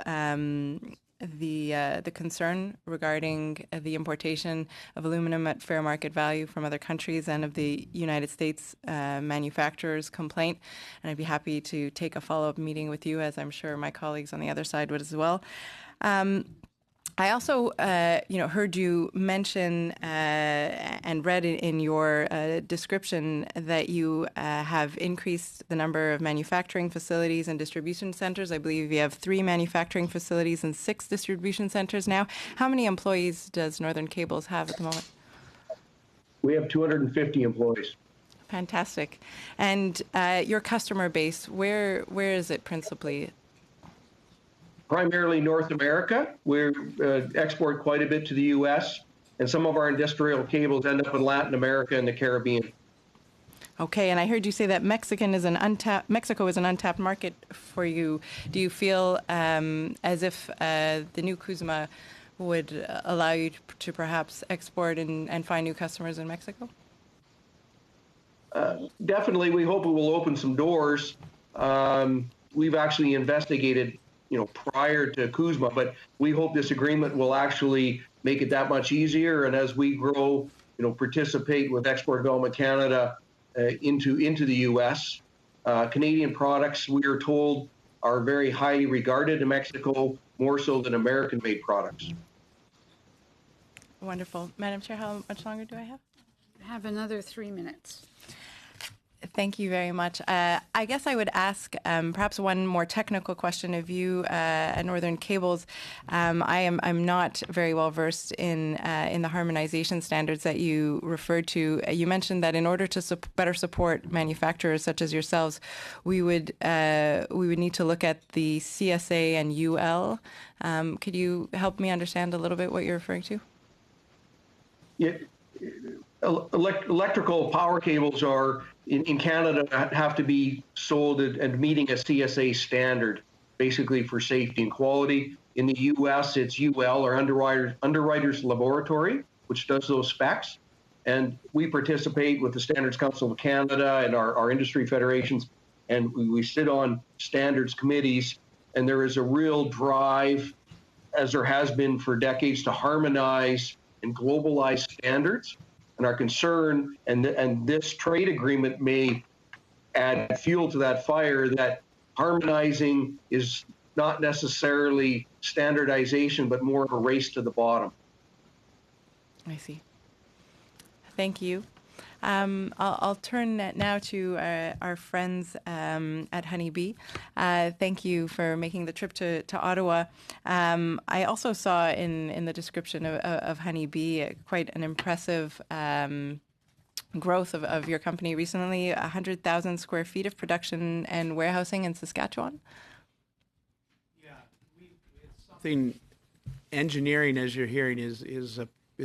Speaker 12: the concern regarding the importation of aluminum at fair market value from other countries and of the United States manufacturers' complaint. And I'd be happy to take a follow-up meeting with you, as I'm sure my colleagues on the other side would as well. I also, heard you mention and read in your description that you have increased the number of manufacturing facilities and distribution centers. I believe you have 3 manufacturing facilities and 6 distribution centers now. How many employees does Northern Cables have at the moment?
Speaker 18: We have 250 employees.
Speaker 12: Fantastic. And your customer base, where is it principally?
Speaker 18: Primarily North America. We export quite a bit to the U.S., and some of our industrial cables end up in Latin America and the Caribbean.
Speaker 12: Okay, and I heard you say that Mexico is an untapped market for you. Do you feel as if the new CUSMA would allow you to perhaps export and find new customers in Mexico?
Speaker 18: Definitely, we hope it will open some doors. We've actually investigated prior to CUSMA, but we hope this agreement will actually make it that much easier. And as we grow, participate with Export Development Canada into the U.S., Canadian products, we are told, are very highly regarded in Mexico, more so than American-made products.
Speaker 12: Wonderful. Madam Chair, how much longer do I have?
Speaker 1: I have another 3 minutes.
Speaker 12: Thank you very much. I guess I would ask perhaps one more technical question of you at Northern Cables. I'm not very well versed in the harmonization standards that you referred to. You mentioned that in order to better support manufacturers such as yourselves, we would need to look at the CSA and UL. Could you help me understand a little bit what you're referring to?
Speaker 18: Yeah. Electrical power cables are in Canada have to be sold and meeting a CSA standard, basically for safety and quality. In the U.S., it's UL, or Underwriters Laboratory, which does those specs. And we participate with the Standards Council of Canada and our industry federations, and we sit on standards committees. And there is a real drive, as there has been for decades, to harmonize and globalize standards. And our concern, and this trade agreement may add fuel to that fire, that harmonizing is not necessarily standardization, but more of a race to the bottom.
Speaker 12: I see. Thank you. I'll turn now to our friends at Honeybee. Thank you for making the trip to Ottawa. I also saw in the description of Honeybee quite an impressive growth of your company recently, 100,000 square feet of production and warehousing in Saskatchewan.
Speaker 16: Yeah, it's something. Engineering, as you're hearing, is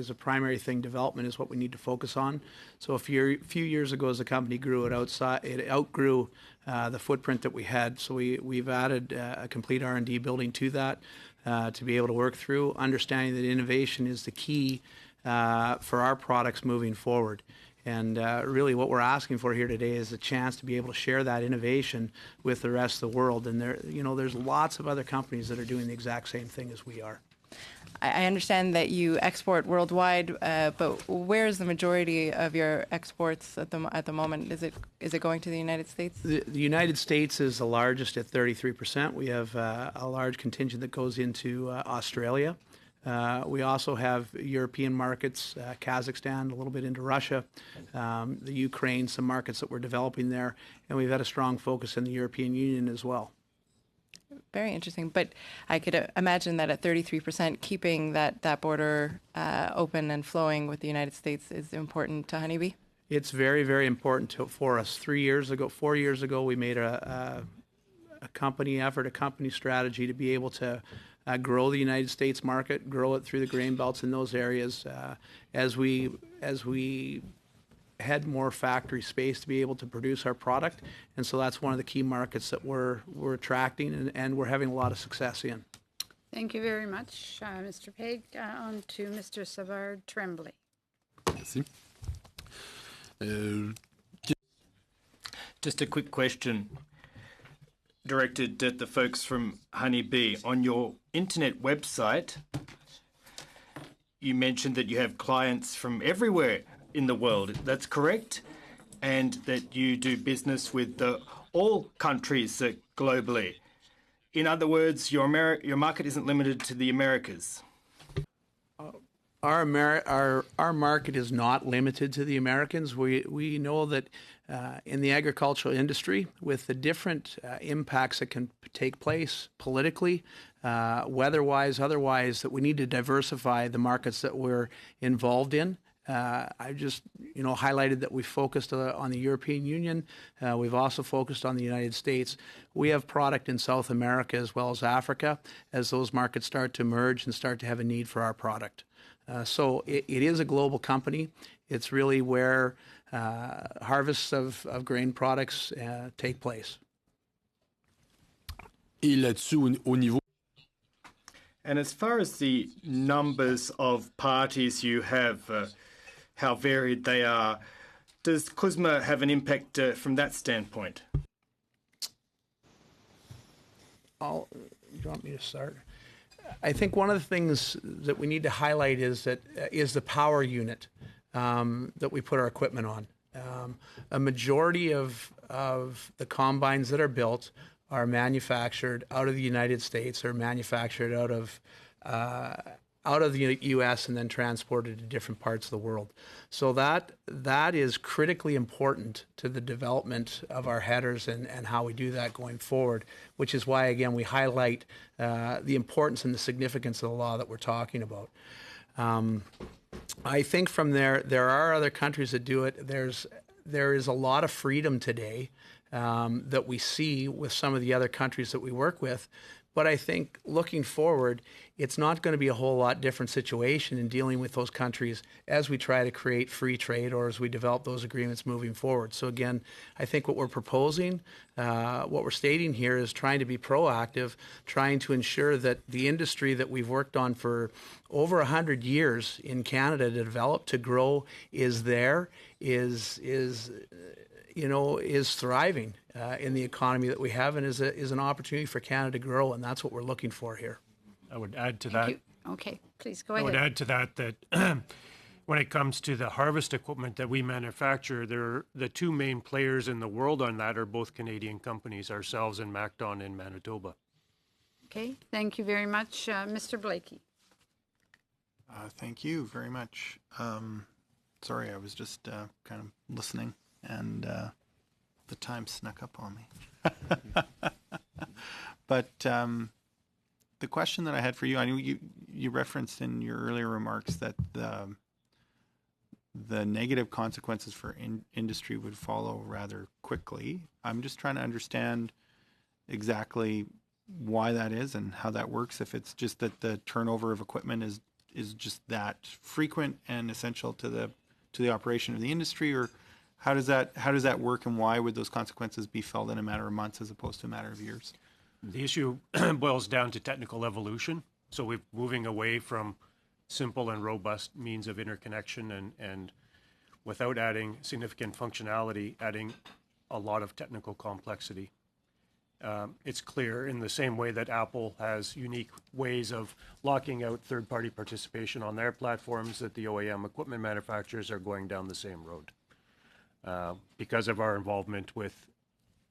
Speaker 16: a primary thing. Development is what we need to focus on. So a few years ago, as the company grew, it outgrew the footprint that we had. So we've added a complete R&D building to that to be able to work through, understanding that innovation is the key for our products moving forward. And really what we're asking for here today is a chance to be able to share that innovation with the rest of the world. And there's lots of other companies that are doing the exact same thing as we are.
Speaker 12: I understand that you export worldwide, but where is the majority of your exports at the moment? Is it going to the United States?
Speaker 16: The United States is the largest at 33%. We have a large contingent that goes into Australia. We also have European markets, Kazakhstan, a little bit into Russia, the Ukraine, some markets that we're developing there, and we've had a strong focus in the European Union as well.
Speaker 12: Very interesting. But I could imagine that at 33%, keeping that border open and flowing with the United States is important to Honeybee?
Speaker 16: It's very, very important for us. 4 years ago, we made a company effort, a company strategy to be able to grow the United States market, grow it through the grain belts in those areas. As we had more factory space to be able to produce our product, and so that's one of the key markets that we're attracting and we're having a lot of success in.
Speaker 1: Thank you very much, Mr. Peg. On to Mr. Savard Tremblay.
Speaker 8: Merci.
Speaker 10: Just a quick question directed at the folks from Honeybee. On your internet website, you mentioned that you have clients from everywhere in the world. That's correct? And that you do business with all countries globally. In other words, your market isn't limited to the Americas.
Speaker 16: Our market is not limited to the Americans. We know that in the agricultural industry, with the different impacts that can take place politically, weather-wise, otherwise, that we need to diversify the markets that we're involved in. I just, highlighted that we focused on the European Union. We've also focused on the United States. We have product in South America as well as Africa as those markets start to merge and start to have a need for our product. So it is a global company. It's really where harvests of grain products take place.
Speaker 8: Et là-dessus, au niveau.
Speaker 10: And as far as the numbers of parties you have, how varied they are, does CUSMA have an impact from that standpoint?
Speaker 16: Do you want me to start? I think one of the things that we need to highlight is the power unit that we put our equipment on. A majority of the combines that are built are manufactured out of the United States, or manufactured out of the U.S. and then transported to different parts of the world. So that is critically important to the development of our headers and how we do that going forward, which is why, again, we highlight the importance and the significance of the law that we're talking about. I think from there are other countries that do it. There is a lot of freedom today that we see with some of the other countries that we work with. But I think looking forward, it's not going to be a whole lot different situation in dealing with those countries as we try to create free trade or as we develop those agreements moving forward. So again, I think what we're proposing, what we're stating here is trying to be proactive, trying to ensure that the industry that we've worked on for over 100 years in Canada to develop, to grow, is thriving in the economy that we have, and is an opportunity for Canada to grow, and that's what we're looking for here.
Speaker 20: I would add to that.
Speaker 1: Okay, please go ahead.
Speaker 20: I would add to that when it comes to the harvest equipment that we manufacture, the two main players in the world on that are both Canadian companies, ourselves and MacDon in Manitoba.
Speaker 1: Okay, thank you very much. Mr. Blakey.
Speaker 7: Thank you very much. Sorry, I was just kind of listening, and the time snuck up on me. But the question that I had for you, I know you referenced in your earlier remarks that the negative consequences for industry would follow rather quickly. I'm just trying to understand exactly why that is and how that works. If it's just that the turnover of equipment is just that frequent and essential to the operation of the industry, or how does that work, and why would those consequences be felt in a matter of months as opposed to a matter of years?
Speaker 20: The issue boils down to technical evolution. So we're moving away from simple and robust means of interconnection and without adding significant functionality, adding a lot of technical complexity. it's clear in the same way that Apple has unique ways of locking out third-party participation on their platforms, that the OEM equipment manufacturers are going down the same road. Because of our involvement with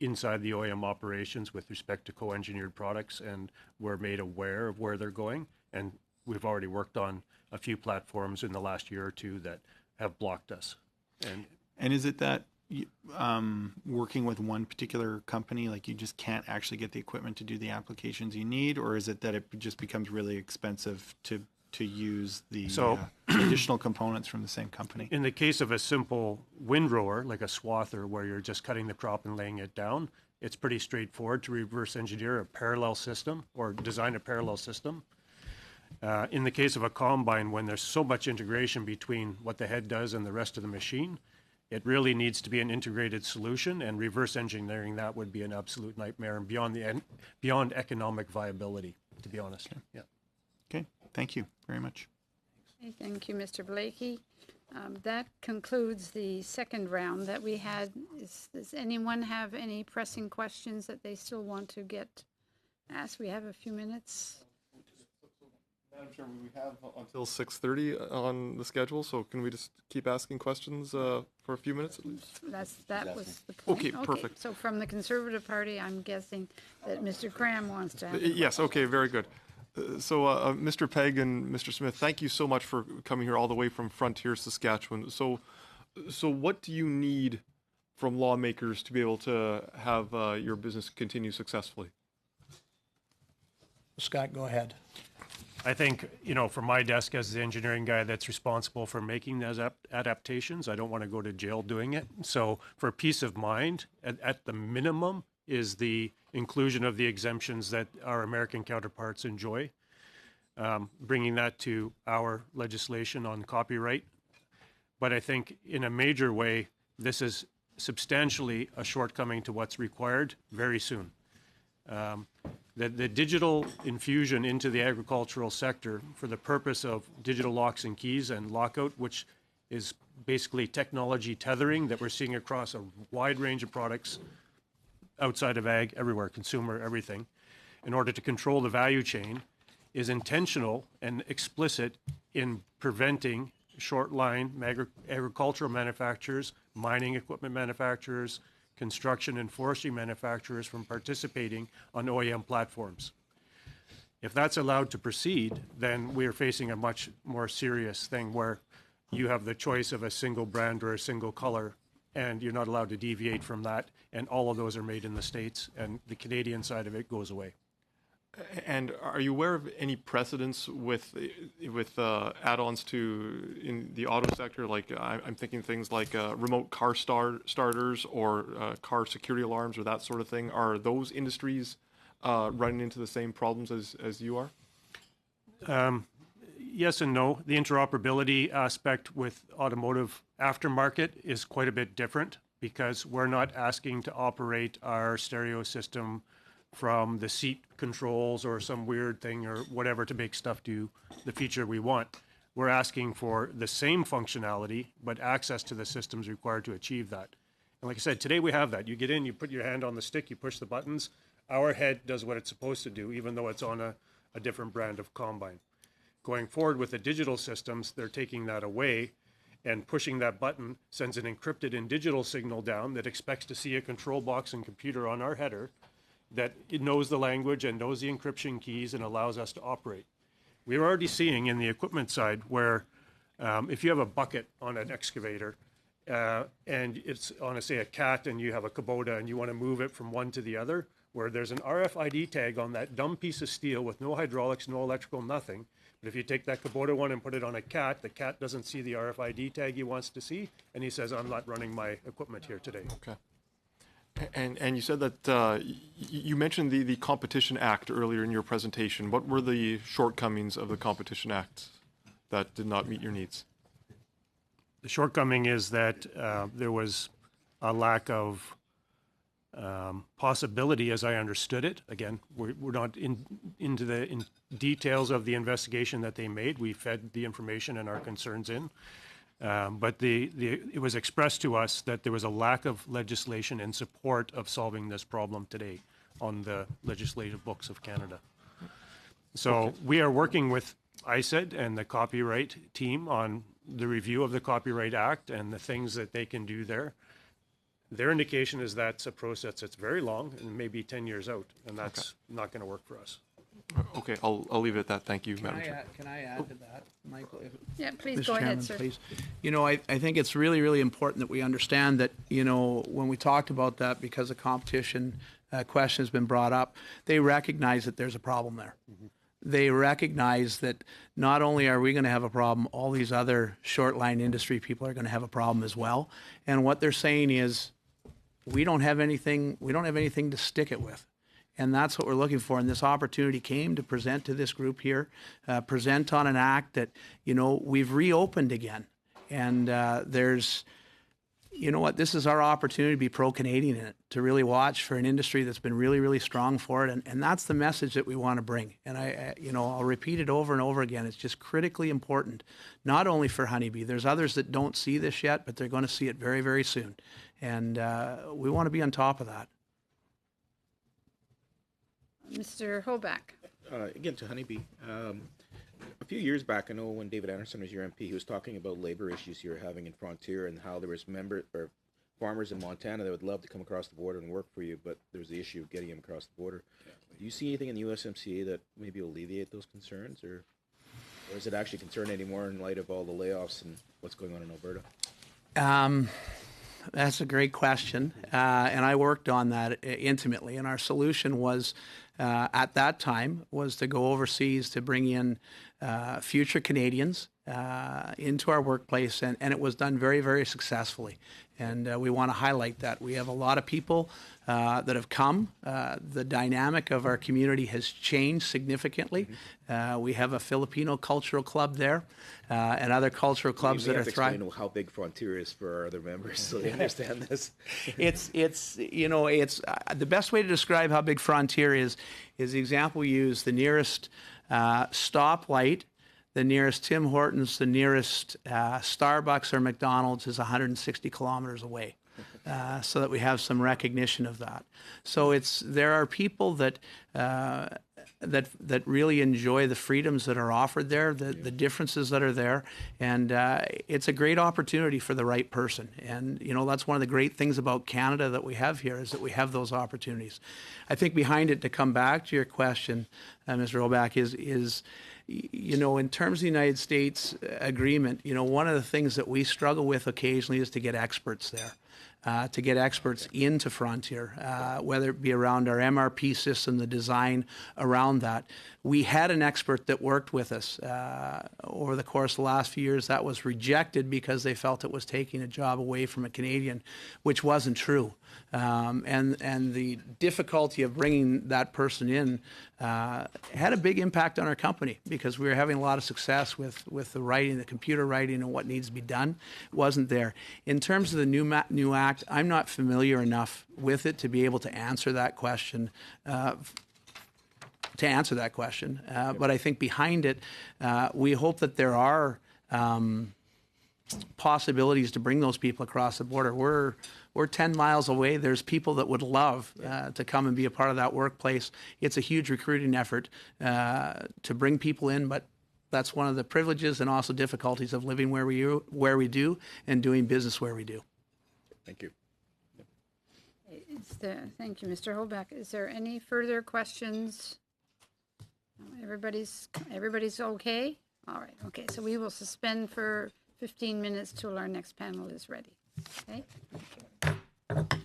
Speaker 20: inside the OEM operations with respect to co-engineered products, and we're made aware of where they're going. And we've already worked on a few platforms in the last year or two that have blocked us.
Speaker 7: And is it that working with one particular company, like you just can't actually get the equipment to do the applications you need, or is it that it just becomes really expensive to use the additional components from the same company?
Speaker 20: In the case of a simple windrower, like a swather, where you're just cutting the crop and laying it down, it's pretty straightforward to reverse engineer a parallel system or design a parallel system. In the case of a combine, when there's so much integration between what the head does and the rest of the machine, it really needs to be an integrated solution, and reverse engineering that would be an absolute nightmare and beyond economic viability, to be honest.
Speaker 7: Okay.
Speaker 20: Yeah.
Speaker 7: Okay, thank you very much.
Speaker 1: Okay, thank you, Mr. Blakey. That concludes the second round that we had. Does anyone have any pressing questions that they still want to get asked? We have a few minutes.
Speaker 4: Madam Chair, we have until 6:30 on the schedule, so can we just keep asking questions for a few minutes at least?
Speaker 1: That was the point.
Speaker 4: Okay, perfect.
Speaker 1: So from the Conservative Party, I'm guessing that Mr. Cram wants to have
Speaker 4: Yes, okay, very good. So Mr. Pegg and Mr. Smith, thank you so much for coming here all the way from Frontier, Saskatchewan. So what do you need from lawmakers to be able to have your business continue successfully?
Speaker 22: Scott, go ahead.
Speaker 20: I think, from my desk as the engineering guy that's responsible for making those adaptations, I don't want to go to jail doing it. So for peace of mind, at the minimum, is the inclusion of the exemptions that our American counterparts enjoy, bringing that to our legislation on copyright. But I think in a major way, this is substantially a shortcoming to what's required very soon. The digital infusion into the agricultural sector for the purpose of digital locks and keys and lockout, which is basically technology tethering that we're seeing across a wide range of products outside of ag, everywhere, consumer, everything, in order to control the value chain, is intentional and explicit in preventing short line agricultural manufacturers, mining equipment manufacturers, construction and forestry manufacturers from participating on OEM platforms. If that's allowed to proceed, then we are facing a much more serious thing where you have the choice of a single brand or a single color, and you're not allowed to deviate from that, and all of those are made in the States, and the Canadian side of it goes away.
Speaker 4: And are you aware of any precedents with add-ons to in the auto sector? Like I'm thinking things like remote car starters or car security alarms or that sort of thing. Are those industries running into the same problems as you are?
Speaker 20: Yes and no. The interoperability aspect with automotive aftermarket is quite a bit different because we're not asking to operate our stereo system from the seat controls or some weird thing or whatever to make stuff do the feature we want. We're asking for the same functionality, but access to the systems required to achieve that. And like I said, today we have that. You get in, you put your hand on the stick, you push the buttons. Our head does what it's supposed to do, even though it's on a different brand of combine. Going forward with the digital systems, they're taking that away, and pushing that button sends an encrypted and digital signal down that expects to see a control box and computer on our header that it knows the language and knows the encryption keys and allows us to operate. We're already seeing in the equipment side where if you have a bucket on an excavator and it's on, say, a Cat and you have a Kubota and you want to move it from one to the other, where there's an RFID tag on that dumb piece of steel with no hydraulics, no electrical, nothing. But if you take that Kubota one and put it on a Cat, the Cat doesn't see the RFID tag he wants to see, and he says, I'm not running my equipment here today.
Speaker 4: Okay. And you said that you mentioned the Competition Act earlier in your presentation. What were the shortcomings of the Competition Act that did not meet your needs?
Speaker 20: The shortcoming is that there was a lack of possibility, as I understood it. Again, we're not into the details of the investigation that they made. We fed the information and our concerns in. But it was expressed to us that there was a lack of legislation in support of solving this problem today. on the legislative books of Canada. So we are working with ISED and the copyright team on the review of the Copyright Act and the things that they can do there. Their indication is that's a process that's very long and maybe 10 years out, and that's not going to work for us.
Speaker 4: Okay, I'll leave it at that. Thank you, Madam Chair.
Speaker 16: Can I add to that, Michael?
Speaker 1: Yeah, please
Speaker 16: Mr.
Speaker 1: go ahead,
Speaker 16: Chairman,
Speaker 1: sir.
Speaker 16: please. You know, I think it's really, really important that we understand that, you know, when we talked about that, because a competition question has been brought up, they recognize that there's a problem there. They recognize that not only are we going to have a problem, all these other short line industry people are going to have a problem as well. And what they're saying is, we don't have anything to stick it with. And that's what we're looking for. And this opportunity came to present to this group here, present on an act that, you know, we've reopened again. And there's, you know what, this is our opportunity to be pro-Canadian in it, to really watch for an industry that's been really, really strong for it. And that's the message that we want to bring. And you know, I'll repeat it over and over again. It's just critically important, not only for Honeybee. There's others that don't see this yet, but they're going to see it very, very soon. And we want to be on top of that.
Speaker 1: Mr. Hoback.
Speaker 19: Again, to Honeybee. A few years back, I know when David Anderson was your MP, he was talking about labor issues you were having in Frontier and how there was farmers in Montana that would love to come across the border and work for you, but there was the issue of getting them across the border. Do you see anything in the USMCA that maybe will alleviate those concerns, or is it actually a concern anymore in light of all the layoffs and what's going on in Alberta?
Speaker 16: That's a great question, and I worked on that intimately. And our solution was, at that time, was to go overseas to bring in future Canadians into our workplace, and it was done very, very successfully. And we want to highlight that. We have a lot of people that have come. The dynamic of our community has changed significantly. We have a Filipino cultural club there, and other cultural clubs that are thriving.
Speaker 19: Explain how big Frontier is for our other members, so they understand this.
Speaker 16: It's you know, it's the best way to describe how big Frontier is the example we use. The nearest stoplight, the nearest Tim Hortons, the nearest Starbucks or McDonald's is 160 kilometers away, so that we have some recognition of that. So there are people that really enjoy the freedoms that are offered there, the differences that are there, and it's a great opportunity for the right person. And you know, that's one of the great things about Canada that we have here, is that we have those opportunities. I think behind it, to come back to your question, Mr. Hoback, is you know, in terms of the United States agreement, you know, one of the things that we struggle with occasionally is to get experts there, to get experts into Frontier, whether it be around our MRP system, the design around that. We had an expert that worked with us over the course of the last few years. That was rejected because they felt it was taking a job away from a Canadian, which wasn't true. And the difficulty of bringing that person in had a big impact on our company, because we were having a lot of success with the writing, the computer writing, and what needs to be done. It wasn't there. In terms of the new act, I'm not familiar enough with it to be able to answer that question. But I think behind it, we hope that there are possibilities to bring those people across the border. We're 10 miles away. There's people that would love to come and be a part of that workplace. It's a huge recruiting effort to bring people in, but that's one of the privileges and also difficulties of living where we do and doing business where we do.
Speaker 19: Thank you.
Speaker 1: Thank you, Mr. Hoback. Is there any further questions? Everybody's okay? All right, okay. So we will suspend for 15 minutes till our next panel is ready. Okay? Thank you.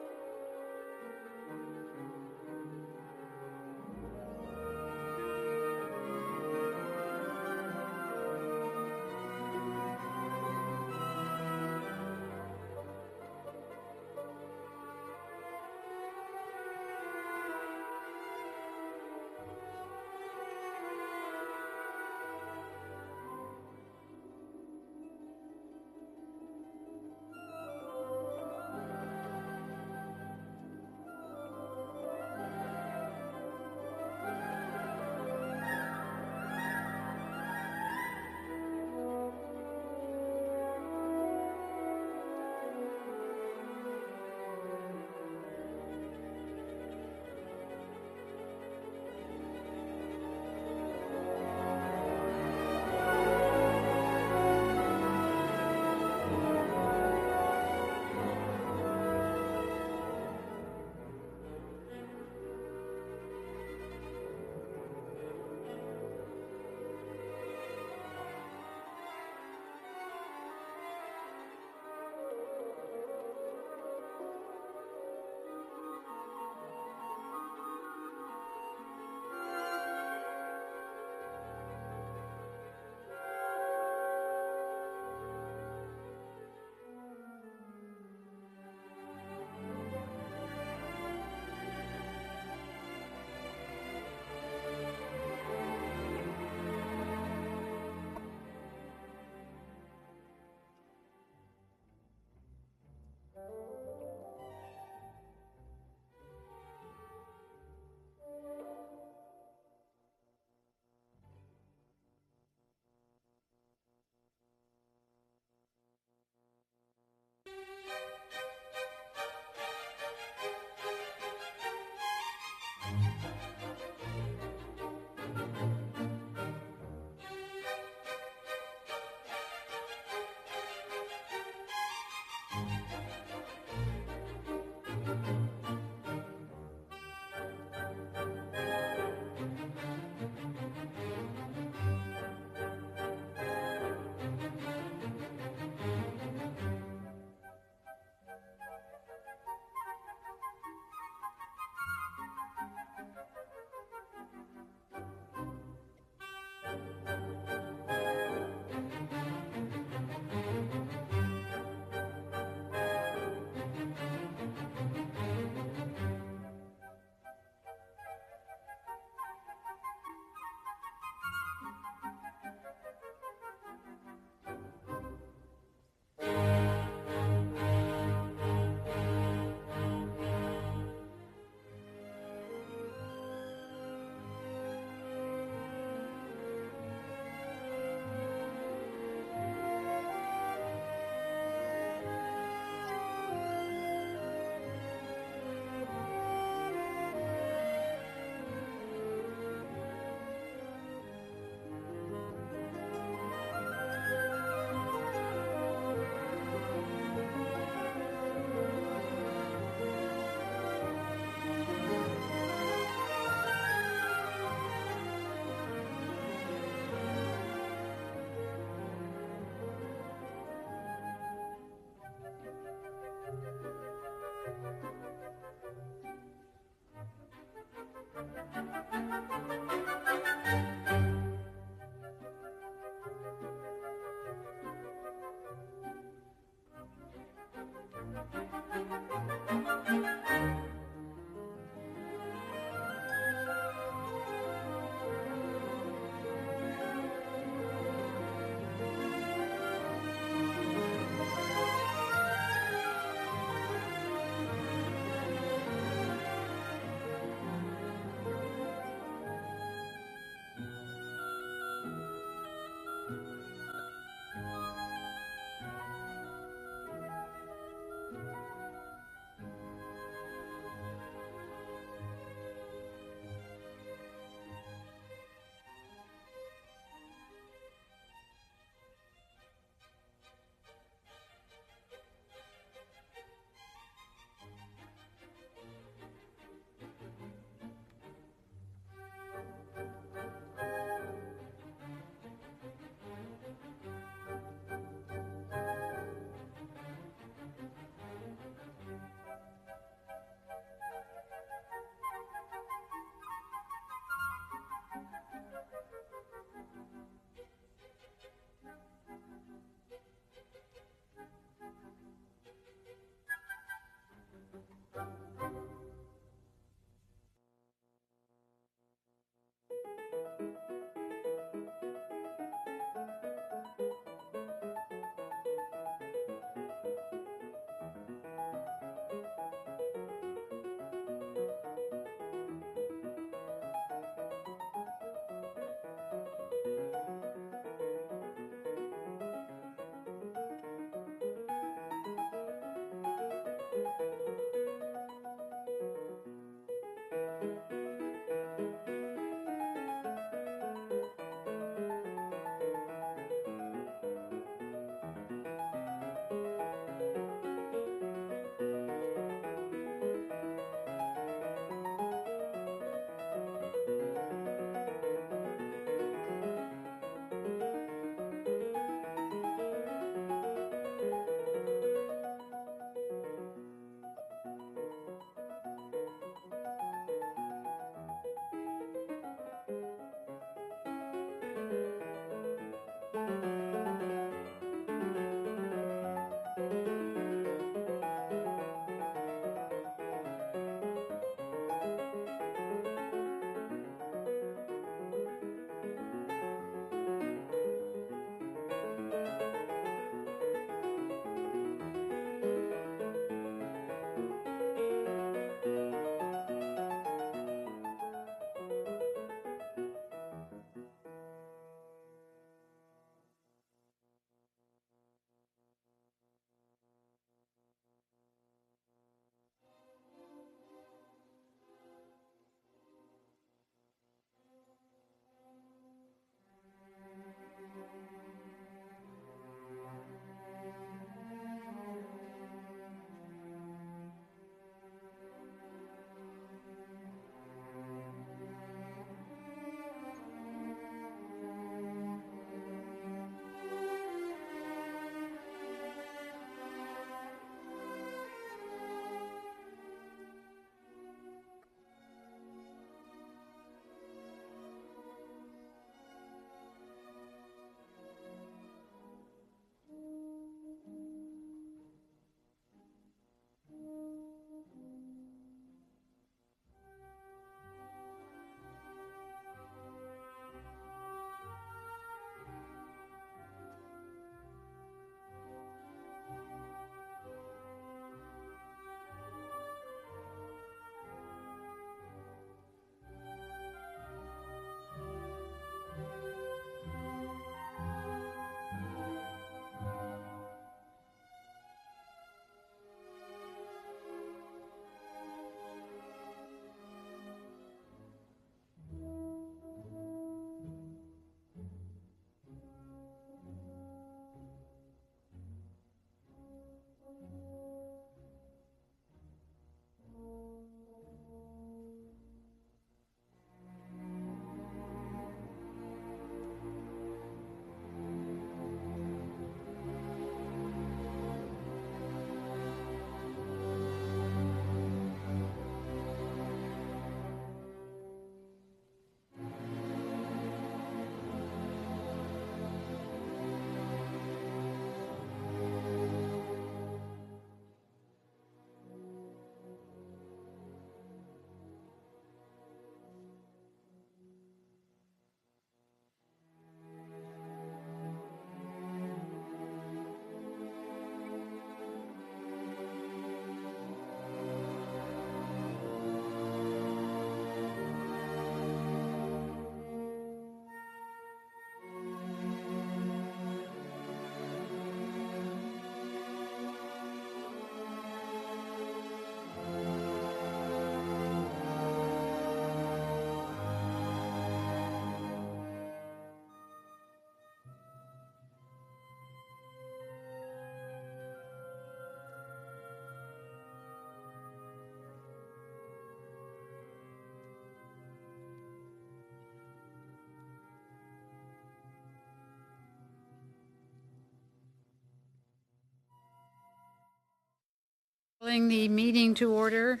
Speaker 1: calling the meeting to order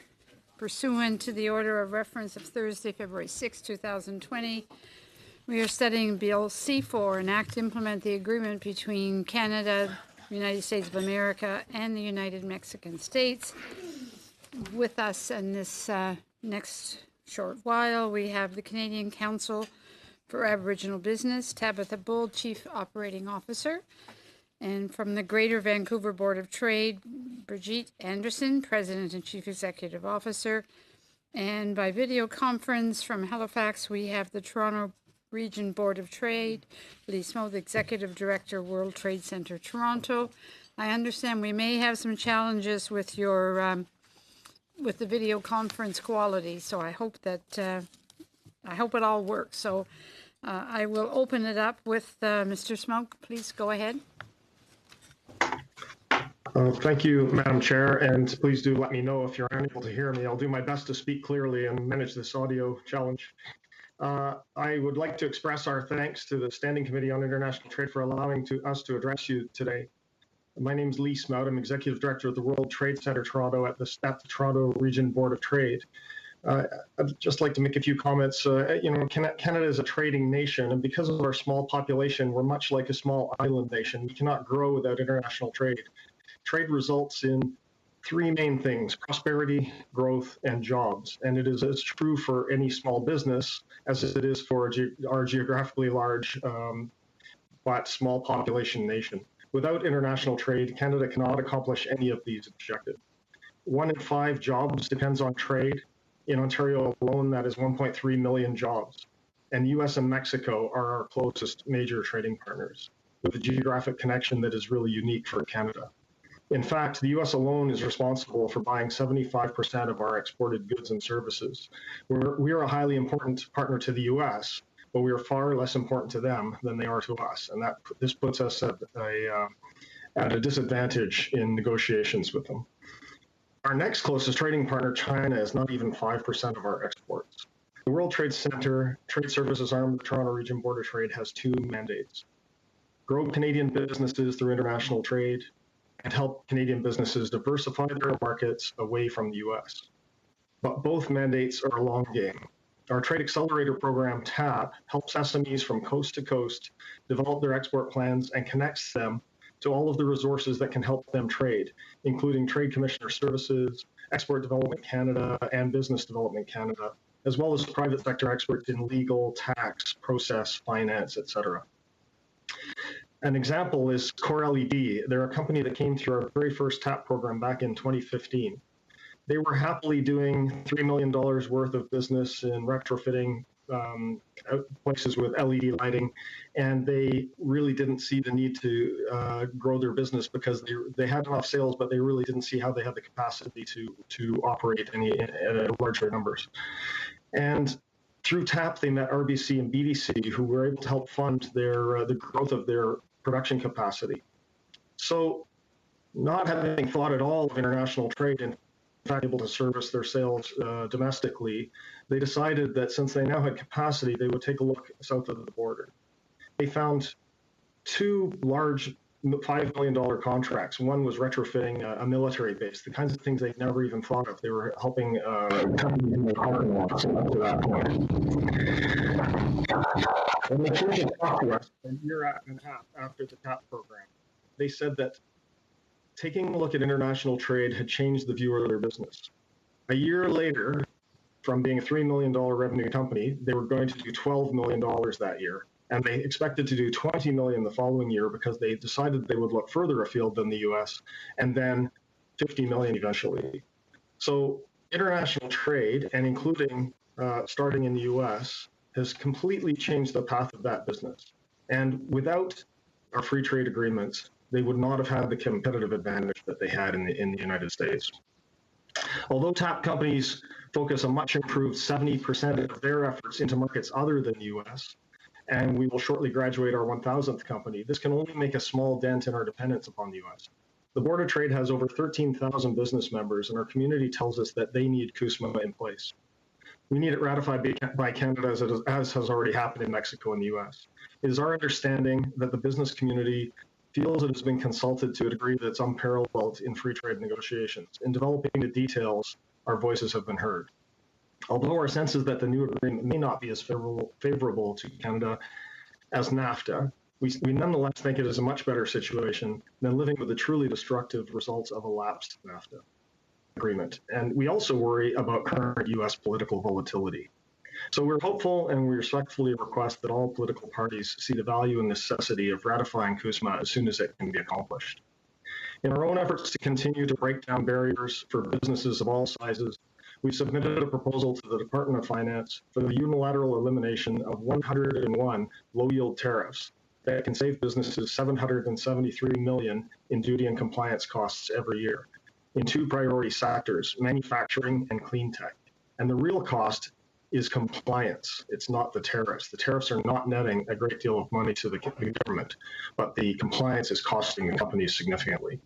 Speaker 1: pursuant to the order of reference of Thursday, February 6, 2020. We are studying Bill C4, an act to implement the agreement between Canada, the United States of America, and the United Mexican States. With us in this next short while, we have the Canadian Council for Aboriginal Business, Tabitha Bull, Chief Operating Officer, and from the Greater Vancouver Board of Trade, Brigitte Anderson, President and Chief Executive Officer, and by video conference from Halifax, we have the Toronto Region Board of Trade, Lee Smoth, Executive Director, World Trade Center, Toronto. I understand we may have some challenges with your with the video conference quality, so I hope that I hope it all works. So I will open it up with Mr. Smoke. Please go ahead.
Speaker 13: Thank you, Madam Chair, and please do let me know if you're unable to hear me. I'll do my best to speak clearly and manage this audio challenge. I would like to express our thanks to the Standing Committee on International Trade for allowing us to address you today. My name is Lee Smout. I'm Executive Director of the World Trade Center Toronto at the Toronto Region Board of Trade. I'd just like to make a few comments. Canada is a trading nation, and because of our small population, we're much like a small island nation. We cannot grow without international trade. Trade results in three main things: prosperity, growth, and jobs. And it is as true for any small business as it is for our geographically large but small population nation. Without international trade, Canada cannot accomplish any of these objectives. 1 in 5 jobs depends on trade. In Ontario alone, that is 1.3 million jobs. And the US and Mexico are our closest major trading partners, with a geographic connection that is really unique for Canada. In fact, the US alone is responsible for buying 75% of our exported goods and services. We are a highly important partner to the US, but we are far less important to them than they are to us. And this puts us at a disadvantage in negotiations with them. Our next closest trading partner, China, is not even 5% of our exports. The World Trade Center, trade services arm of the Toronto Region Board of Trade, has 2 mandates: grow Canadian businesses through international trade, and help Canadian businesses diversify their markets away from the US. But both mandates are a long game. Our Trade Accelerator program, TAP, helps SMEs from coast to coast develop their export plans and connects them to all of the resources that can help them trade, including Trade Commissioner Services, Export Development Canada, and Business Development Canada, as well as private sector experts in legal, tax, process, finance, etc. An example is Core LED. They're a company that came through our very first TAP program back in 2015. They were happily doing $3 million worth of business in retrofitting places with LED lighting, and they really didn't see the need to grow their business because they had enough sales, but they really didn't see how they had the capacity to operate at larger numbers. And through TAP, they met RBC and BDC, who were able to help fund the growth of their production capacity. So, not having thought at all of international trade and in fact able to service their sales domestically, they decided that since they now had capacity, they would take a look south of the border. They found 2 large $5 million contracts. One was retrofitting a military base, the kinds of things they'd never even thought of. They were helping companies in their parking lots up to that point. When they came to talk to us a year and a half after the TAP program, they said that taking a look at international trade had changed the view of their business. A year later, from being a $3 million revenue company, they were going to do $12 million that year. And they expected to do $20 million the following year because they decided they would look further afield than the US, and then $50 million eventually. So international trade, and including starting in the US, has completely changed the path of that business. And without our free trade agreements, they would not have had the competitive advantage that they had in the United States. Although TAP companies focus a much improved 70% of their efforts into markets other than the US, and we will shortly graduate our 1,000th company, this can only make a small dent in our dependence upon the US. The Board of Trade has over 13,000 business members, and our community tells us that they need CUSMA in place. We need it ratified by Canada as has already happened in Mexico and the US. It is our understanding that the business community feels it has been consulted to a degree that's unparalleled in free trade negotiations. In developing the details, our voices have been heard. Although our sense is that the new agreement may not be as favorable to Canada as NAFTA, we nonetheless think it is a much better situation than living with the truly destructive results of a lapsed NAFTA agreement. And we also worry about current U.S. political volatility. So we're hopeful and we respectfully request that all political parties see the value and necessity of ratifying CUSMA as soon as it can be accomplished. In our own efforts to continue to break down barriers for businesses of all sizes, we submitted a proposal to the Department of Finance for the unilateral elimination of 101 low-yield tariffs that can save businesses $773 million in duty and compliance costs every year in two priority sectors, manufacturing and clean tech. And the real cost is compliance. It's not the tariffs. The tariffs are not netting a great deal of money to the government, but the compliance is costing the companies significantly.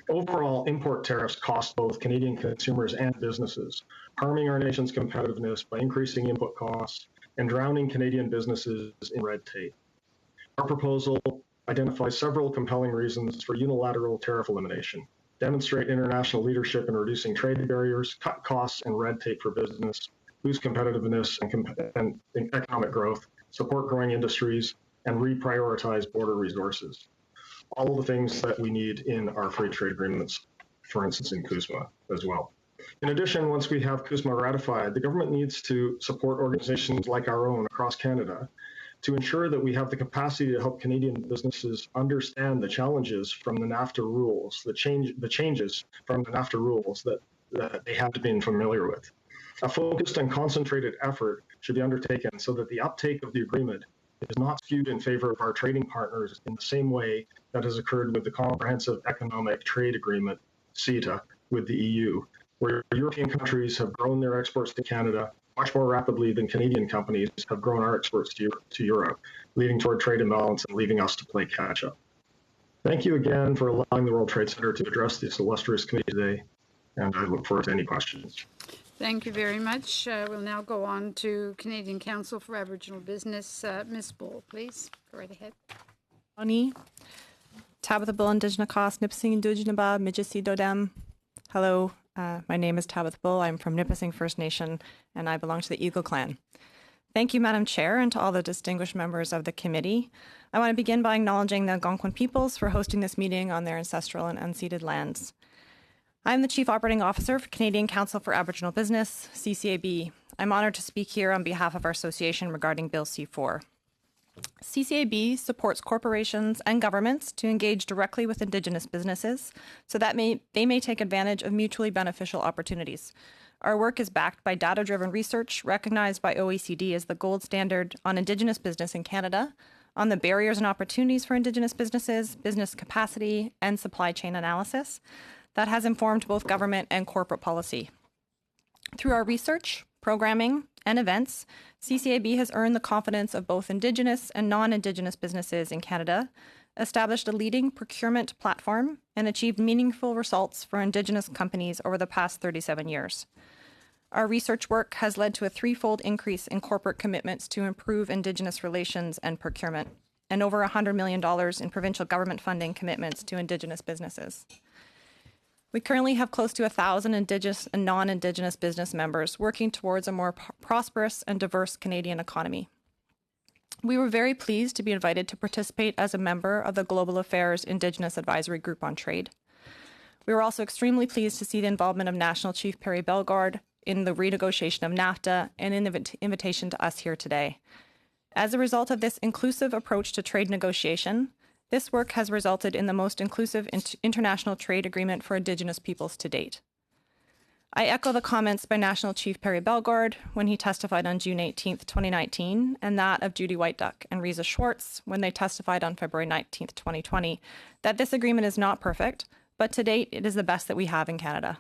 Speaker 13: Overall, import tariffs cost both Canadian consumers and businesses, harming our nation's competitiveness by increasing input costs and drowning Canadian businesses in red tape. Our proposal identifies several compelling reasons for unilateral tariff elimination, demonstrate international leadership in reducing trade barriers, cut costs and red tape for business, boost competitiveness and economic growth, support growing industries, and reprioritize border resources. All the things that we need in our free trade agreements, for instance, in CUSMA as well. In addition, once we have CUSMA ratified, the government needs to support organizations like our own across Canada to ensure that we have the capacity to help Canadian businesses understand the challenges from the NAFTA rules, the changes from the NAFTA rules that they have been familiar with. A focused and concentrated effort should be undertaken so that the uptake of the agreement is not skewed in favor of our trading partners in the same way that has occurred with the Comprehensive Economic Trade Agreement, CETA, with the EU, where European countries have grown their exports to Canada much more rapidly than Canadian companies have grown our exports to Europe, leading toward trade imbalance and leaving us to play catch-up. Thank you again for allowing the World Trade Center to address this illustrious committee today, and I look forward to any questions.
Speaker 1: Thank you very much. We'll now go on to Canadian Council for Aboriginal Business. Ms. Bull, please, go right ahead.
Speaker 12: Ani, Tabitha Bull, Indigenous Cost, Nipissing, Dujinaba, Mijisi Dodem. Hello, my name is Tabitha Bull. I'm from Nipissing First Nation, and I belong to the Eagle Clan. Thank you, Madam Chair, and to all the distinguished members of the committee. I want to begin by acknowledging the Algonquin peoples for hosting this meeting on their ancestral and unceded lands. I'm the Chief Operating Officer for Canadian Council for Aboriginal Business, CCAB. I'm honored to speak here on behalf of our association regarding Bill C-4. CCAB supports corporations and governments to engage directly with Indigenous businesses so that they may take advantage of mutually beneficial opportunities. Our work is backed by data-driven research recognized by OECD as the gold standard on Indigenous business in Canada, on the barriers and opportunities for Indigenous businesses, business capacity, and supply chain analysis that has informed both government and corporate policy. Through our research, programming, and events, CCAB has earned the confidence of both Indigenous and non-Indigenous businesses in Canada, established a leading procurement platform, and achieved meaningful results for Indigenous companies over the past 37 years. Our research work has led to a threefold increase in corporate commitments to improve Indigenous relations and procurement, and over $100 million in provincial government funding commitments to Indigenous businesses. We currently have close to 1,000 Indigenous and non-Indigenous business members working towards a more prosperous and diverse Canadian economy. We were very pleased to be invited to participate as a member of the Global Affairs Indigenous Advisory Group on Trade. We were also extremely pleased to see the involvement of National Chief Perry Bellegarde in the renegotiation of NAFTA and in the invitation to us here today. As a result of this inclusive approach to trade negotiation, this work has resulted in the most inclusive international trade agreement for Indigenous peoples to date. I echo the comments by National Chief Perry Bellegarde when he testified on June 18, 2019, and that of Judy Whiteduck and Riza Schwartz when they testified on February 19, 2020, that this agreement is not perfect, but to date it is the best that we have in Canada.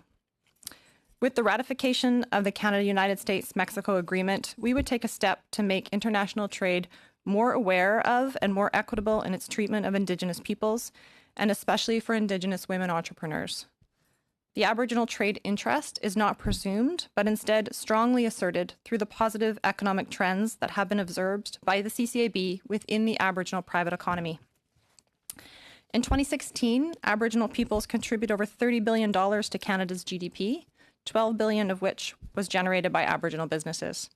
Speaker 12: With the ratification of the Canada-United States-Mexico Agreement, we would take a step to make international trade more aware of and more equitable in its treatment of Indigenous peoples, and especially for Indigenous women entrepreneurs. The Aboriginal trade interest is not presumed, but instead strongly asserted through the positive economic trends that have been observed by the CCAB within the Aboriginal private economy.
Speaker 14: In 2016, Aboriginal peoples contribute over $30 billion to Canada's GDP, $12 billion of which was generated by Aboriginal businesses.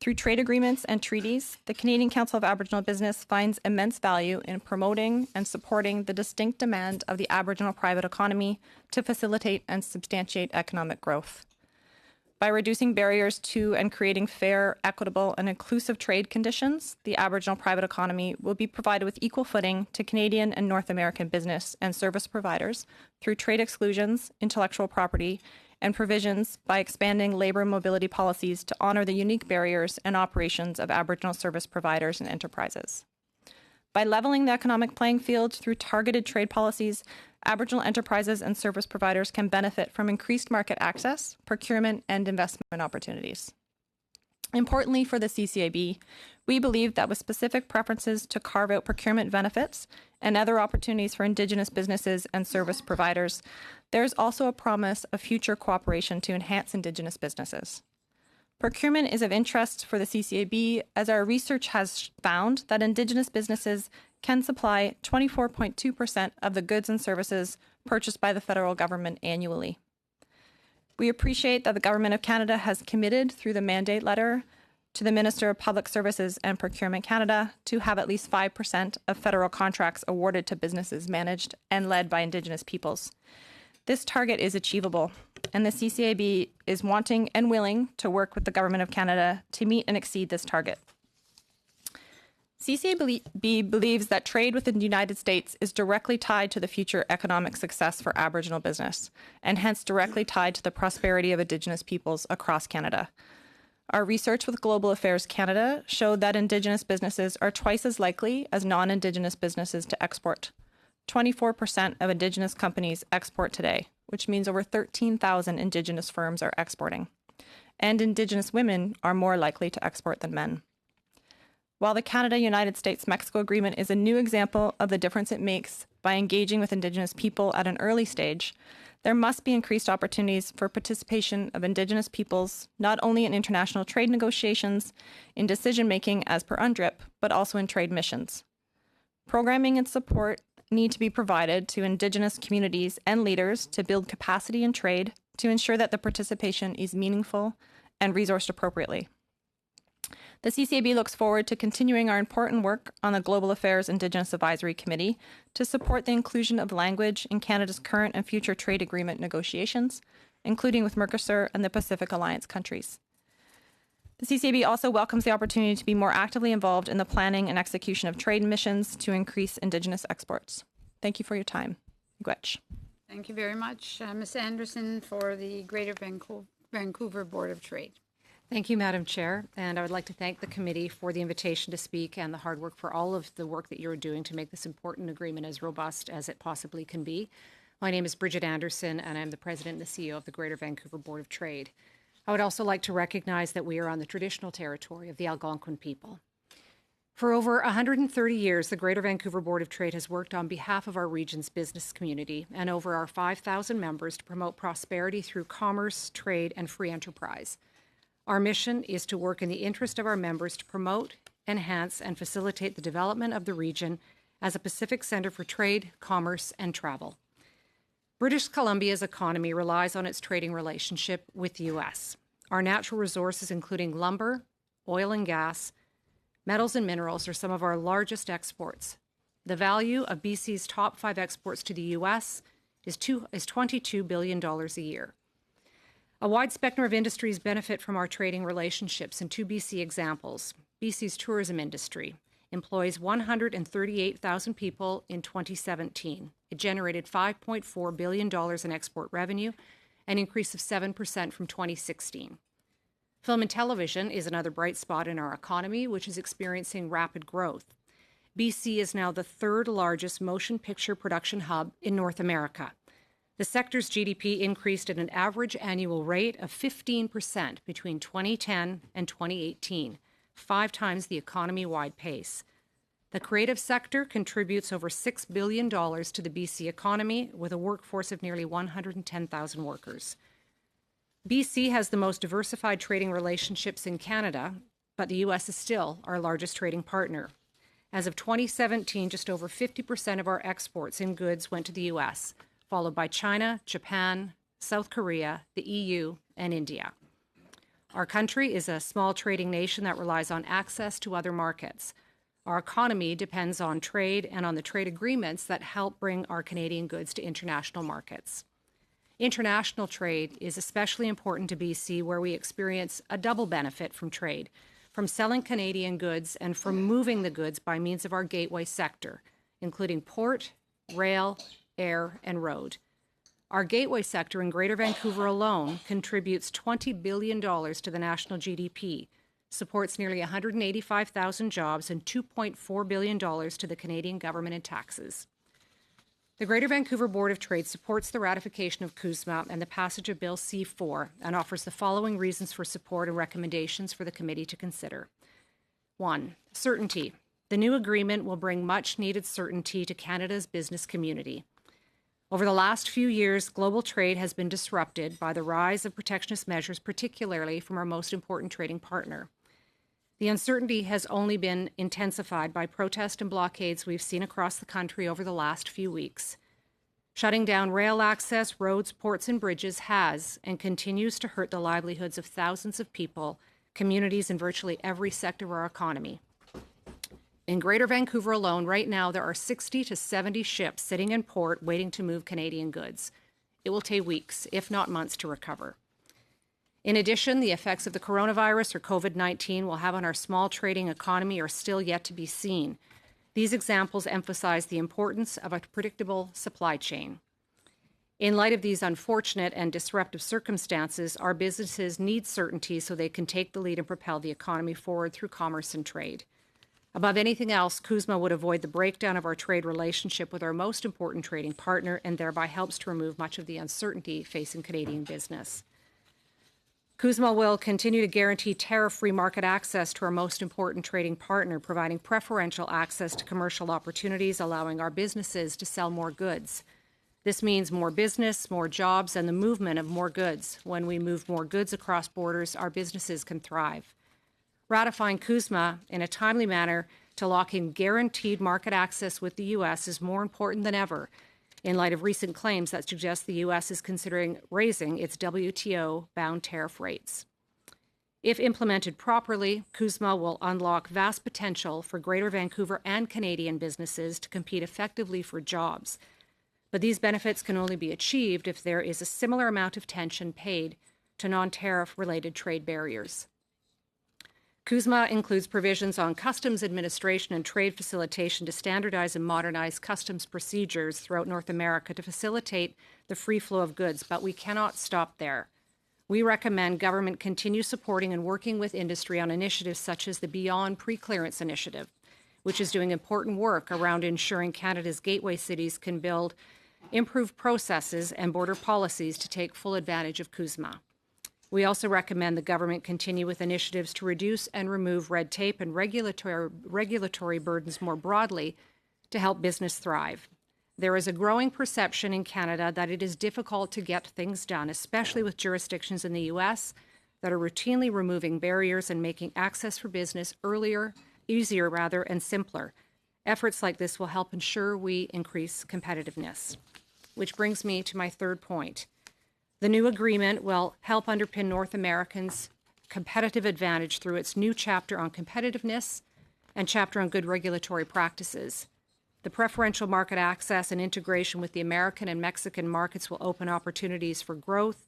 Speaker 14: Through trade agreements and treaties, the Canadian Council of Aboriginal Business finds immense value in promoting and supporting the distinct demand of the Aboriginal private economy to facilitate and substantiate economic growth. By reducing barriers to and creating fair, equitable, and inclusive trade conditions, the Aboriginal private economy will be provided with equal footing to Canadian and North American business and service providers through trade exclusions, intellectual property, and provisions by expanding labor mobility policies to honor the unique barriers and operations of Aboriginal service providers and enterprises. By leveling the economic playing field through targeted trade policies, Aboriginal enterprises and service providers can benefit from increased market access, procurement, and investment opportunities. Importantly for the CCAB, we believe that with specific preferences to carve out procurement benefits and other opportunities for Indigenous businesses and service providers, there is also a promise of future cooperation to enhance Indigenous businesses. Procurement is of interest for the CCAB as our research has found that Indigenous businesses can supply 24.2% of the goods and services purchased by the federal government annually. We appreciate that the Government of Canada has committed through the mandate letter to the Minister of Public Services and Procurement Canada to have at least 5% of federal contracts awarded to businesses managed and led by Indigenous peoples. This target is achievable, and the CCAB is wanting and willing to work with the Government of Canada to meet and exceed this target. CCAB believes that trade within the United States is directly tied to the future economic success for Aboriginal business, and hence directly tied to the prosperity of Indigenous peoples across Canada. Our research with Global Affairs Canada showed that Indigenous businesses are twice as likely as non-Indigenous businesses to export. 24% of Indigenous companies export today, which means over 13,000 Indigenous firms are exporting. And Indigenous women are more likely to export than men. While the Canada-United States-Mexico Agreement is a new example of the difference it makes by engaging with Indigenous people at an early stage, there must be increased opportunities for participation of Indigenous peoples, not only in international trade negotiations, in decision-making as per UNDRIP, but also in trade missions. Programming and support need to be provided to Indigenous communities and leaders to build capacity in trade to ensure that the participation is meaningful and resourced appropriately. The CCAB looks forward to continuing our important work on the Global Affairs Indigenous Advisory Committee to support the inclusion of language in Canada's current and future trade agreement negotiations, including with Mercosur and the Pacific Alliance countries. The CCAB also welcomes the opportunity to be more actively involved in the planning and execution of trade missions to increase Indigenous exports. Thank you for your time. Gwetch.
Speaker 1: Thank you very much, Ms. Anderson, for the Greater Vancouver Board of Trade.
Speaker 22: Thank you, Madam Chair, and I would like to thank the committee for the invitation to speak and the hard work for all of the work that you're doing to make this important agreement as robust as it possibly can be. My name is Bridget Anderson, and I'm the President and the CEO of the Greater Vancouver Board of Trade. I would also like to recognize that we are on the traditional territory of the Algonquin people. For over 130 years, the Greater Vancouver Board of Trade has worked on behalf of our region's business community and over our 5,000 members to promote prosperity through commerce, trade, and free enterprise. Our mission is to work in the interest of our members to promote, enhance, and facilitate the development of the region as a Pacific Centre for trade, commerce, and travel. British Columbia's economy relies on its trading relationship with the U.S. Our natural resources, including lumber, oil and gas, metals and minerals, are some of our largest exports. The value of BC's top 5 exports to the U.S. is $22 billion a year. A wide spectrum of industries benefit from our trading relationships, and 2 BC examples. BC's tourism industry employs 138,000 people in 2017. It generated $5.4 billion in export revenue, an increase of 7% from 2016. Film and television is another bright spot in our economy, which is experiencing rapid growth. BC is now the 3rd largest motion picture production hub in North America. The sector's GDP increased at an average annual rate of 15% between 2010 and 2018, 5 times the economy-wide pace. The creative sector contributes over $6 billion to the BC economy with a workforce of nearly 110,000 workers. BC has the most diversified trading relationships in Canada, but the U.S. is still our largest trading partner. As of 2017, just over 50% of our exports in goods went to the U.S., followed by China, Japan, South Korea, the EU, and India. Our country is a small trading nation that relies on access to other markets. Our economy depends on trade and on the trade agreements that help bring our Canadian goods to international markets. International trade is especially important to BC, where we experience a double benefit from trade, from selling Canadian goods and from moving the goods by means of our gateway sector, including port, rail, air, and road. Our gateway sector in Greater Vancouver alone contributes $20 billion to the national GDP, supports nearly 185,000 jobs and $2.4 billion to the Canadian government in taxes. The Greater Vancouver Board of Trade supports the ratification of CUSMA and the passage of Bill C-4 and offers the following reasons for support and recommendations for the committee to consider. 1. Certainty. The new agreement will bring much-needed certainty to Canada's business community. Over the last few years, global trade has been disrupted by the rise of protectionist measures, particularly from our most important trading partner. The uncertainty has only been intensified by protests and blockades we've seen across the country over the last few weeks. Shutting down rail access, roads, ports, and bridges has and continues to hurt the livelihoods of thousands of people, communities, and virtually every sector of our economy. In Greater Vancouver alone, right now, there are 60 to 70 ships sitting in port waiting to move Canadian goods. It will take weeks, if not months, to recover. In addition, the effects of the coronavirus or COVID-19 will have on our small trading economy are still yet to be seen. These examples emphasize the importance of a predictable supply chain. In light of these unfortunate and disruptive circumstances, our businesses need certainty so they can take the lead and propel the economy forward through commerce and trade. Above anything else, CUSMA would avoid the breakdown of our trade relationship with our most important trading partner and thereby helps to remove much of the uncertainty facing Canadian business. CUSMA will continue to guarantee tariff-free market access to our most important trading partner, providing preferential access to commercial opportunities, allowing our businesses to sell more goods. This means more business, more jobs, and the movement of more goods. When we move more goods across borders, our businesses can thrive. Ratifying CUSMA in a timely manner to lock in guaranteed market access with the U.S. is more important than ever, in light of recent claims that suggest the U.S. is considering raising its WTO-bound tariff rates. If implemented properly, CUSMA will unlock vast potential for Greater Vancouver and Canadian businesses to compete effectively for jobs. But these benefits can only be achieved if there is a similar amount of attention paid to non-tariff-related trade barriers. CUSMA includes provisions on customs administration and trade facilitation to standardize and modernize customs procedures throughout North America to facilitate the free flow of goods, but we cannot stop there. We recommend government continue supporting and working with industry on initiatives such as the Beyond Pre-Clearance Initiative, which is doing important work around ensuring Canada's gateway cities can build improved processes and border policies to take full advantage of CUSMA. We also recommend the government continue with initiatives to reduce and remove red tape and regulatory burdens more broadly to help business thrive. There is a growing perception in Canada that it is difficult to get things done, especially with jurisdictions in the U.S. that are routinely removing barriers and making access for business easier, and simpler. Efforts like this will help ensure we increase competitiveness. Which brings me to my third point. The new agreement will help underpin North Americans' competitive advantage through its new chapter on competitiveness and chapter on good regulatory practices. The preferential market access and integration with the American and Mexican markets will open opportunities for growth,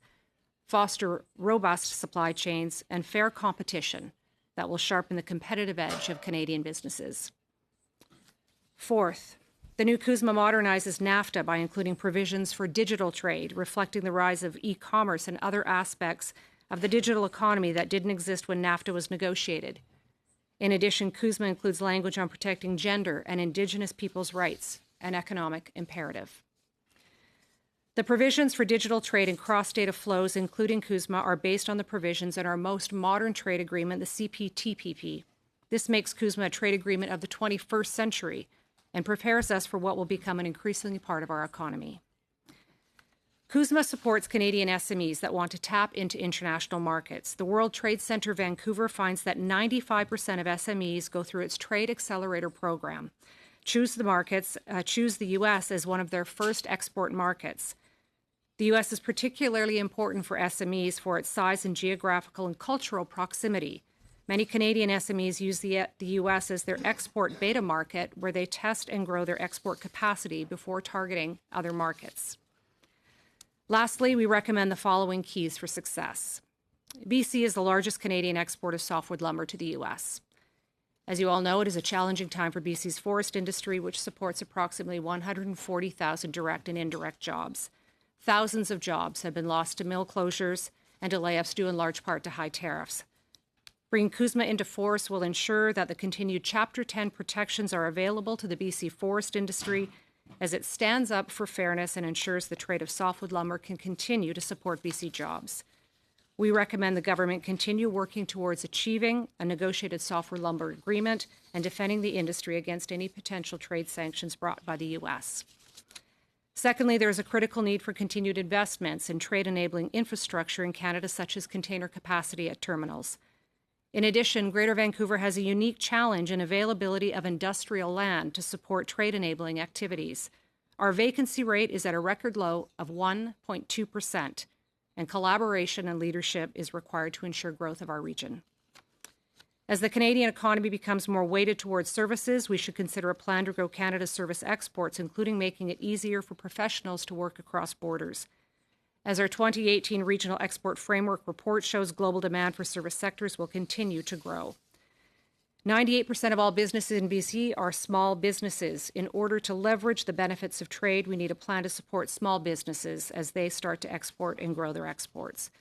Speaker 22: foster robust supply chains, and fair competition that will sharpen the competitive edge of Canadian businesses. Fourth, the new CUSMA modernizes NAFTA by including provisions for digital trade, reflecting the rise of e-commerce and other aspects of the digital economy that didn't exist when NAFTA was negotiated. In addition, CUSMA includes language on protecting gender and Indigenous peoples' rights, an economic imperative. The provisions for digital trade and cross-data flows, including CUSMA, are based on the provisions in our most modern trade agreement, the CPTPP. This makes CUSMA a trade agreement of the 21st century and prepares us for what will become an increasingly part of our economy. CUSMA supports Canadian SMEs that want to tap into international markets. The World Trade Center Vancouver finds that 95% of SMEs go through its Trade Accelerator program. Choose the U.S. as one of their first export markets. The U.S. is particularly important for SMEs for its size and geographical and cultural proximity. Many Canadian SMEs use the U.S. as their export beta market, where they test and grow their export capacity before targeting other markets. Lastly, we recommend the following keys for success. BC is the largest Canadian exporter of softwood lumber to the U.S. As you all know, it is a challenging time for BC's forest industry, which supports approximately 140,000 direct and indirect jobs. Thousands of jobs have been lost to mill closures and to layoffs due in large part to high tariffs. Bringing CUSMA into force will ensure that the continued Chapter 10 protections are available to the BC forest industry as it stands up for fairness and ensures the trade of softwood lumber can continue to support BC jobs. We recommend the government continue working towards achieving a negotiated softwood lumber agreement and defending the industry against any potential trade sanctions brought by the U.S. Secondly, there is a critical need for continued investments in trade-enabling infrastructure in Canada, such as container capacity at terminals. In addition, Greater Vancouver has a unique challenge in availability of industrial land to support trade-enabling activities. Our vacancy rate is at a record low of 1.2%, and collaboration and leadership is required to ensure growth of our region. As the Canadian economy becomes more weighted towards services, we should consider a plan to grow Canada's service exports, including making it easier for professionals to work across borders. As our 2018 Regional Export Framework report shows, global demand for service sectors will continue to grow. 98% of all businesses in BC are small businesses. In order to leverage the benefits of trade, we need a plan to support small businesses as they start to export and grow their exports.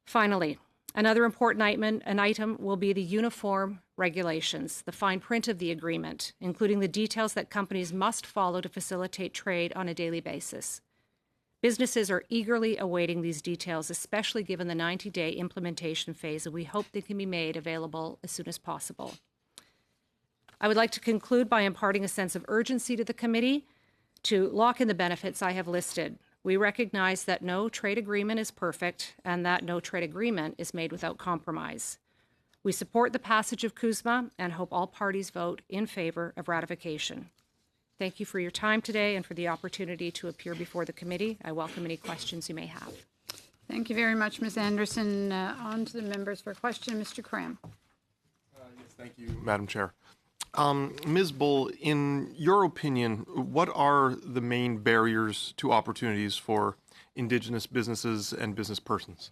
Speaker 22: Finally, another important item will be the uniform regulations, the fine print of the agreement, including the details that companies must follow to facilitate trade on a daily basis. Businesses are eagerly awaiting these details, especially given the 90-day implementation phase, and we hope they can be made available as soon as possible. I would like to conclude by imparting a sense of urgency to the committee to lock in the benefits I have listed. We recognize that no trade agreement is perfect and that no trade agreement is made without compromise. We support the passage of CUSMA and hope all parties vote in favor of ratification. Thank you for your time today and for the opportunity to appear before the committee. I welcome any questions you may have.
Speaker 1: Thank you very much, Ms. Anderson. On to the members for a question. Mr. Cram.
Speaker 4: Yes, thank you, Madam Chair. Ms. Bull, in your opinion, what are the main barriers to opportunities for Indigenous businesses and business persons?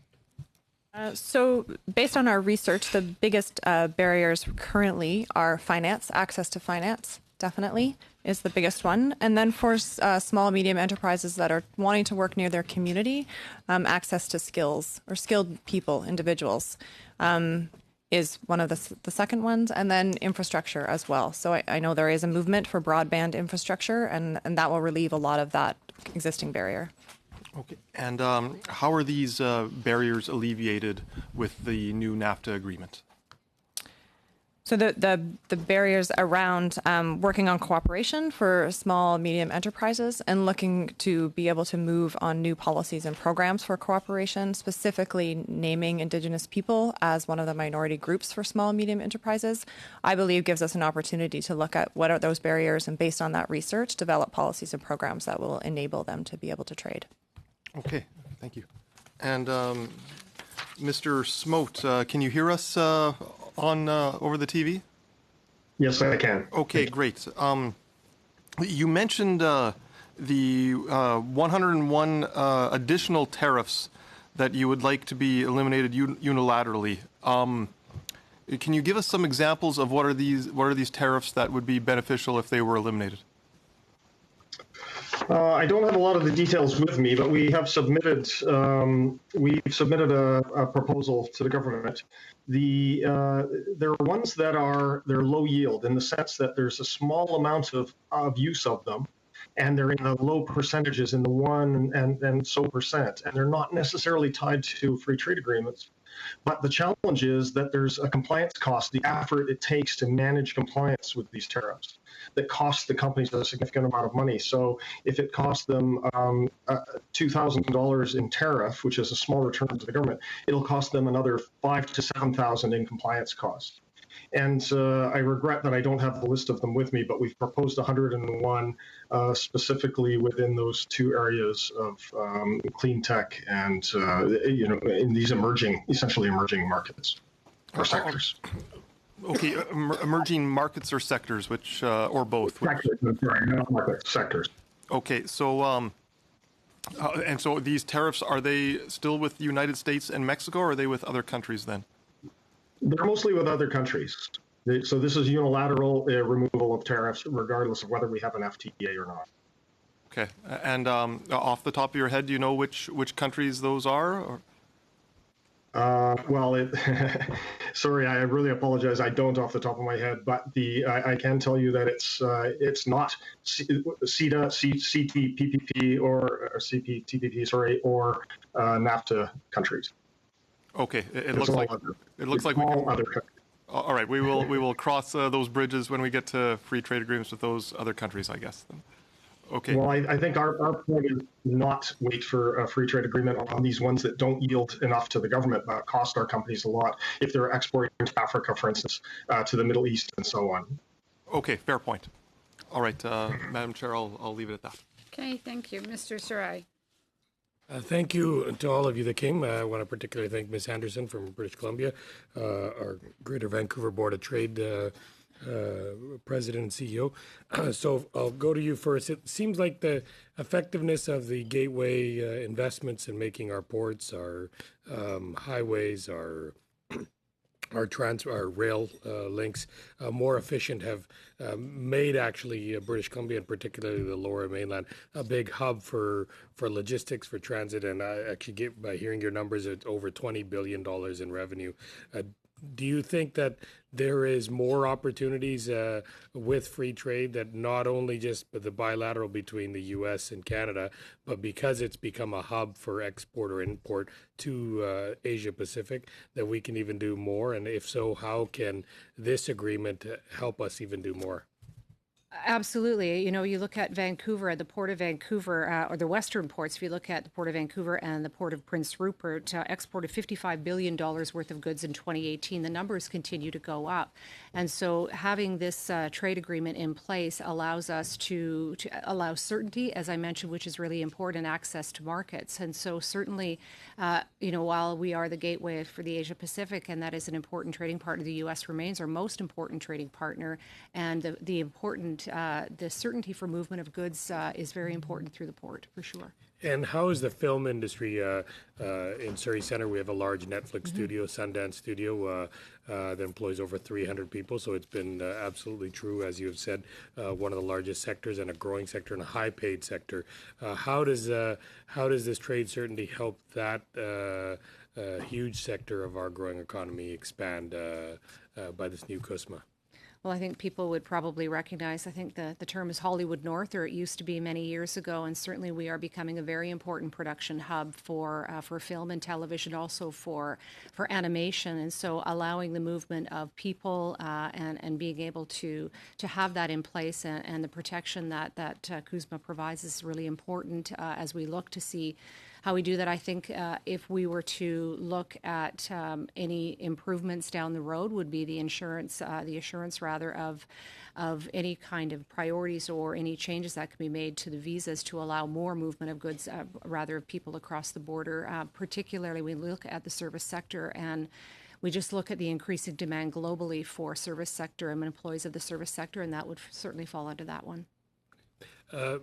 Speaker 14: So based on our research, the biggest barriers currently are finance, access to finance, definitely is the biggest one. And then for small, medium enterprises that are wanting to work near their community, access to skills or skilled people, individuals, is one of the second ones. And then infrastructure as well. So I know there is a movement for broadband infrastructure, and that will relieve a lot of that existing barrier.
Speaker 4: Okay. And how are these barriers alleviated with the new NAFTA agreement?
Speaker 14: So the barriers around working on cooperation for small, medium enterprises and looking to be able to move on new policies and programs for cooperation, specifically naming Indigenous people as one of the minority groups for small, medium enterprises, I believe gives us an opportunity to look at what are those barriers and based on that research, develop policies and programs that will enable them to be able to trade.
Speaker 4: Okay, thank you. And Mr. Smote, can you hear us on over the TV?
Speaker 13: Yes, I can.
Speaker 4: Okay, great. You mentioned the 101 additional tariffs that you would like to be eliminated unilaterally. Can you give us some examples of what are these tariffs that would be beneficial if they were eliminated?
Speaker 13: I don't have a lot of the details with me, but we have submitted a proposal to the government. There are ones that they're low yield in the sense that there's a small amount of use of them, and they're in the low percentages in the 1% and so, and they're not necessarily tied to free trade agreements. But the challenge is that there's a compliance cost, the effort it takes to manage compliance with these tariffs that costs the companies a significant amount of money. So if it costs them $2,000 in tariff, which is a small return to the government, it'll cost them another $5,000 to $7,000 in compliance costs. And I regret that I don't have the list of them with me, but we've proposed 101 specifically within those two areas of clean tech and, in these essentially emerging markets or sectors.
Speaker 4: Okay, emerging markets or sectors, which or both?
Speaker 13: Sectors, sorry, not markets, sectors.
Speaker 4: Okay, so and so these tariffs, are they still with the United States and Mexico, or are they with other countries then?
Speaker 13: They're mostly with other countries. So this is unilateral removal of tariffs, regardless of whether we have an FTA or not.
Speaker 4: Okay, and off the top of your head, do you know which countries those are? Or?
Speaker 13: Sorry, I really apologize. I don't off the top of my head, but I can tell you that it's not CETA, CPTPP, or CPTPP, sorry, or NAFTA countries.
Speaker 4: Okay, it looks like we can.
Speaker 13: Other countries.
Speaker 4: All right, we will cross those bridges when we get to free trade agreements with those other countries, I guess. Then. Okay.
Speaker 13: Well, I think our point is not wait for a free trade agreement on these ones that don't yield enough to the government, but cost our companies a lot if they're exporting to Africa, for instance, to the Middle East and so on.
Speaker 4: Okay, fair point. All right, Madam Chair, I'll leave it at that.
Speaker 1: Okay, thank you. Mr. Sarai.
Speaker 11: Thank you to all of you that came. I want to particularly thank Ms. Anderson from British Columbia, our Greater Vancouver Board of Trade President and CEO. So I'll go to you first. It seems like the effectiveness of the gateway investments in making our ports, our highways, our rail links more efficient have made actually British Columbia, and particularly the Lower Mainland, a big hub for logistics, for transit. And I actually get, by hearing your numbers, it's over $20 billion in revenue. Do you think that there is more opportunities with free trade, that not only just the bilateral between the U.S. and Canada, but because it's become a hub for export or import to Asia Pacific, that we can even do more? And if so, how can this agreement help us even do more?
Speaker 22: Absolutely. You know, you look at Vancouver, the Port of Vancouver, or the Western ports, if you look at the Port of Vancouver and the Port of Prince Rupert, exported $55 billion worth of goods in 2018. The numbers continue to go up. And so having this trade agreement in place allows us to allow certainty, as I mentioned, which is really important, access to markets. And so certainly, while we are the gateway for the Asia Pacific, and that is an important trading partner, the U.S. remains our most important trading partner, and the certainty for movement of goods is very important through the port, for sure.
Speaker 11: And how is the film industry in Surrey Centre? We have a large Netflix studio, Sundance Studio, that employs over 300 people. So it's been absolutely true, as you have said, one of the largest sectors and a growing sector and a high-paid sector. How does this trade certainty help that huge sector of our growing economy expand by this new CUSMA?
Speaker 22: Well, I think people would probably recognize, I think the term is Hollywood North, or it used to be many years ago, and certainly we are becoming a very important production hub for film and television, also for animation, and so allowing the movement of people and being able to have that in place and the protection that CUSMA provides is really important as we look to see how we do that. I think if we were to look at any improvements down the road, would be the assurance rather of any kind of priorities or any changes that can be made to the visas to allow more movement of goods, rather of people across the border. Particularly, we look at the service sector, and we just look at the increasing demand globally for service sector and employees of the service sector, and that would certainly fall under that one.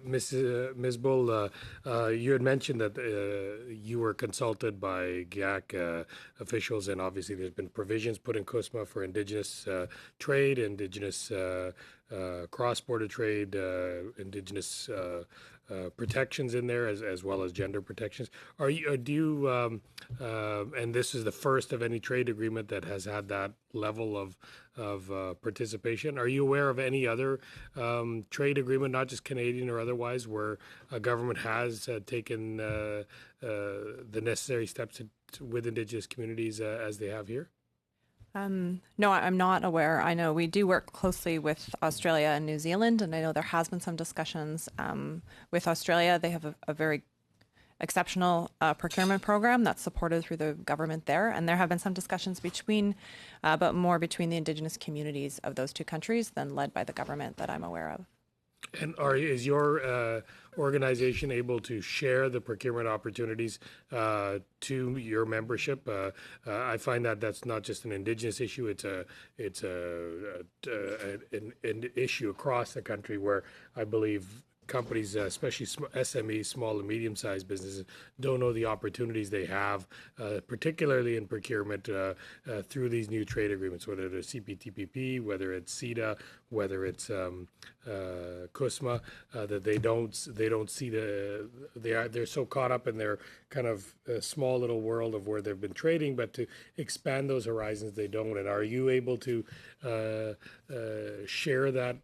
Speaker 11: Ms. Bull, you had mentioned that you were consulted by GAC officials, and obviously there's been provisions put in CUSMA for Indigenous trade, Indigenous cross-border trade, Indigenous protections in there, as well as gender protections. And this is the first of any trade agreement that has had that level of participation. Are you aware of any other trade agreement, not just Canadian or otherwise, where a government has taken the necessary steps with Indigenous communities as they have here?
Speaker 14: No, I'm not aware. I know we do work closely with Australia and New Zealand, and I know there has been some discussions with Australia. They have a very exceptional procurement program that's supported through the government there, and there have been some discussions between, but more between the Indigenous communities of those two countries than led by the government that I'm aware of.
Speaker 11: And is your organization able to share the procurement opportunities to your membership? I find that that's not just an Indigenous issue; it's an issue across the country where I believe companies, especially SMEs, small and medium-sized businesses, don't know the opportunities they have, particularly in procurement through these new trade agreements, whether it's CPTPP, whether it's CETA, whether it's CUSMA, that they don't see they're so caught up in their kind of small little world of where they've been trading, but to expand those horizons, they don't. And are you able to share that?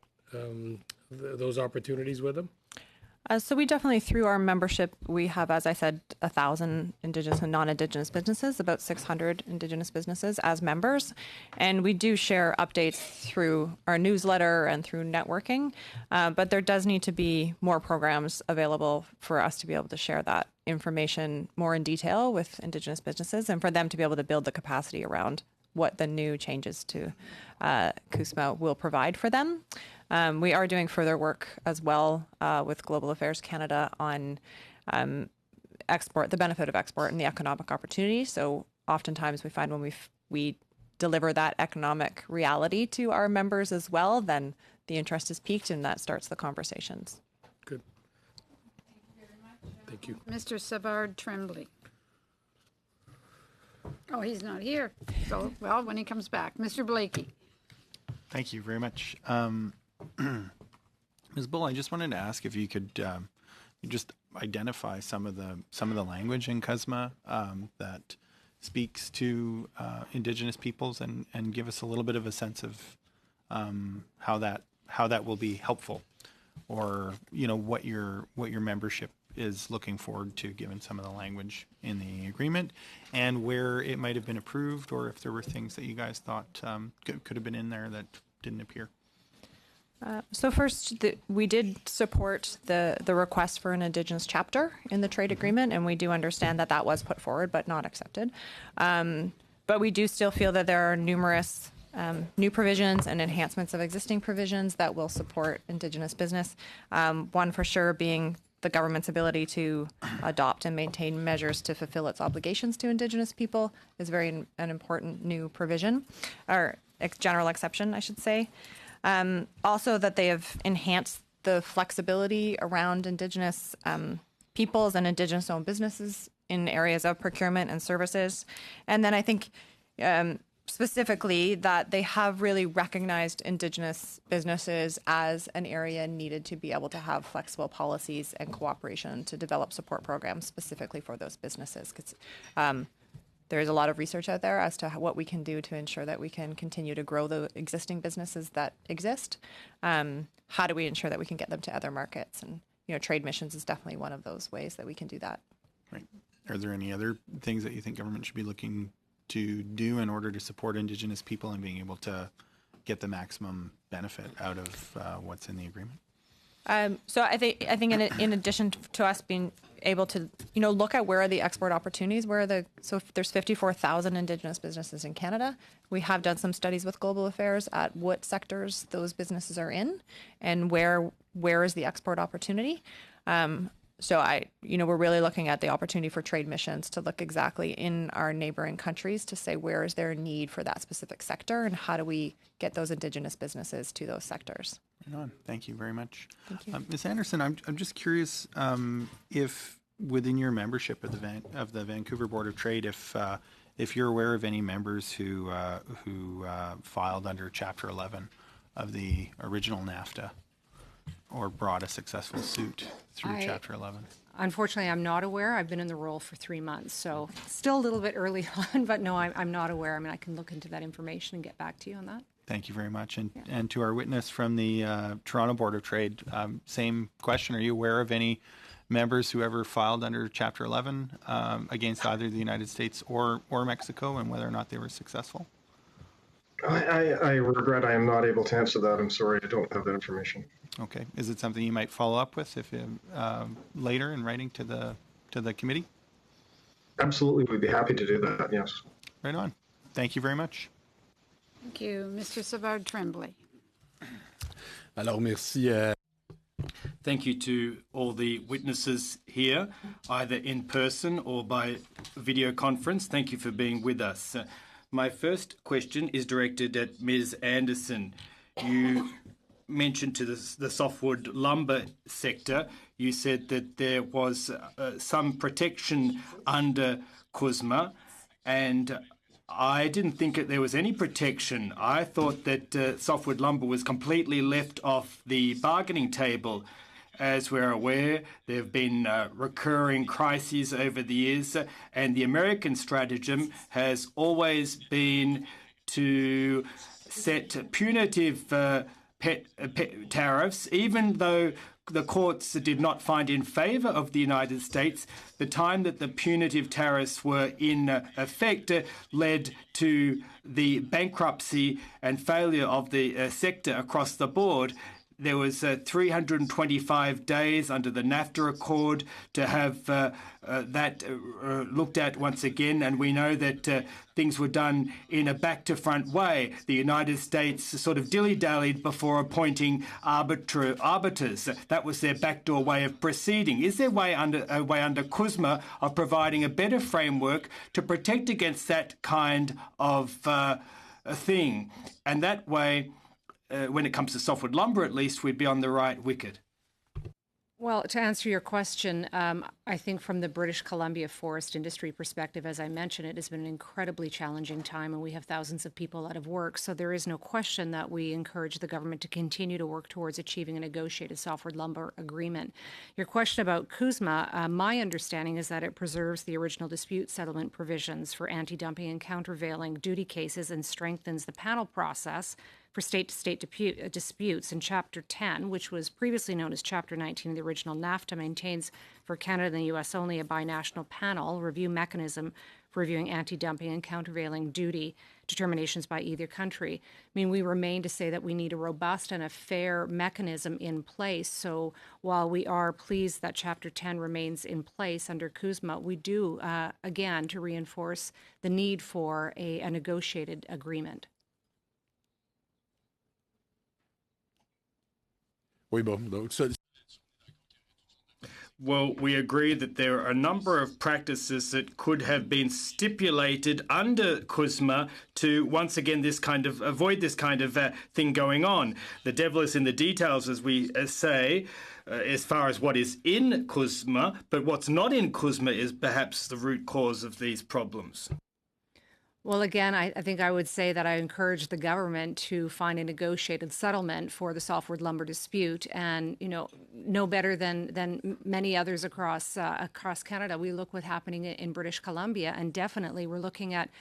Speaker 11: Those opportunities with them?
Speaker 14: So we definitely, through our membership, we have, as I said, 1,000 Indigenous and non-Indigenous businesses, about 600 Indigenous businesses as members. And we do share updates through our newsletter and through networking. But there does need to be more programs available for us to be able to share that information more in detail with Indigenous businesses and for them to be able to build the capacity around what the new changes to CUSMA will provide for them. We are doing further work as well with Global Affairs Canada on export, the benefit of export and the economic opportunity. So oftentimes we find when we deliver that economic reality to our members as well, then the interest is piqued and that starts the conversations.
Speaker 11: Good. Thank you.
Speaker 1: Mr. Savard Tremblay. Oh, he's not here. So, well, when he comes back. Mr. Blakey.
Speaker 7: Thank you very much. Ms. Bull, I just wanted to ask if you could you just identify some of the language in CUSMA that speaks to Indigenous peoples and give us a little bit of a sense of how that will be helpful, or what your membership is looking forward to, given some of the language in the agreement, and where it might have been approved, or if there were things that you guys thought could have been in there that didn't appear.
Speaker 14: So first, we did support the request for an Indigenous chapter in the trade agreement, and we do understand that that was put forward but not accepted. But we do still feel that there are numerous new provisions and enhancements of existing provisions that will support Indigenous business. One for sure being the government's ability to adopt and maintain measures to fulfill its obligations to Indigenous people is an important new provision, or general exception, I should say. Also that they have enhanced the flexibility around Indigenous peoples and Indigenous-owned businesses in areas of procurement and services. And then I think specifically that they have really recognized Indigenous businesses as an area needed to be able to have flexible policies and cooperation to develop support programs specifically for those businesses. Because there is a lot of research out there as to what we can do to ensure that we can continue to grow the existing businesses that exist. How do we ensure that we can get them to other markets? And trade missions is definitely one of those ways that we can do that.
Speaker 7: Right. Are there any other things that you think government should be looking to do in order to support Indigenous people and being able to get the maximum benefit out of what's in the agreement?
Speaker 14: So I think in addition to us being able to look at where are the export opportunities, so if there's 54,000 Indigenous businesses in Canada. We have done some studies with Global Affairs at what sectors those businesses are in and where is the export opportunity. So we're really looking at the opportunity for trade missions to look exactly in our neighboring countries to say where is there a need for that specific sector and how do we get those Indigenous businesses to those sectors.
Speaker 7: Right on. Thank you very much.
Speaker 14: Thank you.
Speaker 7: Ms. Anderson, I'm just curious if within your membership of the Vancouver Board of Trade, if you're aware of any members who filed under Chapter 11 of the original NAFTA, or brought a successful suit through Chapter 11?
Speaker 22: Unfortunately, I'm not aware. I've been in the role for 3 months, so still a little bit early on, but no, I'm not aware. I mean, I can look into that information and get back to you on that.
Speaker 7: Thank you very much. And to our witness from the Toronto Board of Trade, same question. Are you aware of any members who ever filed under Chapter 11 against either the United States or Mexico, and whether or not they were successful?
Speaker 13: I regret I am not able to answer that. I'm sorry, I don't have that information.
Speaker 7: Okay. Is it something you might follow up with if later in writing to the committee?
Speaker 13: Absolutely, we'd be happy to do that, yes.
Speaker 7: Right on. Thank you very much.
Speaker 1: Thank you. Mr. Savard Tremblay.
Speaker 8: Alors, merci.
Speaker 5: Thank you to all the witnesses here, either in person or by video conference. Thank you for being with us. My first question is directed at Ms. Anderson. You mentioned to the softwood lumber sector, you said that there was some protection under CUSMA, and I didn't think that there was any protection. I thought that softwood lumber was completely left off the bargaining table. As we're aware, there have been recurring crises over the years, and the American stratagem has always been to set punitive tariffs, even though the courts did not find in favour of the United States. The time that the punitive tariffs were in effect led to the bankruptcy and failure of the sector across the board. There was 325 days under the NAFTA Accord to have that looked at once again, and we know that things were done in a back-to-front way. The United States sort of dilly-dallied before appointing arbiters. That was their backdoor way of proceeding. Is there a way under CUSMA of providing a better framework to protect against that kind of thing? And that way, when it comes to softwood lumber, at least, we'd be on the right wicket.
Speaker 22: Well, to answer your question, I think from the British Columbia forest industry perspective, as I mentioned, it has been an incredibly challenging time, and we have thousands of people out of work. So there is no question that we encourage the government to continue to work towards achieving a negotiated softwood lumber agreement. Your question about CUSMA, my understanding is that it preserves the original dispute settlement provisions for anti-dumping and countervailing duty cases and strengthens the panel process for state-to-state disputes. In Chapter 10, which was previously known as Chapter 19 of the original NAFTA, maintains for Canada and the U.S. only a binational panel review mechanism for reviewing anti-dumping and countervailing duty determinations by either country. I mean, we remain to say that we need a robust and a fair mechanism in place. So while we are pleased that Chapter 10 remains in place under CUSMA, we do, again, to reinforce the need for a negotiated agreement.
Speaker 5: Well, we agree that there are a number of practices that could have been stipulated under CUSMA to, once again, avoid this kind of thing going on. The devil is in the details, as we say, as far as what is in CUSMA, but what's not in CUSMA is perhaps the root cause of these problems.
Speaker 22: Well, again, I think I would say that I encourage the government to find a negotiated settlement for the softwood lumber dispute, and no better than many others across Canada. We look what's happening in British Columbia, and definitely we're looking at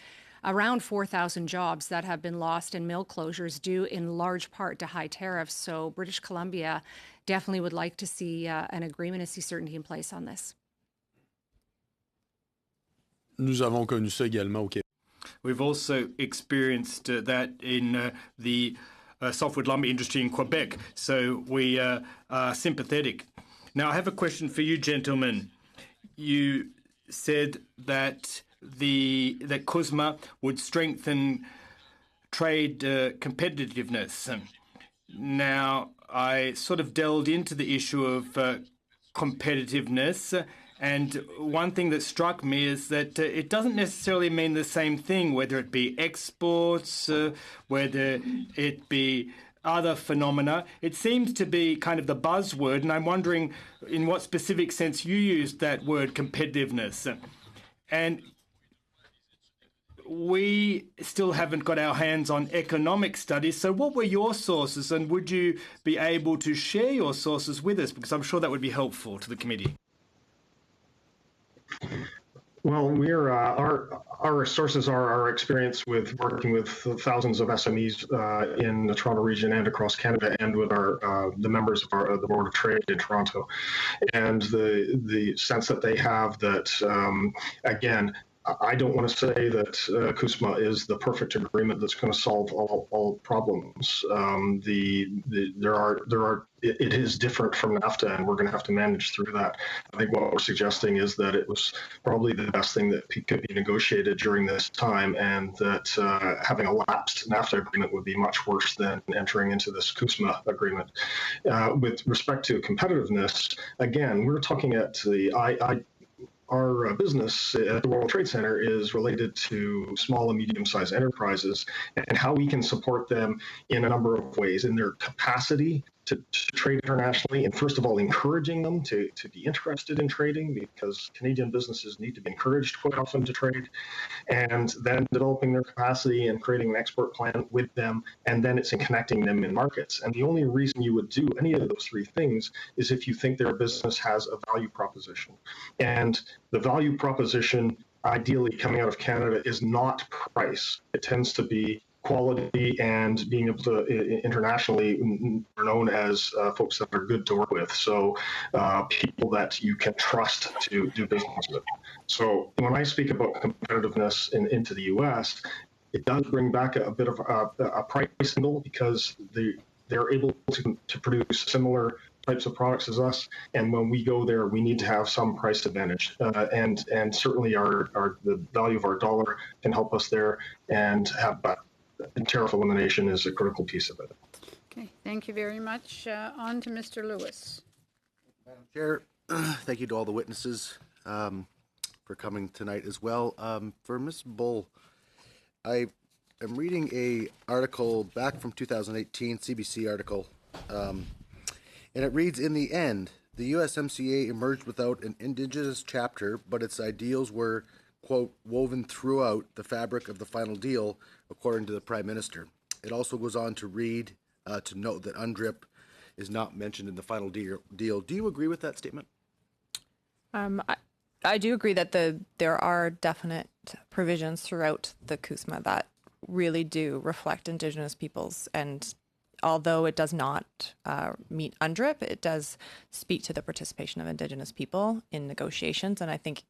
Speaker 22: around 4,000 jobs that have been lost in mill closures due in large part to high tariffs. So British Columbia definitely would like to see an agreement and see certainty in place on this.
Speaker 8: Nous avons connu ça également au Québec.
Speaker 5: We've also experienced that in the softwood lumber industry in Quebec, so we are sympathetic. Now, I have a question for you, gentlemen. You said that that CUSMA would strengthen trade competitiveness. Now, I sort of delved into the issue of competitiveness, and one thing that struck me is that it doesn't necessarily mean the same thing, whether it be exports, whether it be other phenomena. It seems to be kind of the buzzword, and I'm wondering in what specific sense you used that word competitiveness. And we still haven't got our hands on economic studies, so what were your sources, and would you be able to share your sources with us? Because I'm sure that would be helpful to the committee.
Speaker 13: Well, we're our sources are our experience with working with thousands of SMEs in the Toronto region and across Canada, and with our the members of the Board of Trade in Toronto, and the sense that they have that again. I don't want to say that CUSMA is the perfect agreement that's going to solve all problems. It is different from NAFTA, and we're going to have to manage through that. I think what we're suggesting is that it was probably the best thing that could be negotiated during this time, and that having a lapsed NAFTA agreement would be much worse than entering into this CUSMA agreement. With respect to competitiveness, again, we're talking at our business at the World Trade Center is related to small and medium-sized enterprises and how we can support them in a number of ways in their capacity to trade internationally, and first of all, encouraging them to be interested in trading, because Canadian businesses need to be encouraged quite often to trade, and then developing their capacity and creating an export plan with them, and then it's in connecting them in markets. And the only reason you would do any of those three things is if you think their business has a value proposition. And the value proposition, ideally coming out of Canada, is not price. It tends to be quality and being able to internationally are known as folks that are good to work with. So people that you can trust to do business with. So when I speak about competitiveness into the U.S., it does bring back a bit of a price angle, because they're able to produce similar types of products as us, and when we go there, we need to have some price advantage, and certainly the value of our dollar can help us there, and have and tariff elimination is a critical piece of it.
Speaker 1: Okay, thank you very much. On to Mr. Lewis.
Speaker 9: Madam Chair, thank you to all the witnesses for coming tonight as well. For Ms. Bull, I am reading a article back from 2018, CBC article, and it reads, "In the end, the USMCA emerged without an Indigenous chapter, but its ideals were, quote, woven throughout the fabric of the final deal, according to the Prime Minister." It also goes on to read, to note that UNDRIP is not mentioned in the final deal. Do you agree with that statement?
Speaker 14: I do agree that there are definite provisions throughout the CUSMA that really do reflect Indigenous peoples, and although it does not meet UNDRIP, it does speak to the participation of Indigenous people in negotiations, and I think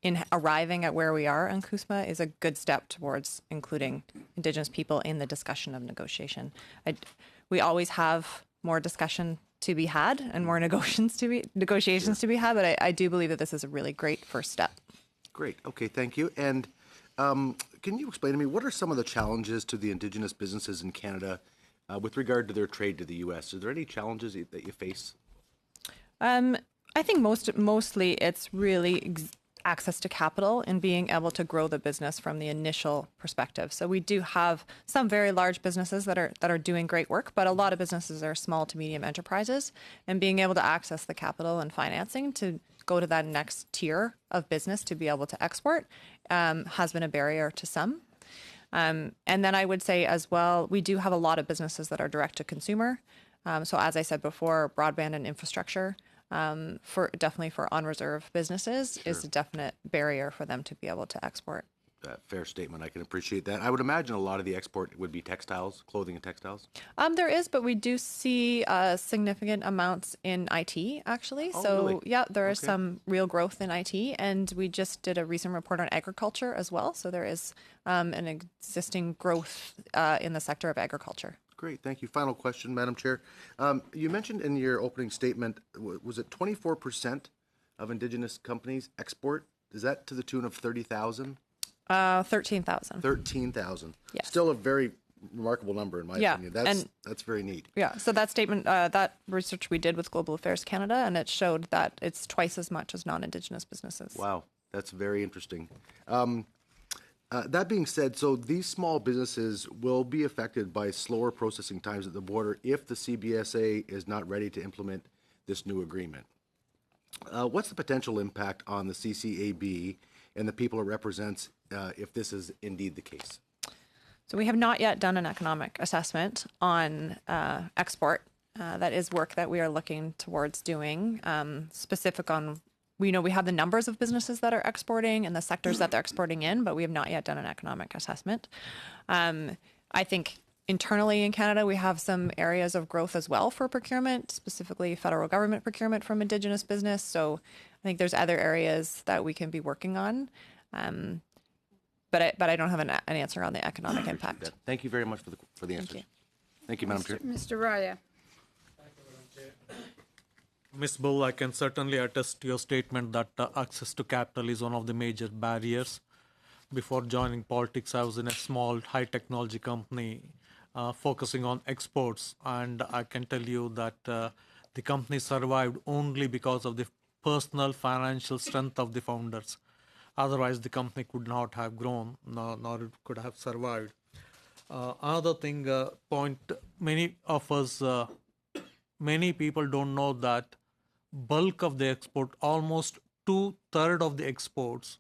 Speaker 14: in arriving at where we are on CUSMA is a good step towards including Indigenous people in the discussion of negotiation. We always have more discussion to be had and more negotiations to be had, but I do believe that this is a really great first step.
Speaker 9: Great. Okay, thank you. And can you explain to me, what are some of the challenges to the Indigenous businesses in Canada with regard to their trade to the U.S.? Are there any challenges that you face?
Speaker 14: I think mostly it's really access to capital and being able to grow the business from the initial perspective. So we do have some very large businesses that are doing great work, but a lot of businesses are small to medium enterprises, and being able to access the capital and financing to go to that next tier of business to be able to export has been a barrier to some. And then I would say as well, we do have a lot of businesses that are direct to consumer. So as I said before, broadband and infrastructure definitely for on-reserve businesses is a definite barrier for them to be able to export.
Speaker 9: Fair statement. I can appreciate that. I would imagine a lot of the export would be textiles, clothing and textiles.
Speaker 14: There is, but we do see significant amounts in IT, actually.
Speaker 9: Oh,
Speaker 14: so,
Speaker 9: really?
Speaker 14: yeah, there is some real growth in IT, and we just did a recent report on agriculture as well. So there is an existing growth in the sector of agriculture.
Speaker 9: Great, thank you. Final question, Madam Chair. You mentioned in your opening statement, was it 24% of Indigenous companies export? Is that to the tune of 30,000?
Speaker 14: 13,000.
Speaker 9: 13,000.
Speaker 14: Yes.
Speaker 9: Still a very remarkable number, in my opinion. That's very neat.
Speaker 14: Yeah, so that statement, that research we did with Global Affairs Canada, and it showed that it's twice as much as non-Indigenous businesses.
Speaker 9: Wow, that's very interesting. That being said, so these small businesses will be affected by slower processing times at the border if the CBSA is not ready to implement this new agreement. What's the potential impact on the CCAB and the people it represents if this is indeed the case?
Speaker 14: So we have not yet done an economic assessment on export. That is work that we are looking towards doing, specific on
Speaker 2: we know we have the numbers of businesses that are exporting and the sectors that they're exporting in, but we have not yet done an economic assessment. I think internally in Canada, we have some areas of growth as well for procurement, specifically federal government procurement from Indigenous business. So I think there's other areas that we can be working on. But I don't have an answer on the economic impact.
Speaker 9: Thank you very much for the answers. Thank you, Madam Chair.
Speaker 1: Mr. Raya.
Speaker 15: Ms. Bull, I can certainly attest to your statement that access to capital is one of the major barriers. Before joining politics, I was in a small high technology company focusing on exports, and I can tell you that the company survived only because of the personal financial strength of the founders. Otherwise, the company could not have grown, nor it could have survived. Another thing, many people don't know that bulk of the export, almost 2/3 of the exports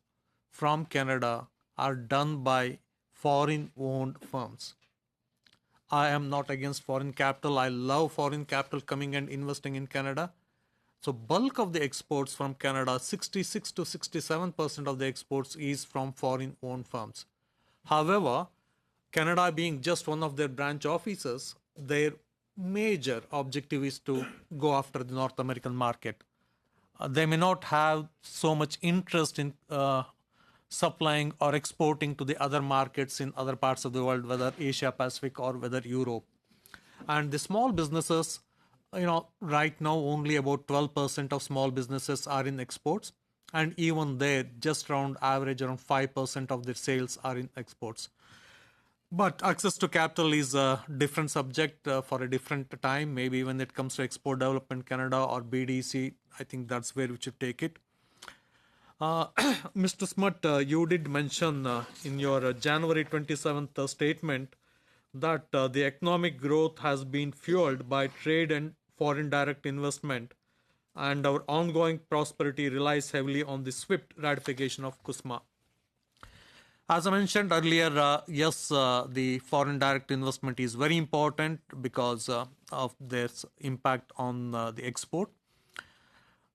Speaker 15: from Canada are done by foreign-owned firms. I am not against foreign capital. I love foreign capital coming and investing in Canada. So bulk of the exports from Canada, 66 to 67% of the exports is from foreign-owned firms. However, Canada being just one of their branch offices, their major objective is to go after the North American market. They may not have so much interest in supplying or exporting to the other markets in other parts of the world, whether Asia Pacific or whether Europe. And the small businesses, right now only about 12% of small businesses are in exports. And even there, just around 5% of their sales are in exports. But access to capital is a different subject for a different time. Maybe when it comes to Export Development Canada or BDC, I think that's where we should take it. Mr. Smith, you did mention in your January 27th statement that the economic growth has been fueled by trade and foreign direct investment, and our ongoing prosperity relies heavily on the swift ratification of CUSMA. As I mentioned earlier, yes, the foreign direct investment is very important because of their impact on the export.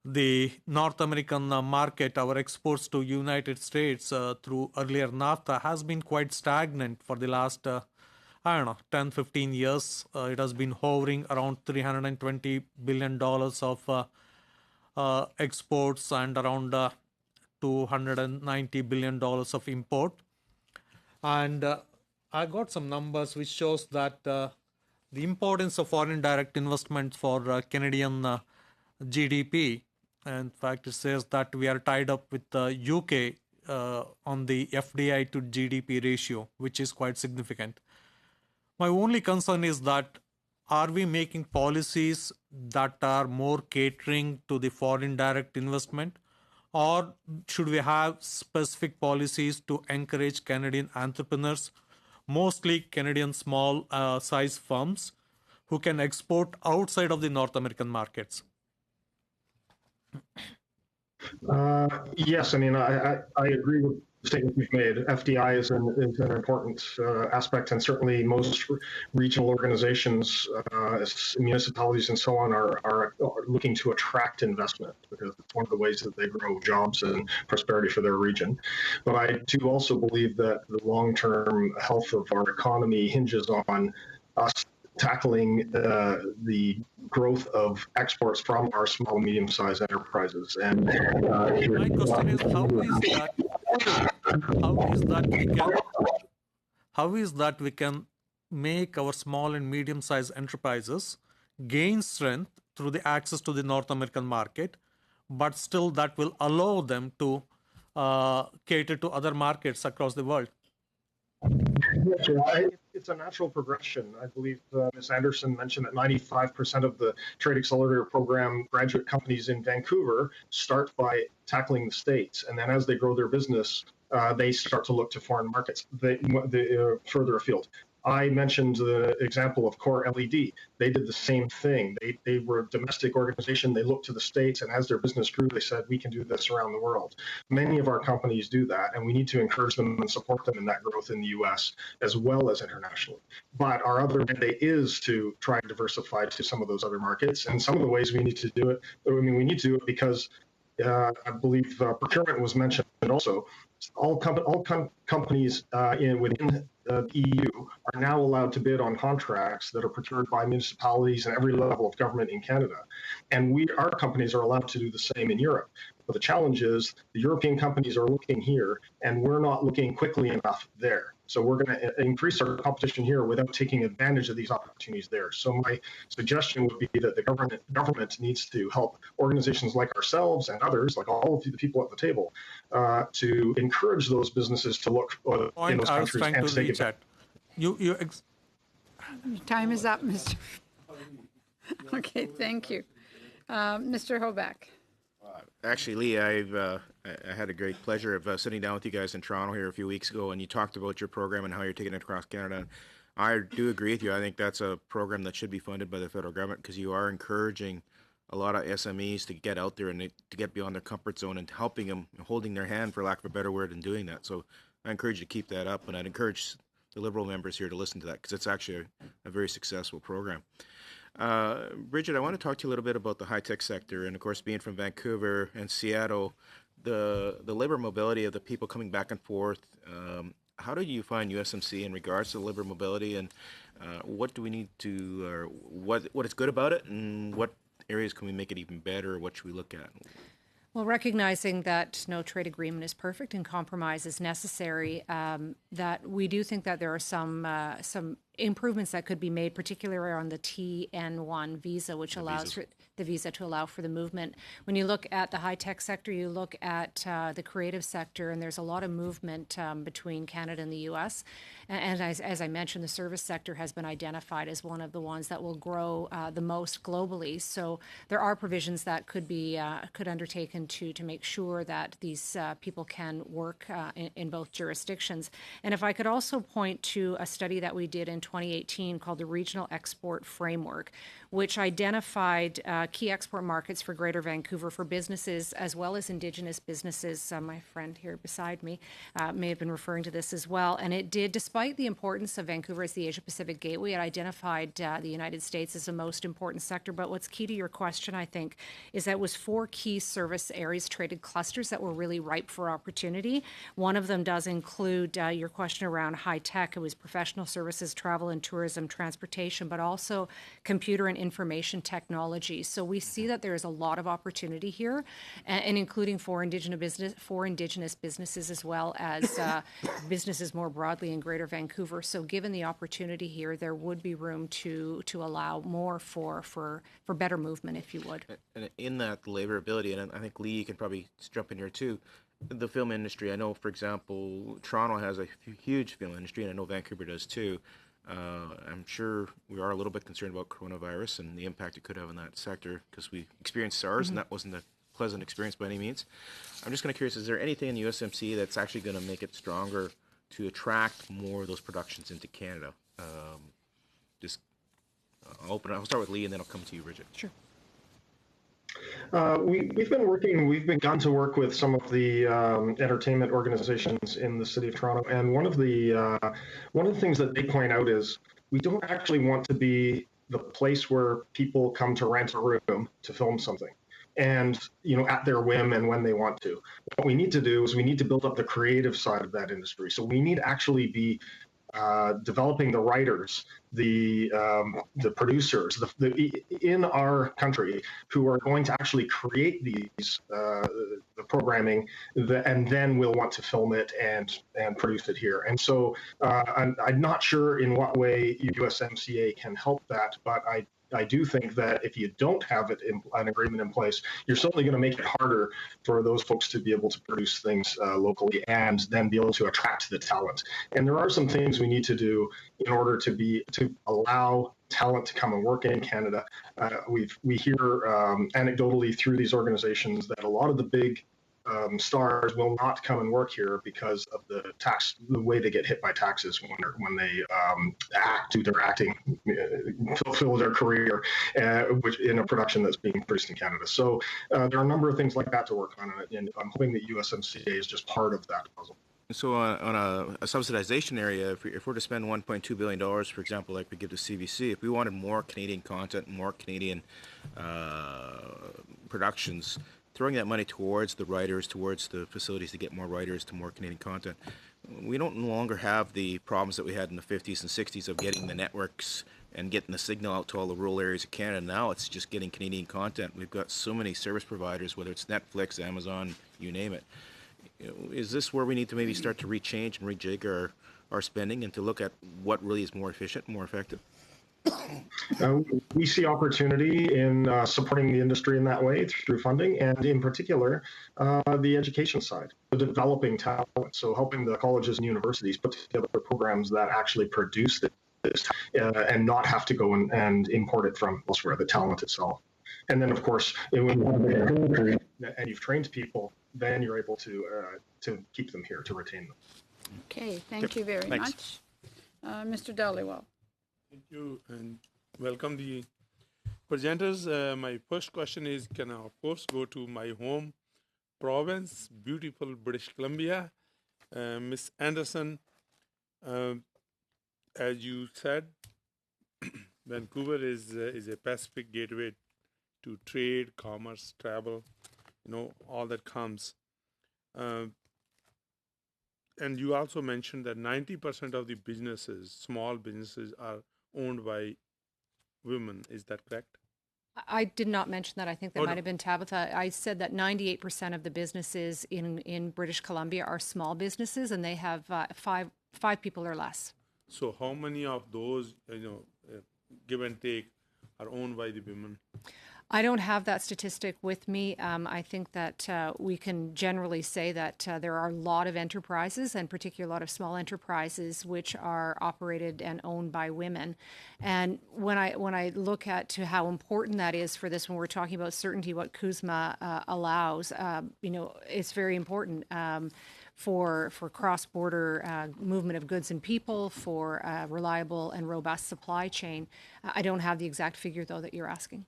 Speaker 15: The North American market, our exports to United States through earlier NAFTA has been quite stagnant for the last, 10, 15 years. It has been hovering around $320 billion of exports and around $290 billion of import. And I got some numbers which shows that the importance of foreign direct investment for Canadian GDP. In fact, it says that we are tied up with the UK on the FDI to GDP ratio, which is quite significant. My only concern is that are we making policies that are more catering to the foreign direct investment, or should we have specific policies to encourage Canadian entrepreneurs, mostly Canadian small size firms, who can export outside of the North American markets?
Speaker 13: Yes, I mean, I agree with the statement you've made. FDI is an important aspect, and certainly most regional organizations, municipalities, and so on are looking to attract investment because it's one of the ways that they grow jobs and prosperity for their region. But I do also believe that the long-term health of our economy hinges on us tackling the growth of exports from our small and medium-sized enterprises. And
Speaker 15: my question is, how is that we can make our small and medium-sized enterprises gain strength through the access to the North American market, but still that will allow them to cater to other markets across the world?
Speaker 13: It's a natural progression. I believe Ms. Anderson mentioned that 95% of the Trade Accelerator Program graduate companies in Vancouver start by tackling the States. And then as they grow their business, they start to look to foreign markets further afield. I mentioned the example of Core LED. They did the same thing. They were a domestic organization. They looked to the States, and as their business grew, they said, we can do this around the world. Many of our companies do that, and we need to encourage them and support them in that growth in the U.S. as well as internationally. But our other mandate is to try and diversify to some of those other markets, and some of the ways we need to do it, we need to do it because I believe procurement was mentioned also. All companies within the EU are now allowed to bid on contracts that are procured by municipalities and every level of government in Canada. And our companies are allowed to do the same in Europe. But the challenge is the European companies are looking here, and we're not looking quickly enough there. So we're going to increase our competition here without taking advantage of these opportunities there. So my suggestion would be that the government needs to help organizations like ourselves and others, like all of the people at the table, to encourage those businesses to look in those
Speaker 15: I was
Speaker 13: countries
Speaker 15: trying
Speaker 13: and
Speaker 15: to
Speaker 13: to take
Speaker 15: reach
Speaker 13: advantage.
Speaker 15: at.
Speaker 1: Your time is up, Mr. Okay, thank you. Mr. Hoback.
Speaker 19: Actually, Lee, I had a great pleasure of sitting down with you guys in Toronto here a few weeks ago, and you talked about your program and how you're taking it across Canada. And I do agree with you. I think that's a program that should be funded by the federal government because you are encouraging a lot of SMEs to get out there and to get beyond their comfort zone and helping them, holding their hand, for lack of a better word, in doing that. So I encourage you to keep that up, and I'd encourage the Liberal members here to listen to that because it's actually a very successful program. Bridget, I want to talk to you a little bit about the high-tech sector, and of course, being from Vancouver and Seattle, the labor mobility of the people coming back and forth. How do you find USMC in regards to labor mobility, and what do we need to, or what is good about it, and what areas can we make it even better, or what should we look at?
Speaker 22: Well, recognizing that no trade agreement is perfect and compromise is necessary, that we do think that there are some improvements that could be made, particularly on the TN1 visa, which allows for the visa to allow for the movement. When you look at the high-tech sector, you look at the creative sector, and there's a lot of movement between Canada and the U.S. And as I mentioned, the service sector has been identified as one of the ones that will grow the most globally. So there are provisions that could be undertaken to make sure that these people can work in both jurisdictions. And if I could also point to a study that we did in 2018 called the Regional Export Framework, which identified key export markets for Greater Vancouver for businesses as well as Indigenous businesses. My friend here beside me may have been referring to this as well. And it did, despite the importance of Vancouver as the Asia-Pacific gateway, it identified the United States as the most important sector. But what's key to your question, I think, is that it was 4 key service areas, traded clusters that were really ripe for opportunity. One of them does include your question around high tech. It was professional services, travel and tourism, transportation, but also computer and information technology. So we see that there is a lot of opportunity here, and including for Indigenous businesses as well as businesses more broadly in Greater Vancouver. So given the opportunity here, there would be room to allow more for better movement, if you would.
Speaker 19: And in that labor ability, and I think Lee, you can probably jump in here too, the film industry. I know, for example, Toronto has a huge film industry, and I know Vancouver does too. I'm sure we are a little bit concerned about coronavirus and the impact it could have on that sector because we experienced SARS, and that wasn't a pleasant experience by any means. I'm just kind of curious, is there anything in the USMC that's actually going to make it stronger to attract more of those productions into Canada? I'll start with Lee, and then I'll come to you, Bridget.
Speaker 22: Sure.
Speaker 13: We've begun to work with some of the entertainment organizations in the city of Toronto, and one of the things that they point out is we don't actually want to be the place where people come to rent a room to film something, and at their whim and when they want to. What we need to do is we need to build up the creative side of that industry. So we need to actually be developing the writers, the producers in our country who are going to actually create these the programming, and then we'll want to film it and produce it here. And so I'm not sure in what way USMCA can help that, but I do think that if you don't have an agreement in place, you're certainly going to make it harder for those folks to be able to produce things locally and then be able to attract the talent. And there are some things we need to do in order to allow talent to come and work in Canada. We hear anecdotally through these organizations that a lot of the big stars will not come and work here because of the way they get hit by taxes when they do their acting, fulfill their career, which in a production that's being produced in Canada. So there are a number of things like that to work on, and I'm hoping that USMCA is just part of that puzzle.
Speaker 19: So on a subsidization area, if we're to spend $1.2 billion, for example, like we give to CBC, if we wanted more Canadian content, more Canadian productions throwing that money towards the writers, towards the facilities to get more writers to more Canadian content. We don't no longer have the problems that we had in the 50s and 60s of getting the networks and getting the signal out to all the rural areas of Canada. Now it's just getting Canadian content. We've got so many service providers, whether it's Netflix, Amazon, you name it. Is this where we need to maybe start to rechange and rejig our spending and to look at what really is more efficient, more effective?
Speaker 13: We see opportunity in supporting the industry in that way through funding, and in particular, the education side, the developing talent. So helping the colleges and universities put together programs that actually produce this and not have to go and import it from elsewhere, the talent itself. And then, of course, and you've trained people, then you're able to keep them here, to retain them.
Speaker 1: Okay, thank you very much. Mr. Dhaliwal.
Speaker 3: Thank you and welcome the presenters. My first question is, can I of course go to my home province, beautiful British Columbia. Ms. Anderson, as you said, Vancouver is a Pacific gateway to trade, commerce, travel, all that comes. And you also mentioned that 90% of the businesses, small businesses, are owned by women. Is that correct?
Speaker 22: I did not mention that. I think that
Speaker 3: Oh,
Speaker 22: might
Speaker 3: no.
Speaker 22: have been Tabitha. I said that 98% of the businesses in British Columbia are small businesses, and they have five people or less.
Speaker 3: So how many of those, give and take, are owned by the women?
Speaker 22: I don't have that statistic with me. I think that we can generally say that there are a lot of enterprises, and particularly a lot of small enterprises, which are operated and owned by women. And when I look at to how important that is for this, when we're talking about certainty, what CUSMA allows, it's very important. For cross-border movement of goods and people, for reliable and robust supply chain. I don't have the exact figure, though, that you're asking.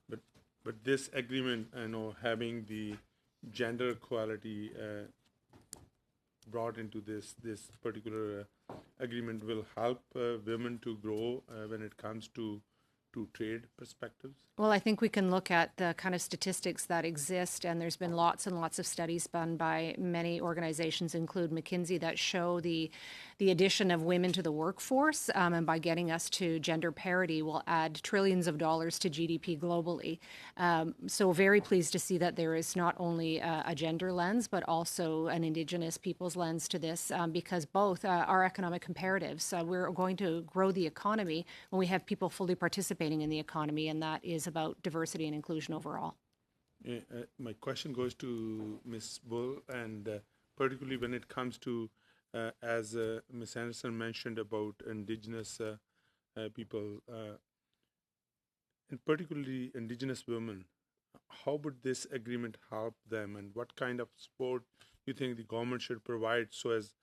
Speaker 3: But this agreement, having the gender equality brought into this particular agreement will help women to grow when it comes to trade perspectives?
Speaker 22: Well, I think we can look at the kind of statistics that exist, and there's been lots and lots of studies done by many organizations, include McKinsey, that show the addition of women to the workforce, and by getting us to gender parity will add trillions of dollars to GDP globally. So very pleased to see that there is not only a gender lens, but also an Indigenous peoples lens to this, because both are economic comparatives. We're going to grow the economy when we have people fully participating in the economy, and that is about diversity and inclusion overall.
Speaker 3: My question goes to Ms. Bull, and particularly when it comes to, as Ms. Anderson mentioned about Indigenous people, and particularly Indigenous women, how would this agreement help them, and what kind of support you think the government should provide so as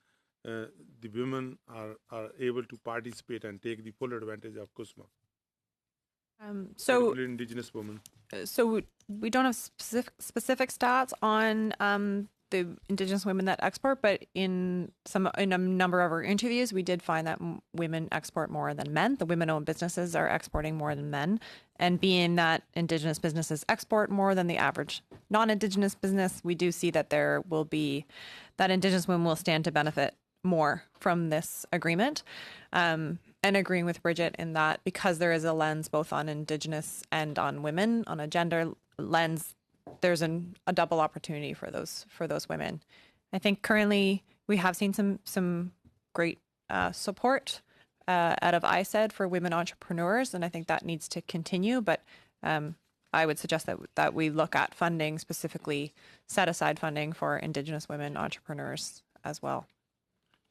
Speaker 3: the women are able to participate and take the full advantage of CUSMA?
Speaker 2: So
Speaker 3: particularly Indigenous women.
Speaker 2: So we don't have specific stats on the Indigenous women that export, but in a number of our interviews, we did find that women export more than men. The women-owned businesses are exporting more than men, and being that Indigenous businesses export more than the average non-Indigenous business, we do see that that Indigenous women will stand to benefit more from this agreement. And agreeing with Bridget in that, because there is a lens both on Indigenous and on women, on a gender lens, there's a double opportunity for those women. I think currently we have seen some great support out of ISED for women entrepreneurs, and I think that needs to continue. But I would suggest that we look at funding, specifically set aside funding for Indigenous women entrepreneurs as well.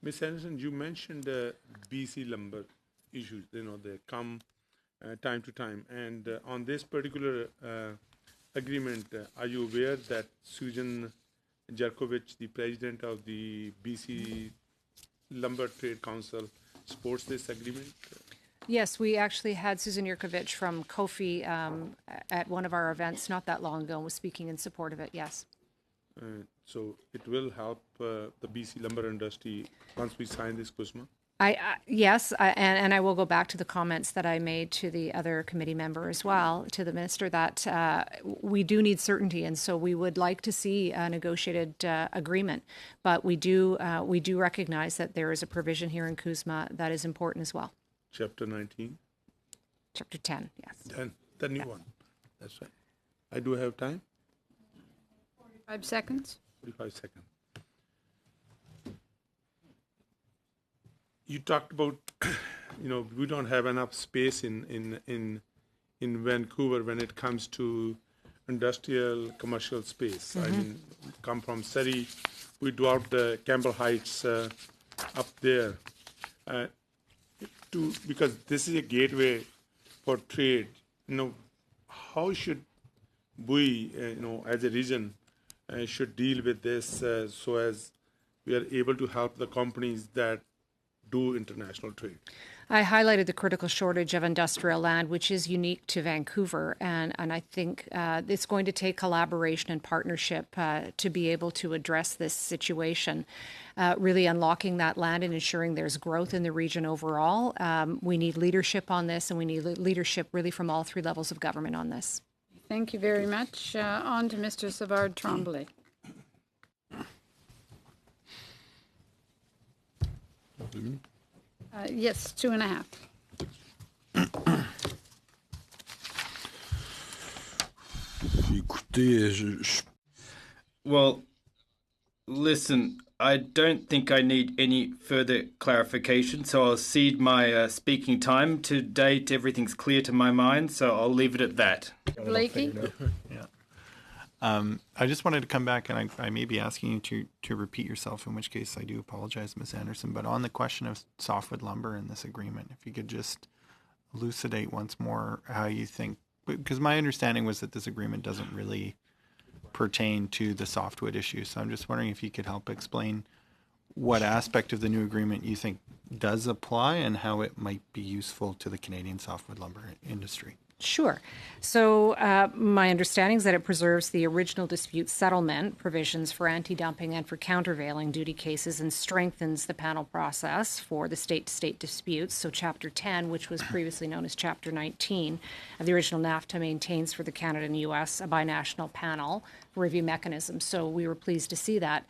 Speaker 3: Ms. Anderson, you mentioned BC lumber issues. They come time to time. And on this particular agreement, are you aware that Susan Jerkovich, the president of the BC Lumber Trade Council, supports this agreement?
Speaker 22: Yes, we actually had Susan Yurkovich from Kofi at one of our events not that long ago and was speaking in support of it, yes.
Speaker 3: So it will help the BC lumber industry once we sign this CUSMA?
Speaker 22: Yes, and I will go back to the comments that I made to the other committee member as well, to the minister, that we do need certainty, and so we would like to see a negotiated agreement. But we do recognize that there is a provision here in CUSMA that is important as well.
Speaker 3: Chapter 19?
Speaker 22: Chapter 10, yes.
Speaker 3: 10, the new one. That's right. I do have time?
Speaker 1: 5 seconds.
Speaker 3: 45 seconds. You talked about, we don't have enough space in Vancouver when it comes to industrial commercial space. I mean, come from Surrey, we do out the Campbell Heights up there, because this is a gateway for trade. How should we, as a region, should deal with this so as we are able to help the companies that do international trade?
Speaker 22: I highlighted the critical shortage of industrial land, which is unique to Vancouver, and I think it's going to take collaboration and partnership to be able to address this situation, really unlocking that land and ensuring there's growth in the region overall. We need leadership on this, and we need leadership really from all 3 levels of government on this.
Speaker 1: Thank you very much. On to Mr. Savard Tremblay. Yes, 2.5.
Speaker 5: Well, listen, I don't think I need any further clarification, so I'll cede my speaking time. To date, everything's clear to my mind, so I'll leave it at that.
Speaker 1: Blakey?
Speaker 7: Yeah. I just wanted to come back, and I may be asking you to repeat yourself, in which case I do apologize, Ms. Anderson, but on the question of softwood lumber in this agreement, if you could just elucidate once more how you think, because my understanding was that this agreement doesn't really pertain to the softwood issue, so I'm just wondering if you could help explain what aspect of the new agreement you think does apply and how it might be useful to the Canadian softwood lumber industry.
Speaker 22: Sure. So my understanding is that it preserves the original dispute settlement provisions for anti-dumping and for countervailing duty cases and strengthens the panel process for the state-to-state disputes. So Chapter 10, which was previously known as Chapter 19 of the original NAFTA, maintains for the Canada and U.S. a binational panel review mechanism. So we were pleased to see that.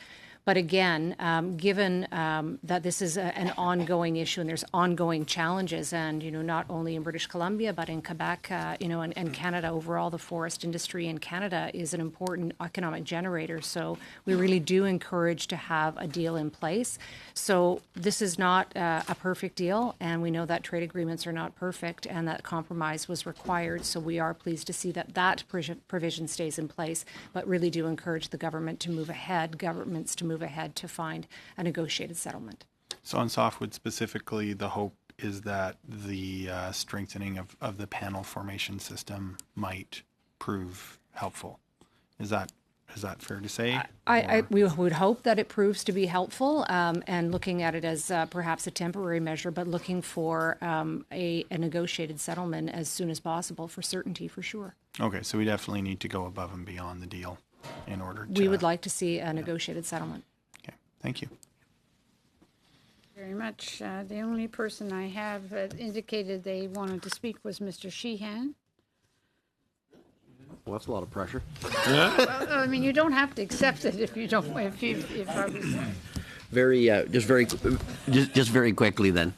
Speaker 22: But again, given that this is an ongoing issue and there's ongoing challenges, and not only in British Columbia but in Quebec, and Canada overall, the forest industry in Canada is an important economic generator. So we really do encourage to have a deal in place. So this is not a perfect deal, and we know that trade agreements are not perfect, and that compromise was required. So we are pleased to see that provision stays in place, but really do encourage the government to move ahead, governments to move ahead to find a negotiated settlement.
Speaker 7: So on softwood specifically, the hope is that the strengthening of the panel formation system might prove helpful. Is that fair to say?
Speaker 22: We would hope that it proves to be helpful, and looking at it as perhaps a temporary measure, but looking for a negotiated settlement as soon as possible for certainty, for sure.
Speaker 7: Okay, so we definitely need to go above and beyond the deal in order to...
Speaker 22: We would like to see a negotiated settlement.
Speaker 7: Okay, thank you.
Speaker 1: Very much. The only person I have indicated they wanted to speak was Mr. Sheehan.
Speaker 6: Well, that's a lot of pressure.
Speaker 1: Well, I mean, you don't have to accept it if you don't. If I was
Speaker 6: just very quickly then.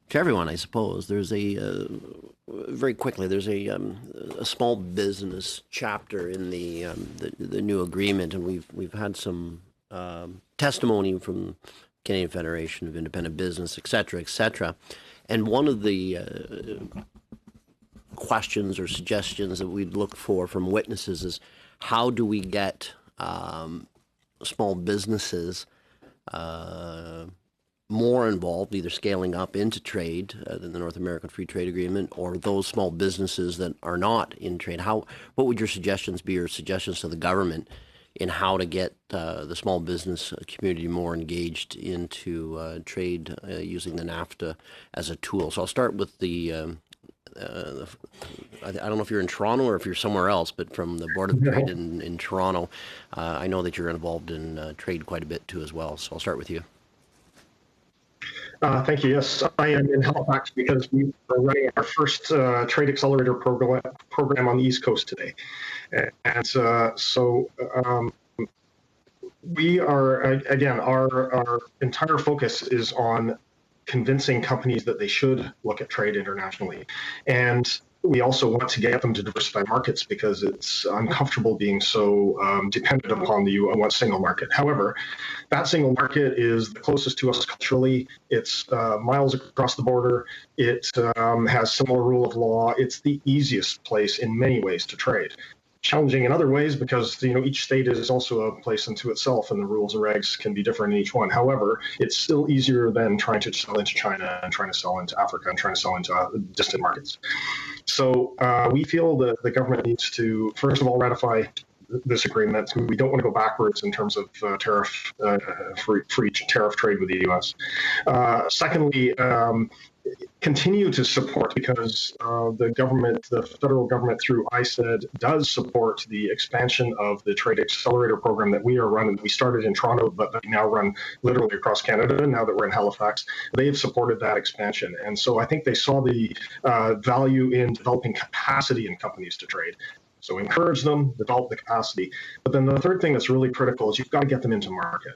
Speaker 6: To everyone, I suppose, there's very quickly, there's a small business chapter in the new agreement, and we've had some testimony from Canadian Federation of Independent Business, et cetera, and one of the questions or suggestions that we'd look for from witnesses is how do we get small businesses more involved, either scaling up into trade than the North American Free Trade Agreement, or those small businesses that are not in trade. What would your suggestions be, or suggestions to the government in how to get the small business community more engaged into trade using the NAFTA as a tool? So I'll start with the I don't know if you're in Toronto or if you're somewhere else, but from the Board of Trade in Toronto, I know that you're involved in trade quite a bit too as well. So I'll start with you.
Speaker 13: Thank you. Yes, I am in Halifax because we are running our first Trade Accelerator program on the East Coast today. And we are, again, our entire focus is on convincing companies that they should look at trade internationally. And we also want to get them to diversify markets because it's uncomfortable being so dependent upon the one single market. However, that single market is the closest to us culturally. It's miles across the border. It has similar rule of law. It's the easiest place in many ways to trade. Challenging in other ways because each state is also a place unto itself, and the rules and regs can be different in each one. However, it's still easier than trying to sell into China and trying to sell into Africa and trying to sell into distant markets. So we feel that the government needs to, first of all, ratify this agreement. We don't want to go backwards in terms of free tariff trade with the U.S. Secondly, continue to support, because the government, the federal government through ISED, does support the expansion of the Trade Accelerator program that we are running. We started in Toronto, but we now run literally across Canada now that we're in Halifax. They have supported that expansion. And so I think they saw the value in developing capacity in companies to trade. So encourage them, develop the capacity. But then the third thing that's really critical is you've got to get them into market.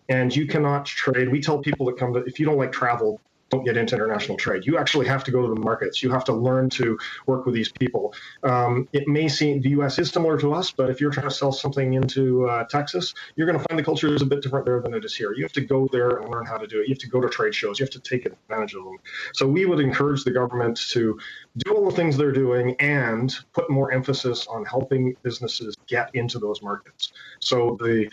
Speaker 13: And you cannot trade. We tell people that come to, if you don't like travel, don't get into international trade. You actually have to go to the markets. You have to learn to work with these people. It may seem the U.S. is similar to us, but if you're trying to sell something into Texas, you're going to find the culture is a bit different there than it is here. You have to go there and learn how to do it. You have to go to trade shows. You have to take advantage of them. So we would encourage the government to do all the things they're doing and put more emphasis on helping businesses get into those markets. So the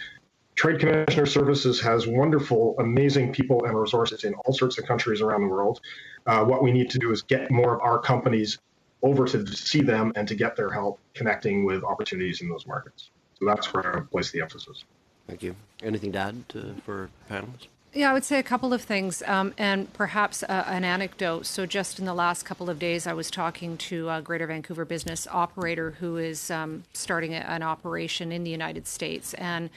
Speaker 13: Trade Commissioner Services has wonderful, amazing people and resources in all sorts of countries around the world. What we need to do is get more of our companies over to see them and to get their help connecting with opportunities in those markets. So that's where I place the emphasis.
Speaker 6: Thank you. Anything to add for panelists?
Speaker 22: Yeah, I would say a couple of things, and perhaps an anecdote. So just in the last couple of days, I was talking to a Greater Vancouver business operator who is starting an operation in the United States. And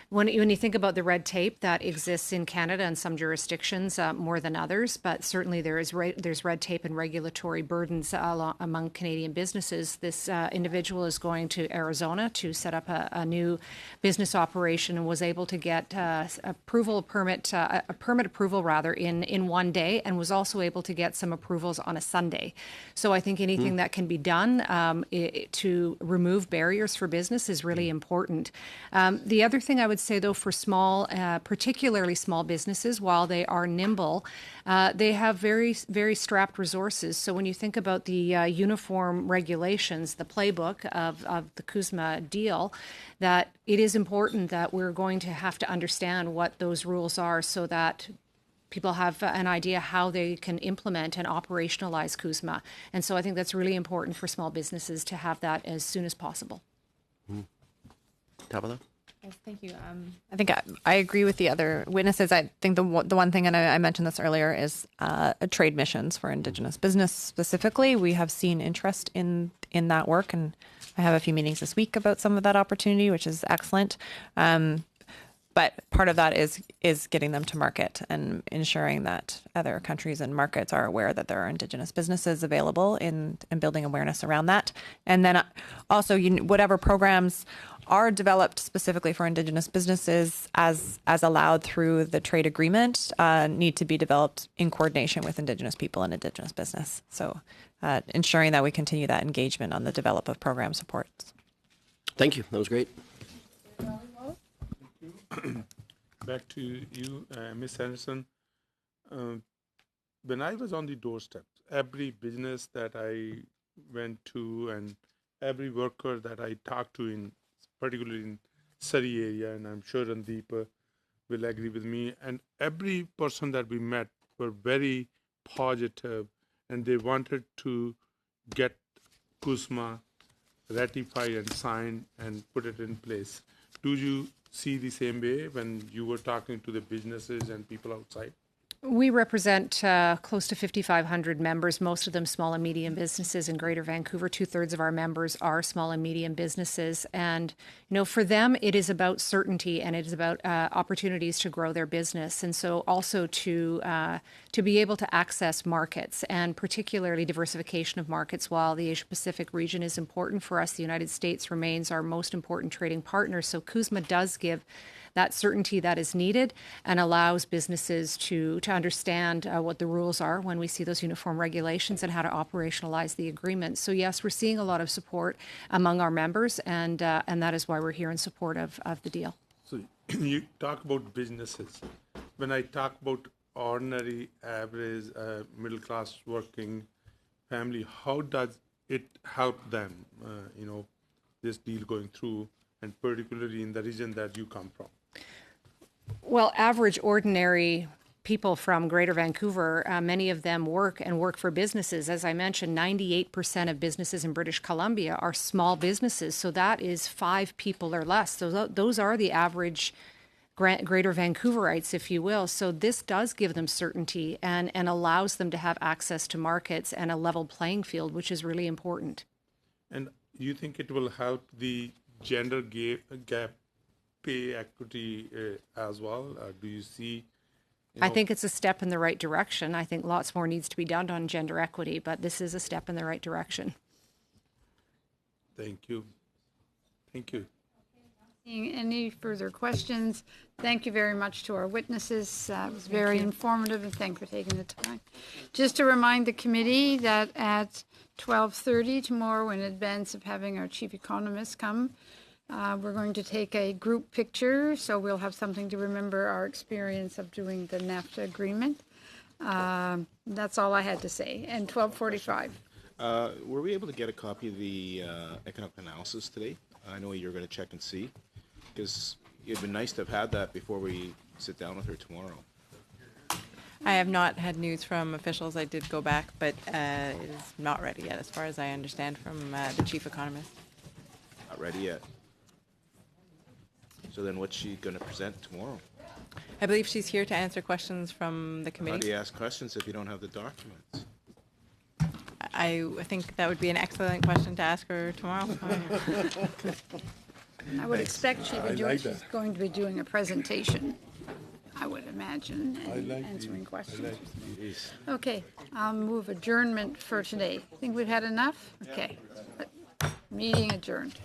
Speaker 22: when you think about the red tape that exists in Canada and some jurisdictions more than others, but certainly there's red tape and regulatory burdens among Canadian businesses. This individual is going to Arizona to set up a new business operation and was able to get a permit approval rather in one day, and was also able to get some approvals on a Sunday. So I think anything that can be done to remove barriers for business is really important. The other thing I would say, though, for small, particularly small businesses, while they are nimble, they have very, very strapped resources. So when you think about the uniform regulations, the playbook of the CUSMA deal, that it is important that we're going to have to understand what those rules are so that people have an idea how they can implement and operationalize CUSMA. And so I think that's really important for small businesses to have that as soon as possible.
Speaker 6: Tabitha?
Speaker 2: Yes, thank you. I think I agree with the other witnesses. I think the one thing, and I mentioned this earlier, is trade missions for Indigenous business specifically. We have seen interest in that work, and I have a few meetings this week about some of that opportunity, which is excellent. But part of that is getting them to market and ensuring that other countries and markets are aware that there are Indigenous businesses available and building awareness around that. And then also, whatever programs are developed specifically for Indigenous businesses as allowed through the trade agreement need to be developed in coordination with Indigenous people and Indigenous business. So ensuring that we continue that engagement on the develop of program supports.
Speaker 6: Thank you. That was great.
Speaker 3: Back to you, Ms. Anderson. When I was on the doorstep, every business that I went to and every worker that I talked to, particularly in Surrey area, and I'm sure Randeep will agree with me, and every person that we met were very positive, and they wanted to get CUSMA ratified and signed and put it in place. Do you see the same way when you were talking to the businesses and people outside?
Speaker 22: We represent close to 5,500 members, most of them small and medium businesses in Greater Vancouver. 2/3 of our members are small and medium businesses. And, for them, it is about certainty and it is about opportunities to grow their business. And so also to be able to access markets, and particularly diversification of markets. While the Asia Pacific region is important for us, the United States remains our most important trading partner. So CUSMA does give that certainty that is needed and allows businesses to understand what the rules are when we see those uniform regulations and how to operationalize the agreement. So yes, we're seeing a lot of support among our members, and that is why we're here in support of the deal.
Speaker 3: So you talk about businesses. When I talk about ordinary, average, middle-class working family, how does it help them, this deal going through, and particularly in the region that you come from?
Speaker 22: Well, average, ordinary people from Greater Vancouver, many of them work for businesses. As I mentioned, 98% of businesses in British Columbia are small businesses. So that is 5 people or less. Those are the average Greater Vancouverites, if you will. So this does give them certainty and allows them to have access to markets and a level playing field, which is really important.
Speaker 3: And you think it will help the gender gap pay equity as well? Do you see?
Speaker 22: I think it's a step in the right direction. I think lots more needs to be done on gender equity, but this is a step in the right direction.
Speaker 3: Thank you. Thank you.
Speaker 1: Any further questions? Thank you very much to our witnesses. It was very informative, and thank you for taking the time. Just to remind the committee that at 12:30 tomorrow, in advance of having our chief economist come, we're going to take a group picture, so we'll have something to remember our experience of doing the NAFTA agreement. That's all I had to say. And 12:45.
Speaker 19: Were we able to get a copy of the economic analysis today? I know you're going to check and see, because it'd been nice to have had that before we sit down with her tomorrow.
Speaker 12: I have not had news from officials. I did go back, but it is not ready yet, as far as I understand from the chief economist.
Speaker 19: Not ready yet. So then what's she going to present tomorrow?
Speaker 12: I believe she's here to answer questions from the committee.
Speaker 19: How do you ask questions if you don't have the documents?
Speaker 12: I think that would be an excellent question to ask her tomorrow.
Speaker 1: I would expect she's going to be doing a presentation, I would imagine, and answering questions. Okay, I'll move adjournment for today. Think we've had enough? Okay. Meeting adjourned.